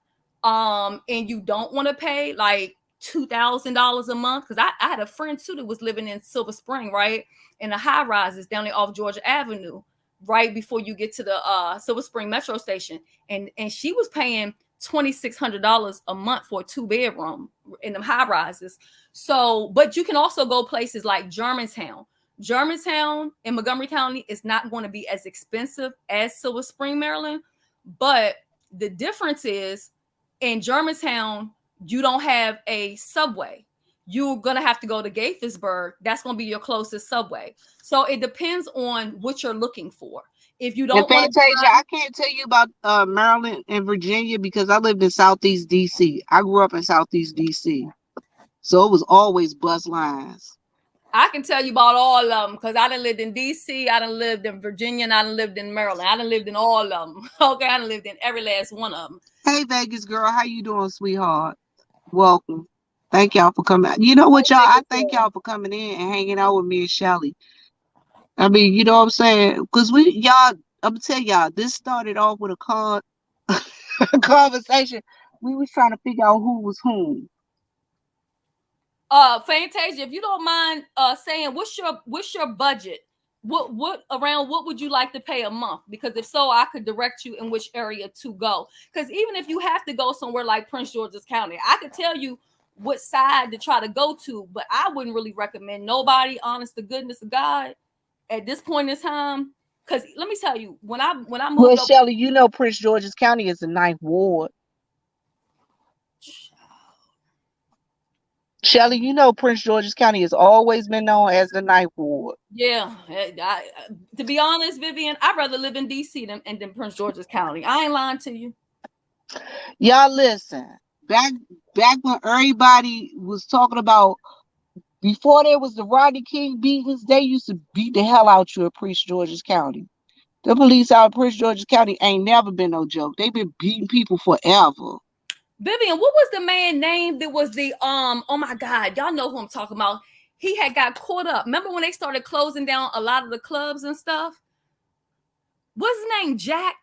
and you don't want to pay like $2,000 a month, because I had a friend too that was living in Silver Spring, right, in the high rises down there off Georgia Avenue, right before you get to the Silver Spring metro station, and she was paying $2,600 a month for a 2-bedroom in them high rises. So, but you can also go places like Germantown. Germantown in Montgomery County is not going to be as expensive as Silver Spring, Maryland. But the difference is in Germantown, you don't have a subway. You're going to have to go to Gaithersburg. That's going to be your closest subway. So it depends on what you're looking for. If you And don't want to Fantasia, drive, I can't tell you about Maryland and Virginia because I lived in Southeast DC. I grew up in Southeast DC. So it was always bus lines. I can tell you about all of them because I done lived in DC, I done lived in Virginia, and I done lived in Maryland. I done lived in all of them. Okay, I done lived in every last one of them. Hey Vegas girl, how you doing, sweetheart? Welcome. Thank y'all for coming. You know what, y'all? I thank y'all for coming in and hanging out with me and Shelly. I mean, you know what I'm saying? Because I'm gonna tell y'all, this started off with a conversation. We was trying to figure out who was whom. Fantasia, if you don't mind saying what's your budget? What around what would you like to pay a month? Because if so, I could direct you in which area to go. Because even if you have to go somewhere like Prince George's County, I could tell you what side to try to go to, but I wouldn't really recommend nobody, honest to goodness of God, at this point in time. Because let me tell you, when I Well, moved up, Shelly, you know Prince George's County is the ninth ward. Shelly, you know Prince George's County has always been known as the ninth ward. yeah, to be honest, Vivian, I'd rather live in DC than Prince George's County. I ain't lying to you. Y'all listen. Back when everybody was talking about before there was the Rodney King beatings, they used to beat the hell out you in Prince George's County. The police out of Prince George's County ain't never been no joke. They've been beating people forever. Vivian, what was the man name that was the oh my God, y'all know who I'm talking about. He had got caught up. Remember when they started closing down a lot of the clubs and stuff? What's his name? Jack,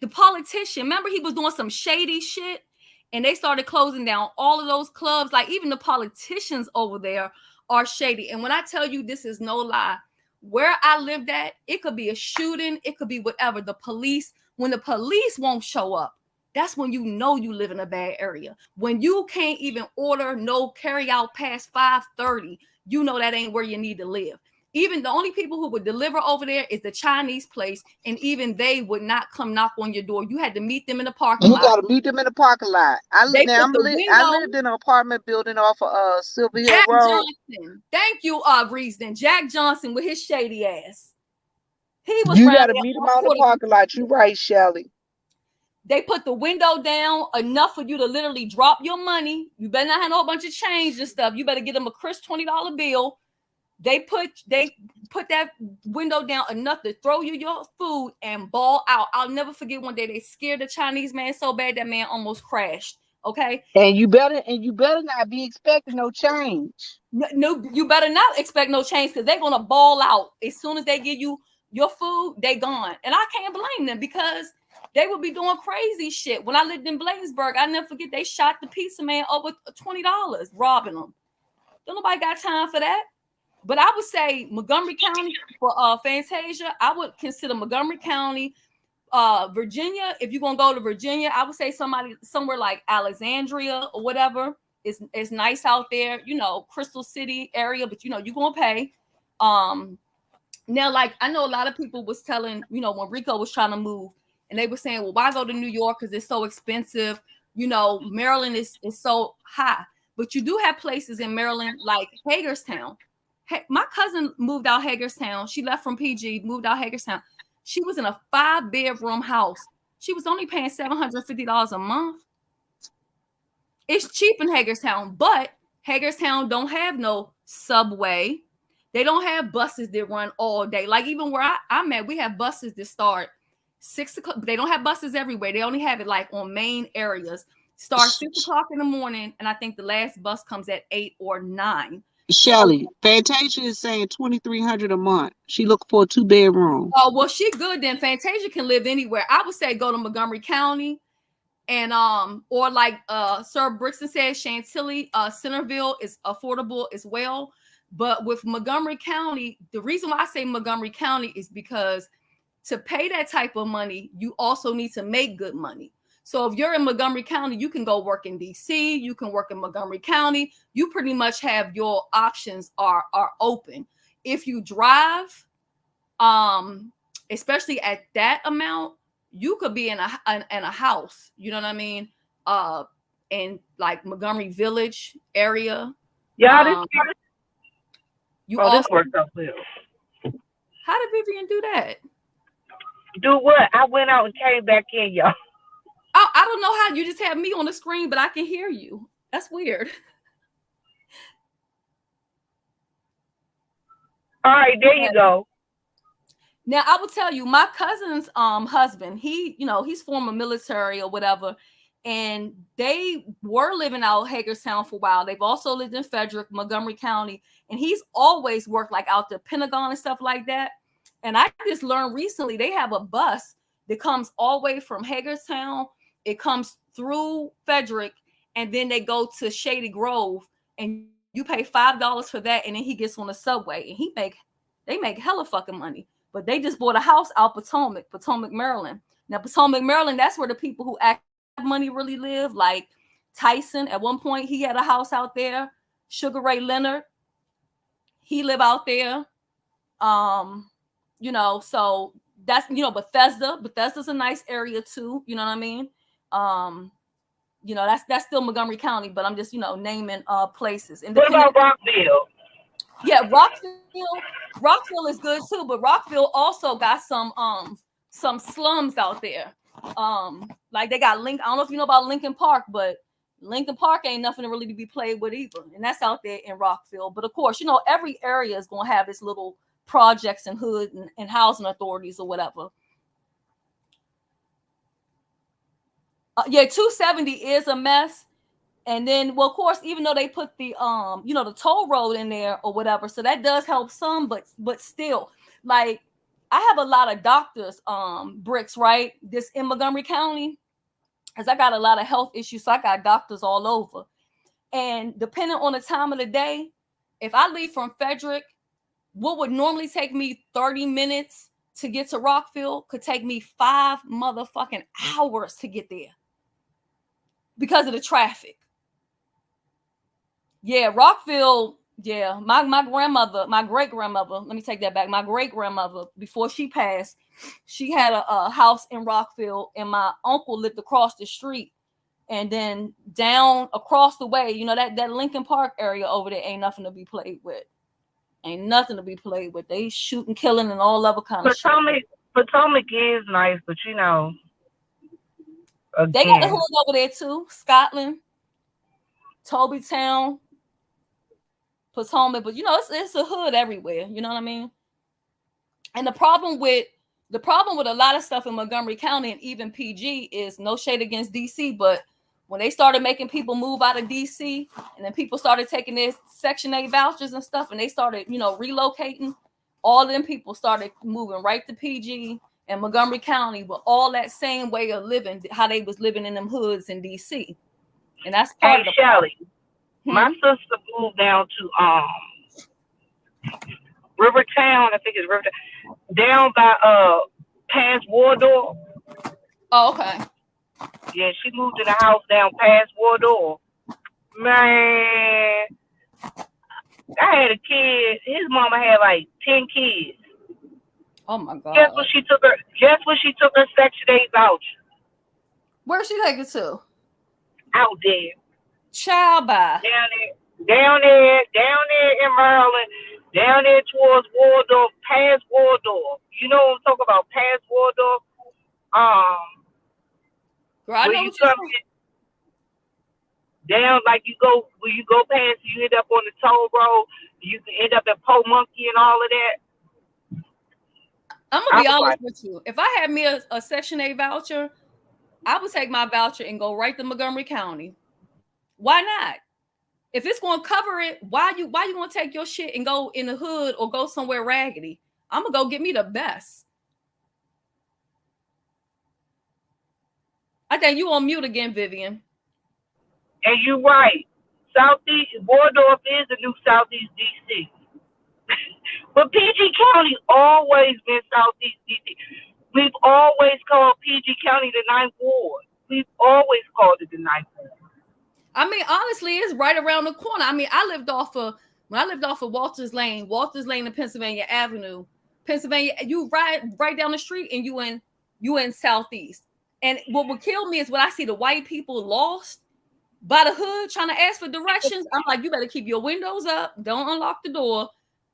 the politician. Remember he was doing some shady shit and they started closing down all of those clubs. Like even the politicians over there are shady. And when I tell you this is no lie, where I lived at, it could be a shooting, it could be whatever. The police, when the police won't show up, that's when you know you live in a bad area. When you can't even order no carry out past 5:30, you know that ain't where you need to live. Even the only people who would deliver over there is the Chinese place, and even they would not come knock on your door. You had to meet them in the parking You lot. gotta meet them in the parking lot. They put the I window. lived in an apartment building off of Silver Hill Jack Road. Johnson. Thank you, Reason. Jack Johnson with his shady ass. He was You around gotta there meet them on out in the quarter. parking lot. You right, Shelly. They put the window down enough for you to literally drop your money. You better not have a whole bunch of change and stuff. You better get them a crisp $20 bill. They put that window down enough to throw you your food and ball out. I'll never forget one day they scared the Chinese man so bad that man almost crashed. Okay. And you better not be expecting no change. No, you better not expect no change because they're gonna ball out as soon as they give you your food. They gone, and I can't blame them because they would be doing crazy shit. When I lived in Bladensburg, I never forget they shot the pizza man over $20, robbing them. Don't nobody got time for that. But I would say Montgomery County for Fantasia. I would consider Montgomery County, Virginia. If you're gonna go to Virginia, I would say somewhere like Alexandria or whatever. It's nice out there, you know, Crystal City area, but you know, you're gonna pay. Now, like I know a lot of people was telling, you know, when Rico was trying to move, and they were saying, well, why go to New York? Because it's so expensive. You know, Maryland is so high. But you do have places in Maryland like Hagerstown. Hey, my cousin moved out Hagerstown. She left from PG, moved out Hagerstown. She was in a 5-bedroom house. She was only paying $750 a month. It's cheap in Hagerstown, but Hagerstown don't have no subway. They don't have buses that run all day. Like even where I'm at, we have buses that start 6 o'clock. They don't have buses everywhere. They only have it like on main areas. Start 6 o'clock in the morning, and I think the last bus comes at 8 or 9. Shelly, Fantasia is saying $2,300 a month. She looking for a 2-bedroom. Oh, well, she good then. Fantasia can live anywhere. I would say go to Montgomery County and or like Sir Brixton said, Chantilly, Centerville is affordable as well. But with Montgomery County, the reason why I say Montgomery County is because to pay that type of money, you also need to make good money. So if you're in Montgomery County, you can go work in DC, you can work in Montgomery County. You pretty much have your options are open. If you drive, especially at that amount, you could be in a house, you know what I mean? In like Montgomery Village area. Yeah, You also, this worked out well. how did Vivian do that? Do what? I went out and came back in, y'all. I don't know how you just have me on the screen, but I can hear you. That's weird. All right, there you go. Now I will tell you, my cousin's husband, he's former military or whatever, and they were living out Hagerstown for a while. They've also lived in Frederick, Montgomery County, and he's always worked like out the Pentagon and stuff like that. And I just learned recently they have a bus that comes all the way from Hagerstown. It comes through Frederick, and then they go to Shady Grove, and you pay $5 for that, and then he gets on the subway, and they make hella fucking money. But they just bought a house out Potomac, Maryland. Now, Potomac, Maryland, that's where the people who have money really live. Like Tyson, at one point, he had a house out there. Sugar Ray Leonard, he live out there. So that's, Bethesda. Bethesda's a nice area too. You know what I mean? That's still Montgomery County, but I'm just, naming places. What about Rockville? Yeah, Rockville is good too, but Rockville also got some slums out there. Like they got I don't know if you know about Lincoln Park, but Lincoln Park ain't nothing to really be played with either. And that's out there in Rockville. But of course, every area is gonna have its little projects and hood and housing authorities or whatever. 270 is a mess. And then, well, of course, even though they put the the toll road in there or whatever, so that does help some, but still, like, I have a lot of doctors bricks, right? This in Montgomery County, because I got a lot of health issues, so I got doctors all over. And depending on the time of the day, if I leave from Frederick, what would normally take me 30 minutes to get to Rockville could take me 5 motherfucking hours to get there because of the traffic. Yeah, Rockville. Yeah, my grandmother, my great grandmother. Let me take that back. My great grandmother, before she passed, she had a house in Rockville, and my uncle lived across the street. And then down across the way, that Lincoln Park area over there ain't nothing to be played with. Ain't nothing to be played with. They shooting, killing, and all other kind of shit. Potomac is nice, but they got the hood over there too. Scotland, Tobytown, Potomac, but it's a hood everywhere. You know what I mean? And the problem with a lot of stuff in Montgomery County and even PG is, no shade against DC, but when they started making people move out of DC, and then people started taking their Section 8 vouchers and stuff, and they started, relocating, all of them people started moving right to PG and Montgomery County with all that same way of living, how they was living in them hoods in DC. And that's part of the Shelly, my sister moved down to Rivertown, I think it's Rivertown, down by past Waldorf. Oh, okay. Yeah, she moved in a house down past Waldorf. Man, I had a kid. His mama had like 10 kids. Oh my God. Guess what she took her Section 8 voucher. Where'd she take it to? Out there. Child by. Down there in Maryland, down there towards Waldorf, past Waldorf. You know what I'm talking about? Past Waldorf. Girl, I know what you're saying. Down, like when you go past, you end up on the toll road. You can end up at Po Monkey and all of that. I'm gonna be honest with you. If I had me a Section 8 voucher, I would take my voucher and go right to Montgomery County. Why not? If it's gonna cover it, why you gonna take your shit and go in the hood or go somewhere raggedy? I'm gonna go get me the best. I think you on mute again, Vivian. And you're right. Southeast Waldorf is the new Southeast DC. But PG County always been Southeast DC. We've always called PG County the Ninth Ward. We've always called it the Ninth Ward. I mean, honestly, it's right around the corner. I mean, when I lived off of Walters Lane and Pennsylvania Avenue, Pennsylvania, you right down the street and you in Southeast. And what would kill me is when I see the white people lost by the hood trying to ask for directions. I'm like, you better keep your windows up. Don't unlock the door.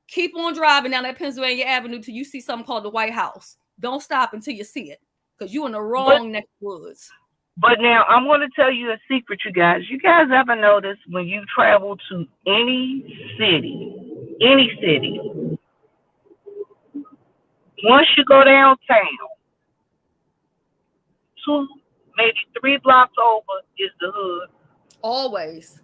Keep on driving down that Pennsylvania Avenue till you see something called the White House. Don't stop until you see it, because you're in the wrong neck of the woods. But now I'm going to tell you a secret, you guys. You guys ever notice when you travel to any city, once you go downtown, 2, maybe 3 blocks over is the hood. Always.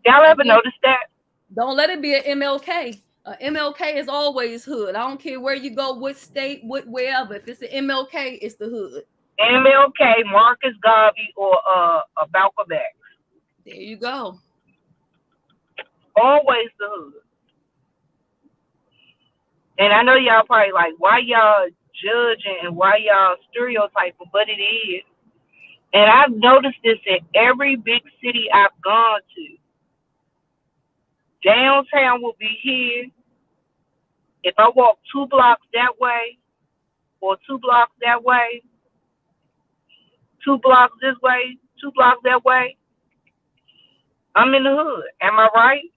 Y'all ever notice that? Don't let it be an MLK. MLK is always hood. I don't care where you go, what state, wherever. If it's an MLK, it's the hood. MLK, Marcus Garvey, or Malcolm X. There you go. Always the hood. And I know y'all probably like, why y'all judging and why y'all stereotyping, but it is. And I've noticed this in every big city I've gone to. Downtown will be here. If I walk 2 blocks that way, or 2 blocks that way, 2 blocks this way, 2 blocks that way, I'm in the hood. Am I right?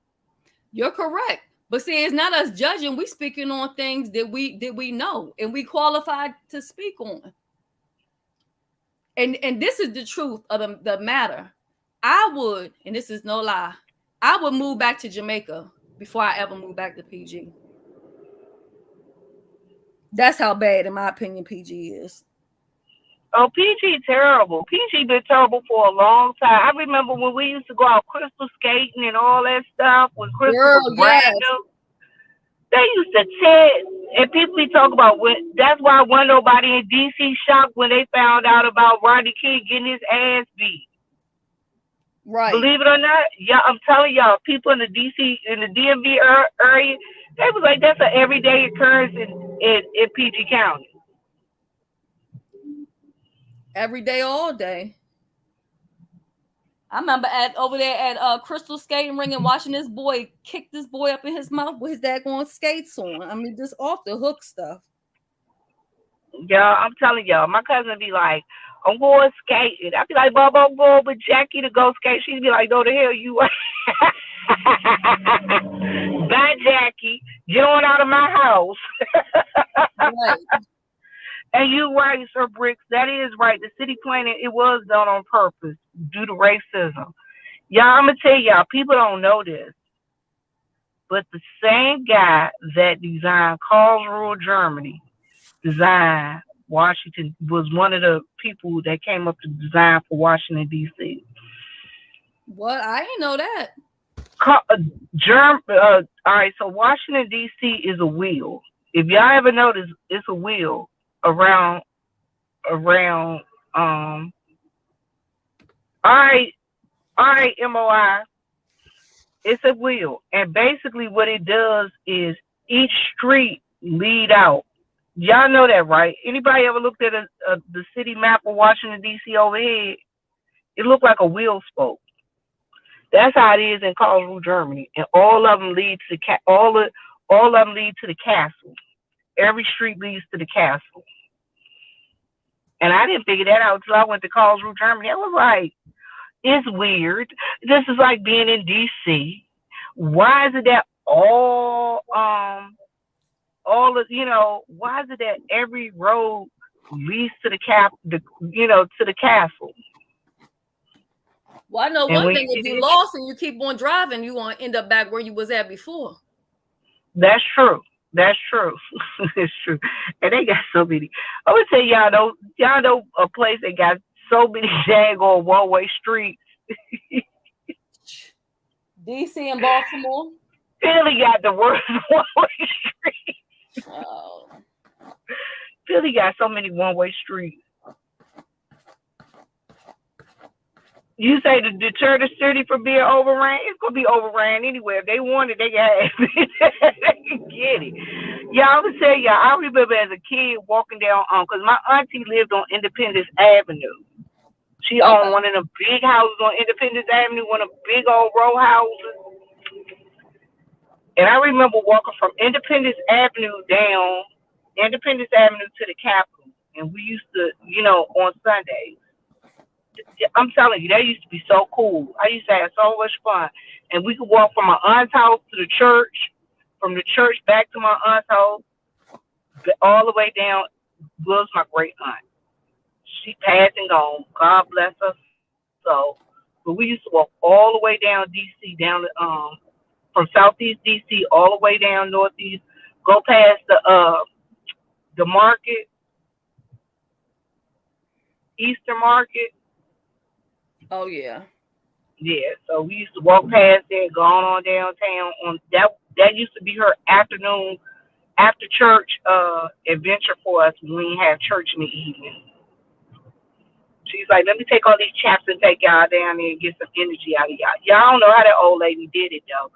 You're correct. But see, it's not us judging. We speaking on things that we know and we qualified to speak on. And this is the truth of the matter. I would, and this is no lie, I would move back to Jamaica before I ever move back to PG. That's how bad, in my opinion, PG is. Oh, PG terrible. PG been terrible for a long time. I remember when we used to go out crystal skating and all that stuff when crystal was brand new. They used to test, and people be talking about that's why wasn't nobody in DC shocked when they found out about Rodney King getting his ass beat. Right. Believe it or not, yeah, I'm telling y'all, people in the DC, in the DMV area, they was like, that's an everyday occurrence in PG County. Every day, all day. I remember over there at Crystal Skating Ring and watching this boy kick this boy up in his mouth with his daggone skates on. I mean, just off the hook stuff. Yeah, I'm telling y'all, my cousin be like, I'm going skating. I'd be like, Bob, I'm going with Jackie to go skate. She'd be like, no, the hell you are. Bye, Jackie. Get on out of my house. Right. And you right, Sir Bricks. That is right. The city planning, it was done on purpose due to racism. Y'all, I'm going to tell y'all, people don't know this. But the same guy that designed Karlsruhe, Germany, designed Washington, was one of the people that came up to design for Washington, D.C. What? I didn't know that. All right, so Washington, D.C. is a wheel. If y'all ever notice, it's a wheel around all right, MOI. It's a wheel. And basically what it does is each street lead out. Y'all know that, right? Anybody ever looked at the city map of Washington, D.C. overhead? It looked like a wheel spoke. That's how it is in Karlsruhe, Germany. And all of them lead to all of them lead to the castle. Every street leads to the castle. And I didn't figure that out until I went to Karlsruhe, Germany. I was like, it's weird. This is like being in D.C. Why is it that why is it that every road leads to the castle? Well, I know one thing, if you lost and you keep on driving, you're going to end up back where you was at before. That's true. That's true. It's true. And they got so many. I would say y'all know a place that got so many daggone one-way streets. DC and Baltimore. Philly got the worst one-way streets. Oh. Philly got so many one-way streets. You say to deter the city from being overran, it's gonna be overran anyway. If they want it, they can have it. Get it. Yeah, I would tell y'all, I remember as a kid walking down, because my auntie lived on Independence Avenue. She owned Okay. one of the big houses on Independence Avenue, one of the big old row houses. And I remember walking from Independence Avenue to the Capitol. And we used to, on Sundays. I'm telling you, that used to be so cool. I used to have so much fun. And we could walk from my aunt's house to the church, from the church back to my aunt's house, all the way down was my great aunt. She passed and gone. God bless her soul. But we used to walk all the way down DC, from Southeast DC all the way down Northeast, go past the market, Eastern Market. Oh yeah. Yeah, so we used to walk past there, going on downtown. On that used to be her afternoon after church adventure for us when we have church in the evening. She's like, let me take all these chaps and take y'all down there and get some energy out of y'all. Y'all don't know how that old lady did it though.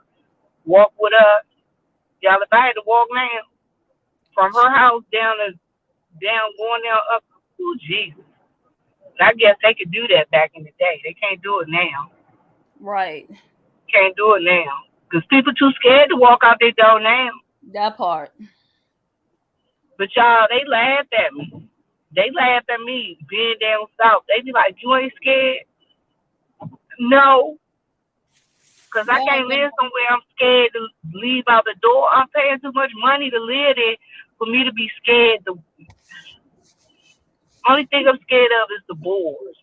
Walk with us. Y'all, if I had to walk now from her house going down up, oh Jesus. I guess they could do that back in the day. They can't do it now. Right. Can't do it now. Because people too scared to walk out their door now. That part. But y'all, they laughed at me. They laughed at me being down south. They be like, you ain't scared? No. Because I No, can't live somewhere I'm scared to leave out the door. I'm paying too much money to live there for me to be scared. The only thing I'm scared of is the boars.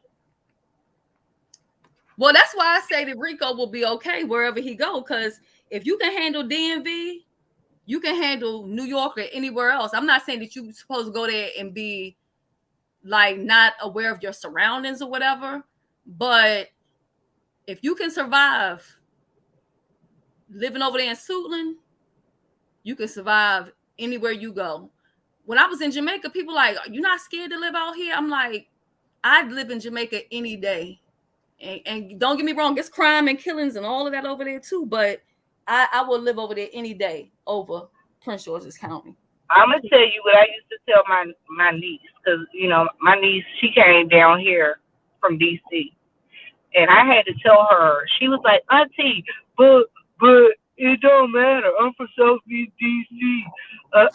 well, that's why I say that Rico will be okay wherever he go. Because if you can handle DMV, you can handle New York or anywhere else. I'm not saying that you're supposed to go there and be like not aware of your surroundings or whatever, but if you can survive living over there in Suitland, you can survive anywhere you go. When I was in Jamaica, people like, you're not scared to live out here? I'm like, I'd live in Jamaica any day. And don't get me wrong, it's crime and killings and all of that over there too, but I will live over there any day over Prince George's County. I'm going to tell you what I used to tell my niece. Because, my niece, she came down here from D.C. And I had to tell her, she was like, Auntie, but it don't matter. I'm from Southeast DC. I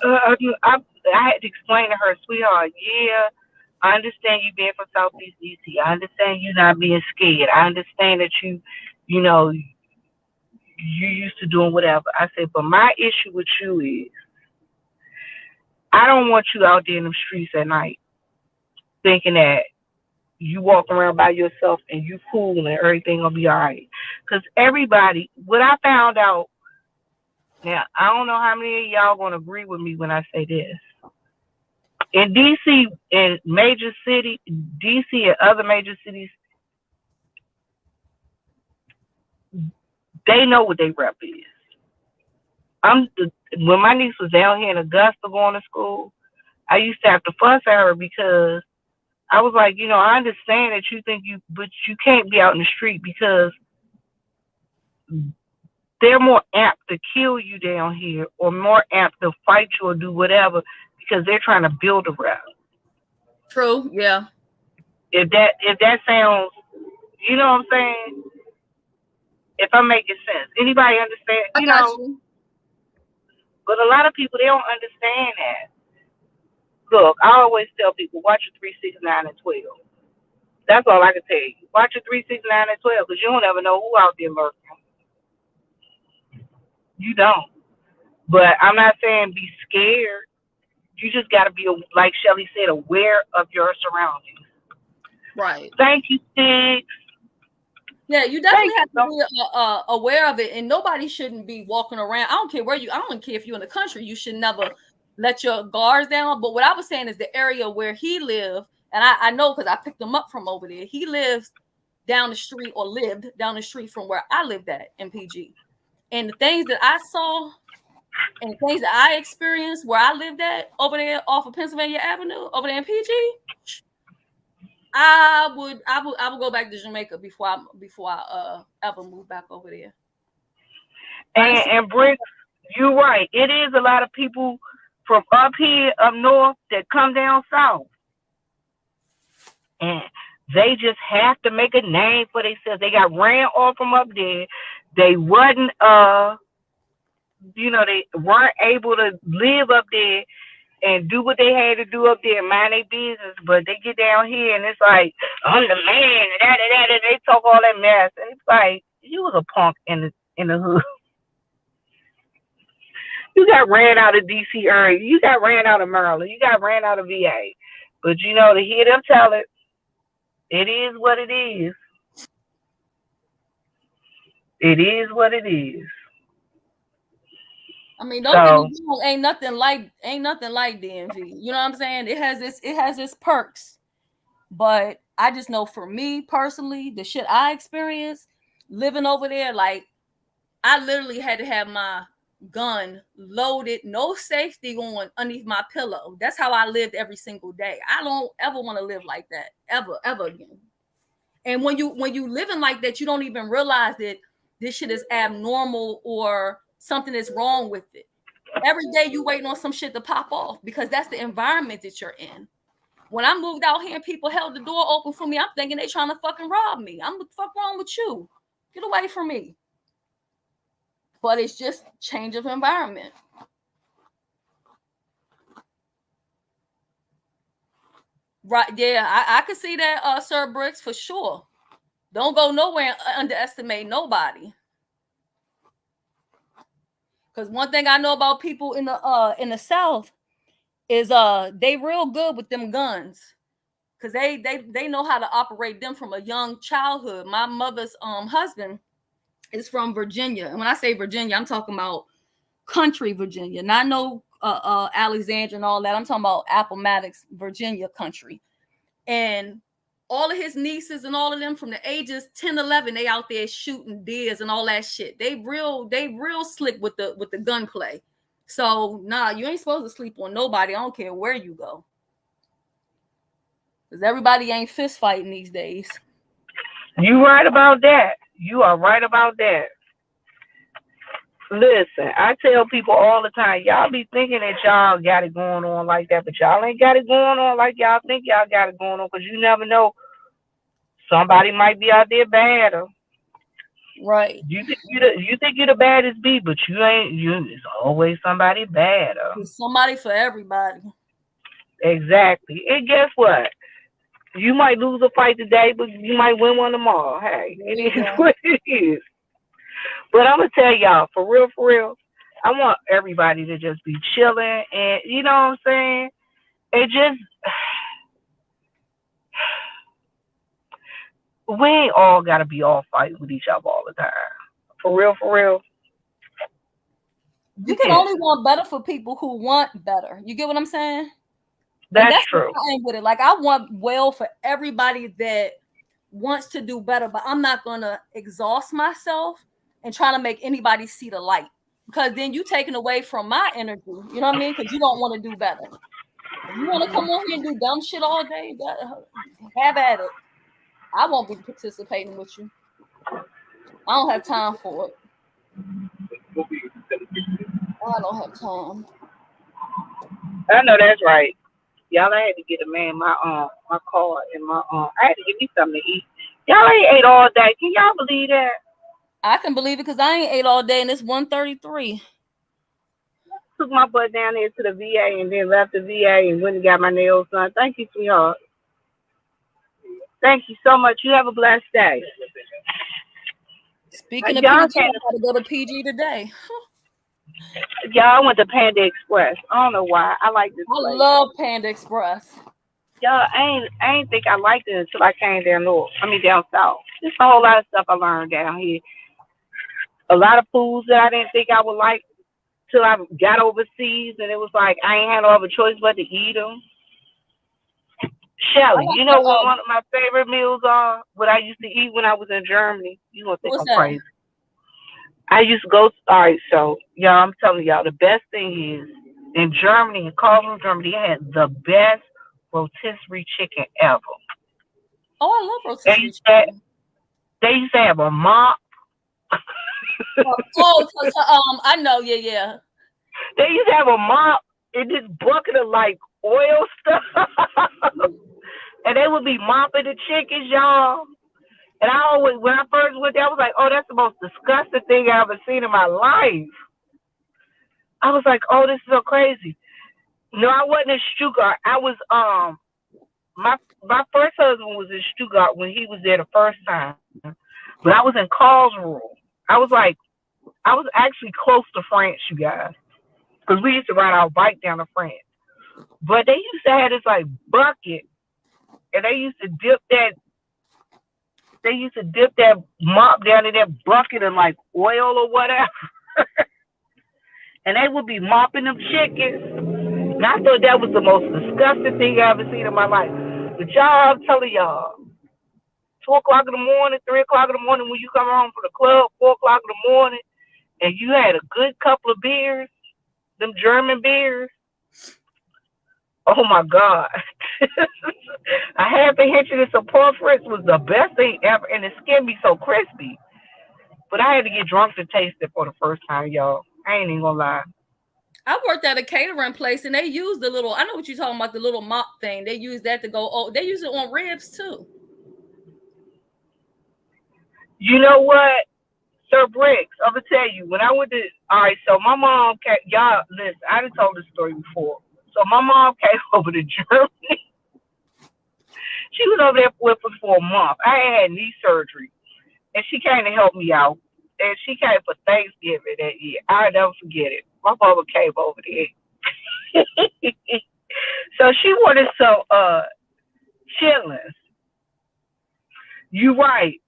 had to explain to her, sweetheart, yeah, I understand you being from Southeast DC. I understand you not being scared. I understand that you know, you used to doing whatever. I said, but my issue with you is I don't want you out there in the streets at night thinking that you walk around by yourself and you cool and everything gonna be all right. Because everybody, what I found out, now I don't know how many of y'all gonna agree with me when I say this. In DC, in major city, DC and other major cities, they know what they rep is. When my niece was down here in Augusta going to school, I used to have to fuss at her because I was like, I understand that you think but you can't be out in the street because they're more apt to kill you down here or more apt to fight you or do whatever because they're trying to build a rep. True, yeah. If that sounds, you know what I'm saying? If I'm making sense. Anybody understand? I got you. But a lot of people, they don't understand that. Look, I always tell people, watch your 3, 6, 9, and 12. That's all I can tell you. Watch your 3, 6, 9, and 12 because you don't ever know who out there lurking. You don't. But I'm not saying be scared. You just got to be, like Shelly said, aware of your surroundings. Right. Thank you, Stig. Yeah, you definitely have to be aware of it, and nobody shouldn't be walking around. I don't care where I don't care if you're in the country. You should never let your guards down. But what I was saying is the area where he lived, and I know because I picked him up from over there. He lives down the street or lived down the street from where I lived at in PG. And the things that I saw and the things that I experienced where I lived at over there off of Pennsylvania Avenue over there in PG, I would go back to Jamaica before I ever move back over there. And Bricks, You're right. It is a lot of people from up here, up north, that come down south, and they just have to make a name for themselves. They got ran off from up there. They wasn't they weren't able to live up there and do what they had to do up there and mind their business. But they get down here and it's like, I'm the man, and that. They talk all that mess, and it's like you was a punk in the hood. You got ran out of DC area. You got ran out of Maryland. You got ran out of VA. But to hear them tell it, it is what it is. It is what it is. I mean, don't get me So wrong, ain't nothing like DMV. You know what I'm saying? It has its perks. But I just know for me personally, the shit I experienced living over there, like I literally had to have my gun loaded, no safety on underneath my pillow. That's how I lived every single day. I don't ever want to live like that ever again. And when you living like that, you don't even realize that this shit is abnormal or something is wrong with it. Every day you waiting on some shit to pop off because that's the environment that you're in. When I moved out here and people held the door open for me, I'm thinking they trying to fucking rob me. I'm what the fuck wrong with you? Get away from me. But it's just change of environment. Right, yeah, I can see that, Sir Bricks, for sure. Don't go nowhere and underestimate nobody. Because one thing I know about people in the South is they real good with them guns. Because they know how to operate them from a young childhood. My mother's husband is from Virginia. And when I say Virginia, I'm talking about country Virginia, not no Alexandria and all that. I'm talking about Appomattox, Virginia country. And all of his nieces and all of them from the ages 10, 11, they out there shooting deers and all that shit. They real slick with the gunplay. So nah, you ain't supposed to sleep on nobody. I don't care where you go. Because everybody ain't fist fighting these days. you right about that. You are right about that. Listen, I tell people all the time, y'all be thinking that y'all got it going on like that, but y'all ain't got it going on like y'all think y'all got it going on, because you never know. Somebody might be out there badder. Right. You think you're the baddest bee, but you ain't. It's always somebody badder. There's somebody for everybody. Exactly. And guess what? You might lose a fight today, but you might win one tomorrow. Hey, it is what it is. But I'm gonna tell y'all, for real, I want everybody to just be chilling, and you know what I'm saying. It just we ain't all gotta be all fighting with each other all the time. For real. You can only want better for people who want better. You get what I'm saying? That's true. I ain't with it. Like I want well for everybody that wants to do better, but I'm not gonna exhaust myself and try to make anybody see the light, because then you taking away from my energy. You know what I mean? Because you don't want to do better. If you want to come on here and do dumb shit all day, have at it. I won't be participating with you. I don't have time for it. I don't have time. I know that's right. Y'all, I had to get a man my car and my I had to give me something to eat. Y'all ain't ate all day. Can y'all believe that? I can believe it because I ain't ate all day and it's 1:33. Took my butt down there to the VA and then left the VA and went and got my nails done. Thank you, sweetheart. Thank you so much. You have a blessed day. Speaking of y'all PG, I gotta go to PG today. Y'all went to Panda Express. I don't know why. I like this place. I love Panda Express. Y'all, I ain't think I liked it until I came down north. Down south. There's a whole lot of stuff I learned down here. A lot of foods that I didn't think I would like till I got overseas, and it was like I ain't had no other choice but to eat them. Shelly, you know what one of my favorite meals are? What I used to eat when I was in Germany. You gonna think I'm crazy? I used to go. All right, so y'all, I'm telling y'all, the best thing is in Germany, in Cologne, Germany, they had the best rotisserie chicken ever. Oh, I love rotisserie chicken. They used to have a mop. I know, yeah. They used to have a mop in this bucket of like oil stuff, and they would be mopping the chickens, y'all. And I always, when I first went there, I was like, "Oh, that's the most disgusting thing I ever seen in my life." I was like, "Oh, this is so crazy." No, I wasn't in Stuttgart. I was my first husband was in Stuttgart when he was there the first time, but I was in Karlsruhe. I was like, I was actually close to France, you guys, because we used to ride our bike down to France. But they used to have this like bucket, and they used to dip that mop down in that bucket of like oil or whatever, and they would be mopping them chickens. And I thought that was the most disgusting thing I ever seen in my life. But y'all, I'm telling y'all, 2 o'clock in the morning, 3 o'clock in the morning, when you come home from the club, 4 o'clock in the morning, and you had a good couple of beers, them German beers. Oh my God. A half a hitchin and some pork fritz was the best thing ever, and the skin be so crispy. But I had to get drunk to taste it for the first time, y'all. I ain't even gonna lie. I worked at a catering place and they use the little, I know what you're talking about, the little mop thing. They use that to go, oh, they use it on ribs too. You know what? Sir Briggs, I'm gonna tell you, when I went to all right, so my mom came, y'all listen, I done told this story before. So my mom came over to Germany. She was over there with us for a month. I had knee surgery, and she came to help me out. And she came for Thanksgiving that year. I'll never forget it. My mama came over there. So she wanted some chitlins. You right.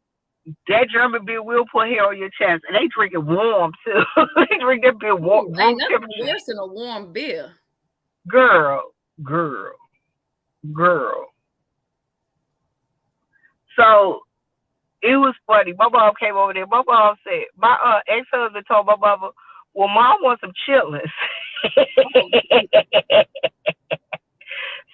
That German beer will put hair on your chest, and they drink it warm too. They drink that beer warm, Ain't room nothing temperature. worse than a warm beer. Girl, girl, girl. So it was funny. My mom came over there. My mom said, my ex-husband told my mama, "Well, mom wants some chitlins."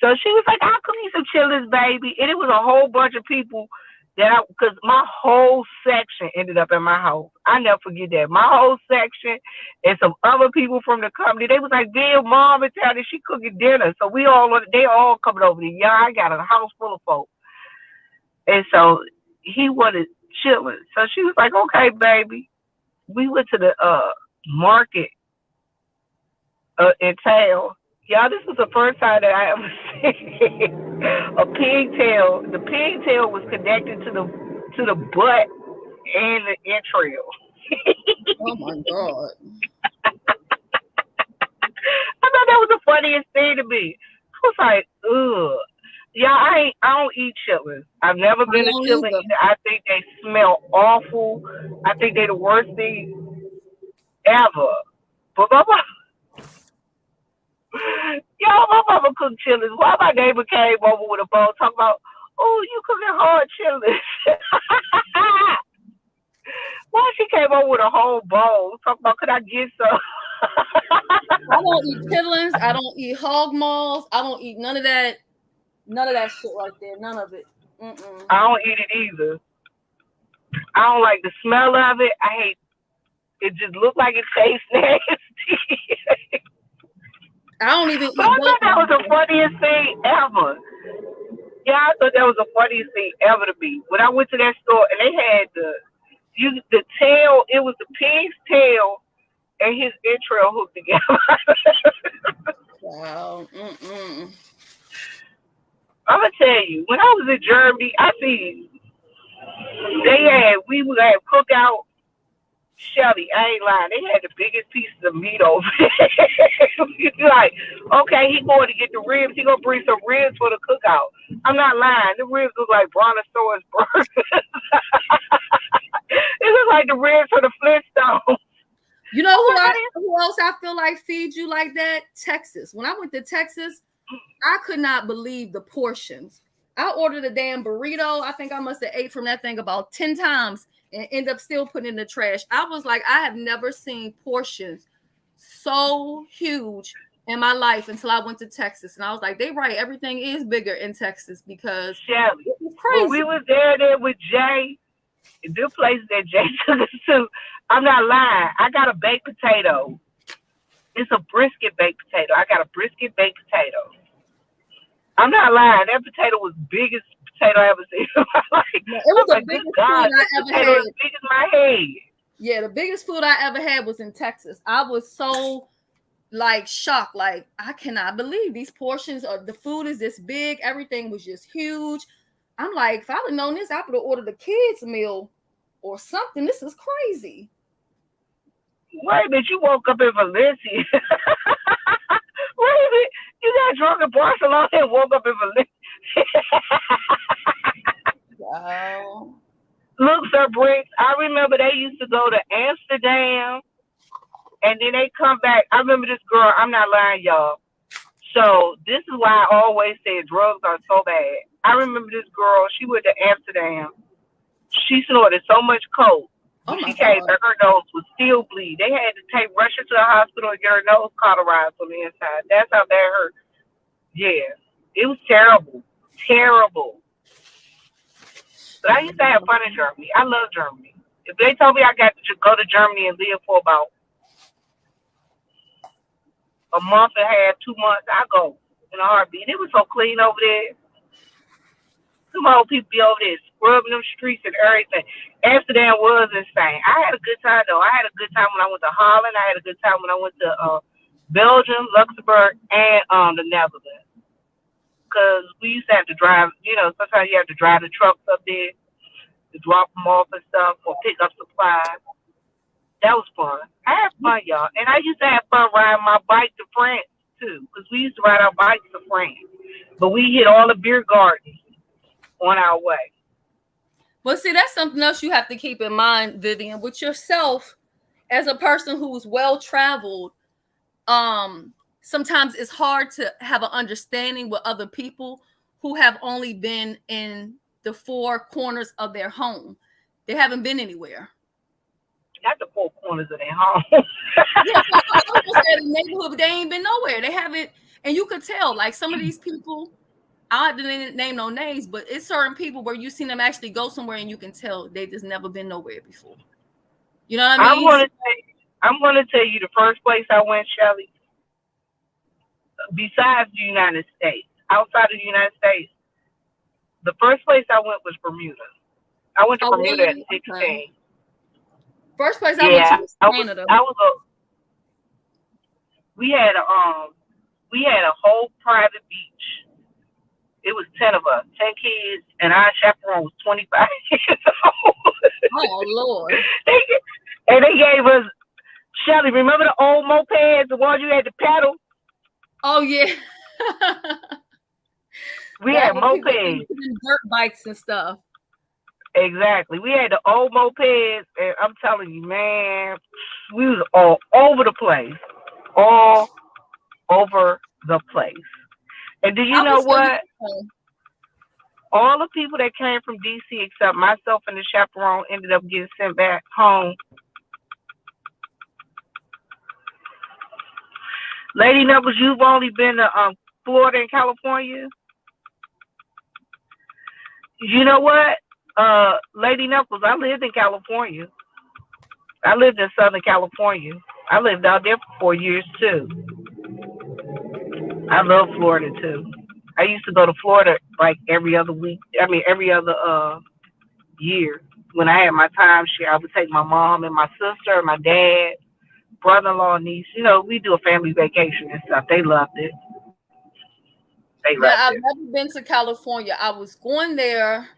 So she was like, "I'll cook you some chitlins, baby." And it was a whole bunch of people because my whole section ended up in my house. I never forget that. My whole section and some other people from the company, they was like, "Bill, mom in town, and she cooking dinner." So they all coming over there. Yeah, I got a house full of folks. And so he wanted chillin'. So she was like, "Okay, baby." We went to the market in town. Y'all, this was the first time that I ever seen a pigtail. The pigtail was connected to the butt and the entrail. Oh my God. I thought that was the funniest thing to me. I was like, ugh. Yeah, I don't eat chitlins. I've never I been a don't chitlin either. eater. I think they smell awful. I think they're the worst thing ever. But my mom, y'all, my mama cooked chitlins. Why my neighbor came over with a bowl talking about, "Oh, you cooking hard chitlins." Why she came over with a whole bowl talking about, "Could I get some?" I don't eat chitlins. I don't eat hog maws. I don't eat none of that. None of that shit right there. None of it. Mm-mm. I don't eat it either. I don't like the smell of it. I hate it. Just look like it tastes nasty. I don't even But eat I thought that was the butt. funniest thing ever. Yeah, I thought that was the funniest thing ever to me. When I went to that store and they had the tail, it was the pig's tail and his entrail hooked together. Wow. Mm-mm. I'm gonna tell you, when I was in Germany, I see we would have cookout. Shelly, I ain't lying. They had the biggest pieces of meat over there. You're like, okay, he going to get the ribs. He gonna bring some ribs for the cookout. I'm not lying. The ribs look like brontosaurus burgers. It look like the ribs for the Flintstones. You know Oh my who else I feel like feeds you like that? Texas. When I went to Texas, I could not believe the portions. I ordered a damn burrito. I think I must have ate from that thing about 10 times and end up still putting it in the trash. I was like, I have never seen portions so huge in my life until I went to Texas. And I was like, they right, everything is bigger in Texas because Shelly, it was when crazy. we was there with Jay, The place that Jay took us to, I'm not lying. I got a baked potato. It's a brisket baked potato. I got a brisket baked potato. I'm not lying. That potato was the biggest potato I ever seen in my life. Yeah, it was I'm the like, good biggest God, food I this ever potato had. is big as my head. Yeah, the biggest food I ever had was in Texas. I was so like shocked. Like, I cannot believe these portions of the food is this big. Everything was just huge. I'm like, if I'd have known this, I would have ordered a kids meal or something. This is crazy. Wait a minute, you woke up in Valencia. Wait a minute, you got drunk in Barcelona and woke up in Valencia. Wow. Look, Sir Briggs, I remember they used to go to Amsterdam and then they come back. I remember this girl, I'm not lying, y'all. So this is why I always said drugs are so bad. I remember this girl, she went to Amsterdam. She snorted so much coke. Oh When my she came God. back, her nose was still bleed. They had to rush her to the hospital and get her nose cauterized from the inside. That's how bad it hurt. Yeah. It was terrible. Terrible. But I used to have fun in Germany. I love Germany. If they told me I got to go to Germany and live for about a month and a half, 2 months, I go in a heartbeat. It was so clean over there. Some old people be over there scrubbing them streets and everything. Amsterdam was insane. I had a good time though. I had a good time when I went to Holland. I had a good time when I went to Belgium, Luxembourg, and the Netherlands. Because we used to have to drive. You know, sometimes you have to drive the trucks up there to drop them off and stuff or pick up supplies. That was fun. I had fun, y'all, and I used to have fun riding my bike to France too. Because we used to ride our bikes to France, but we hit all the beer gardens on our way. Well, see, that's something else you have to keep in mind, Vivian, with yourself as a person who's well traveled. Sometimes it's hard to have an understanding with other people who have only been in the four corners of their home. They haven't been anywhere. Not the four corners of their home. Yeah, I was gonna say the neighborhood, but they ain't been nowhere. They haven't, and you could tell, like some of these people, I don't have to name no names, but it's certain people where you seen them actually go somewhere and you can tell they just never been nowhere before. You know what I I'm mean? gonna tell you the first place I went, Shelly, besides the United States, outside of the United States, the first place I went was Bermuda. I went to Oh, Bermuda at really? Okay. 16. First place I went to Yeah, was I was Canada. I was a we had a whole private beach. It was 10 of us, 10 kids, and our chaperone was 25 years old. Oh Lord. they, and they gave us, Shelly, remember the old mopeds, the ones you had to pedal? Oh yeah. We Back had when people mopeds. used dirt bikes and stuff. Exactly. We had the old mopeds, and I'm telling you, man, we was all over the place. All over the place. And do you I know was what? All the people that came from DC except myself and the chaperone ended up getting sent back home. Lady Knuckles, you've only been to Florida and California. You know what? Lady Knuckles, I lived in California. I lived in Southern California. I lived out there for 4 years too. I love Florida too. I used to go to Florida like every other week. I mean, every other year. When I had my timeshare, I would take my mom and my sister, my dad, brother-in-law, niece. You know, we do a family vacation and stuff. They loved it. They Yeah, loved I've it. never been to California. I was going there.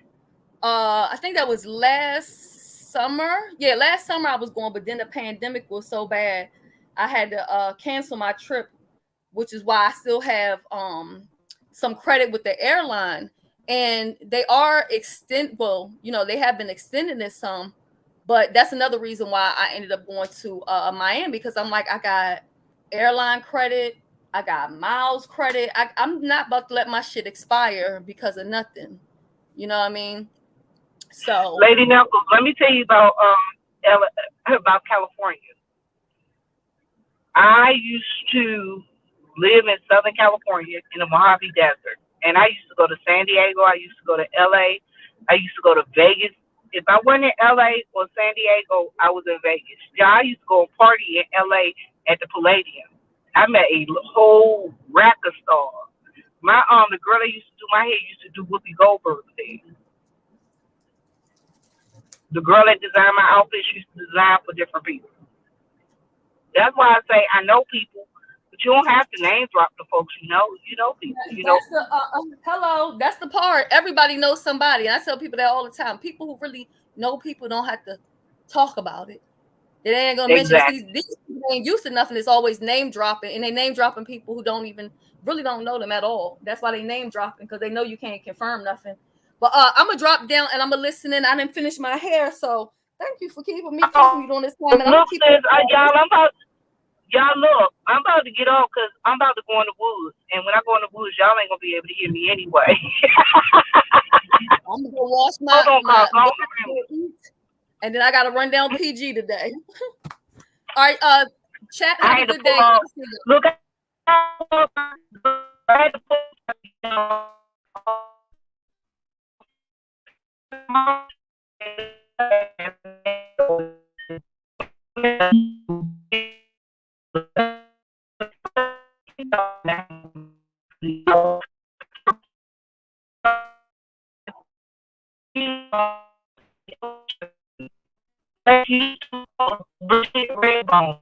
I think that was last summer. Yeah, last summer I was going, but then the pandemic was so bad, I had to cancel my trip, which is why I still have some credit with the airline. And they are well, you know, they have been extending this some, but that's another reason why I ended up going to Miami, because I'm like, I got airline credit, I got miles credit. I'm not about to let my shit expire because of nothing. You know what I mean? So, Lady Knuckles, let me tell you about California. I used to live in Southern California in the Mojave Desert, and I used to go to San Diego. I used to go to LA. I used to go to Vegas if I went in LA or San Diego, I was in Vegas. Yeah, I used to go party in LA at the Palladium. I met a whole rack of stars. My the girl that used to do my hair used to do Whoopi Goldberg thing. The girl that designed my outfits used to design for different people. That's why I say I know people, but you don't have to name drop the folks you know. You know people. You know. That's the hello. That's the part. Everybody knows somebody. And I tell people that all the time. People who really know people don't have to talk about it. They ain't gonna mention Exactly. these people ain't used to nothing. It's always name dropping, and they name dropping people who don't even really don't know them at all. That's why they name dropping, because they know you can't confirm nothing. But I'm gonna drop down and I'm gonna listen in. I didn't finish my hair, so thank you for keeping me company during this time. And I'm gonna Look, keep sis, it. y'all look. I'm about to get off because I'm about to go in the woods, and when I go in the woods, y'all ain't gonna be able to hear me anyway. I'm gonna go wash Hold on, my cause and then I gotta run down PG today. All right, chat. I Have a had to good pull day. off. Look, I had to pull Thank you, Bridget Redbone.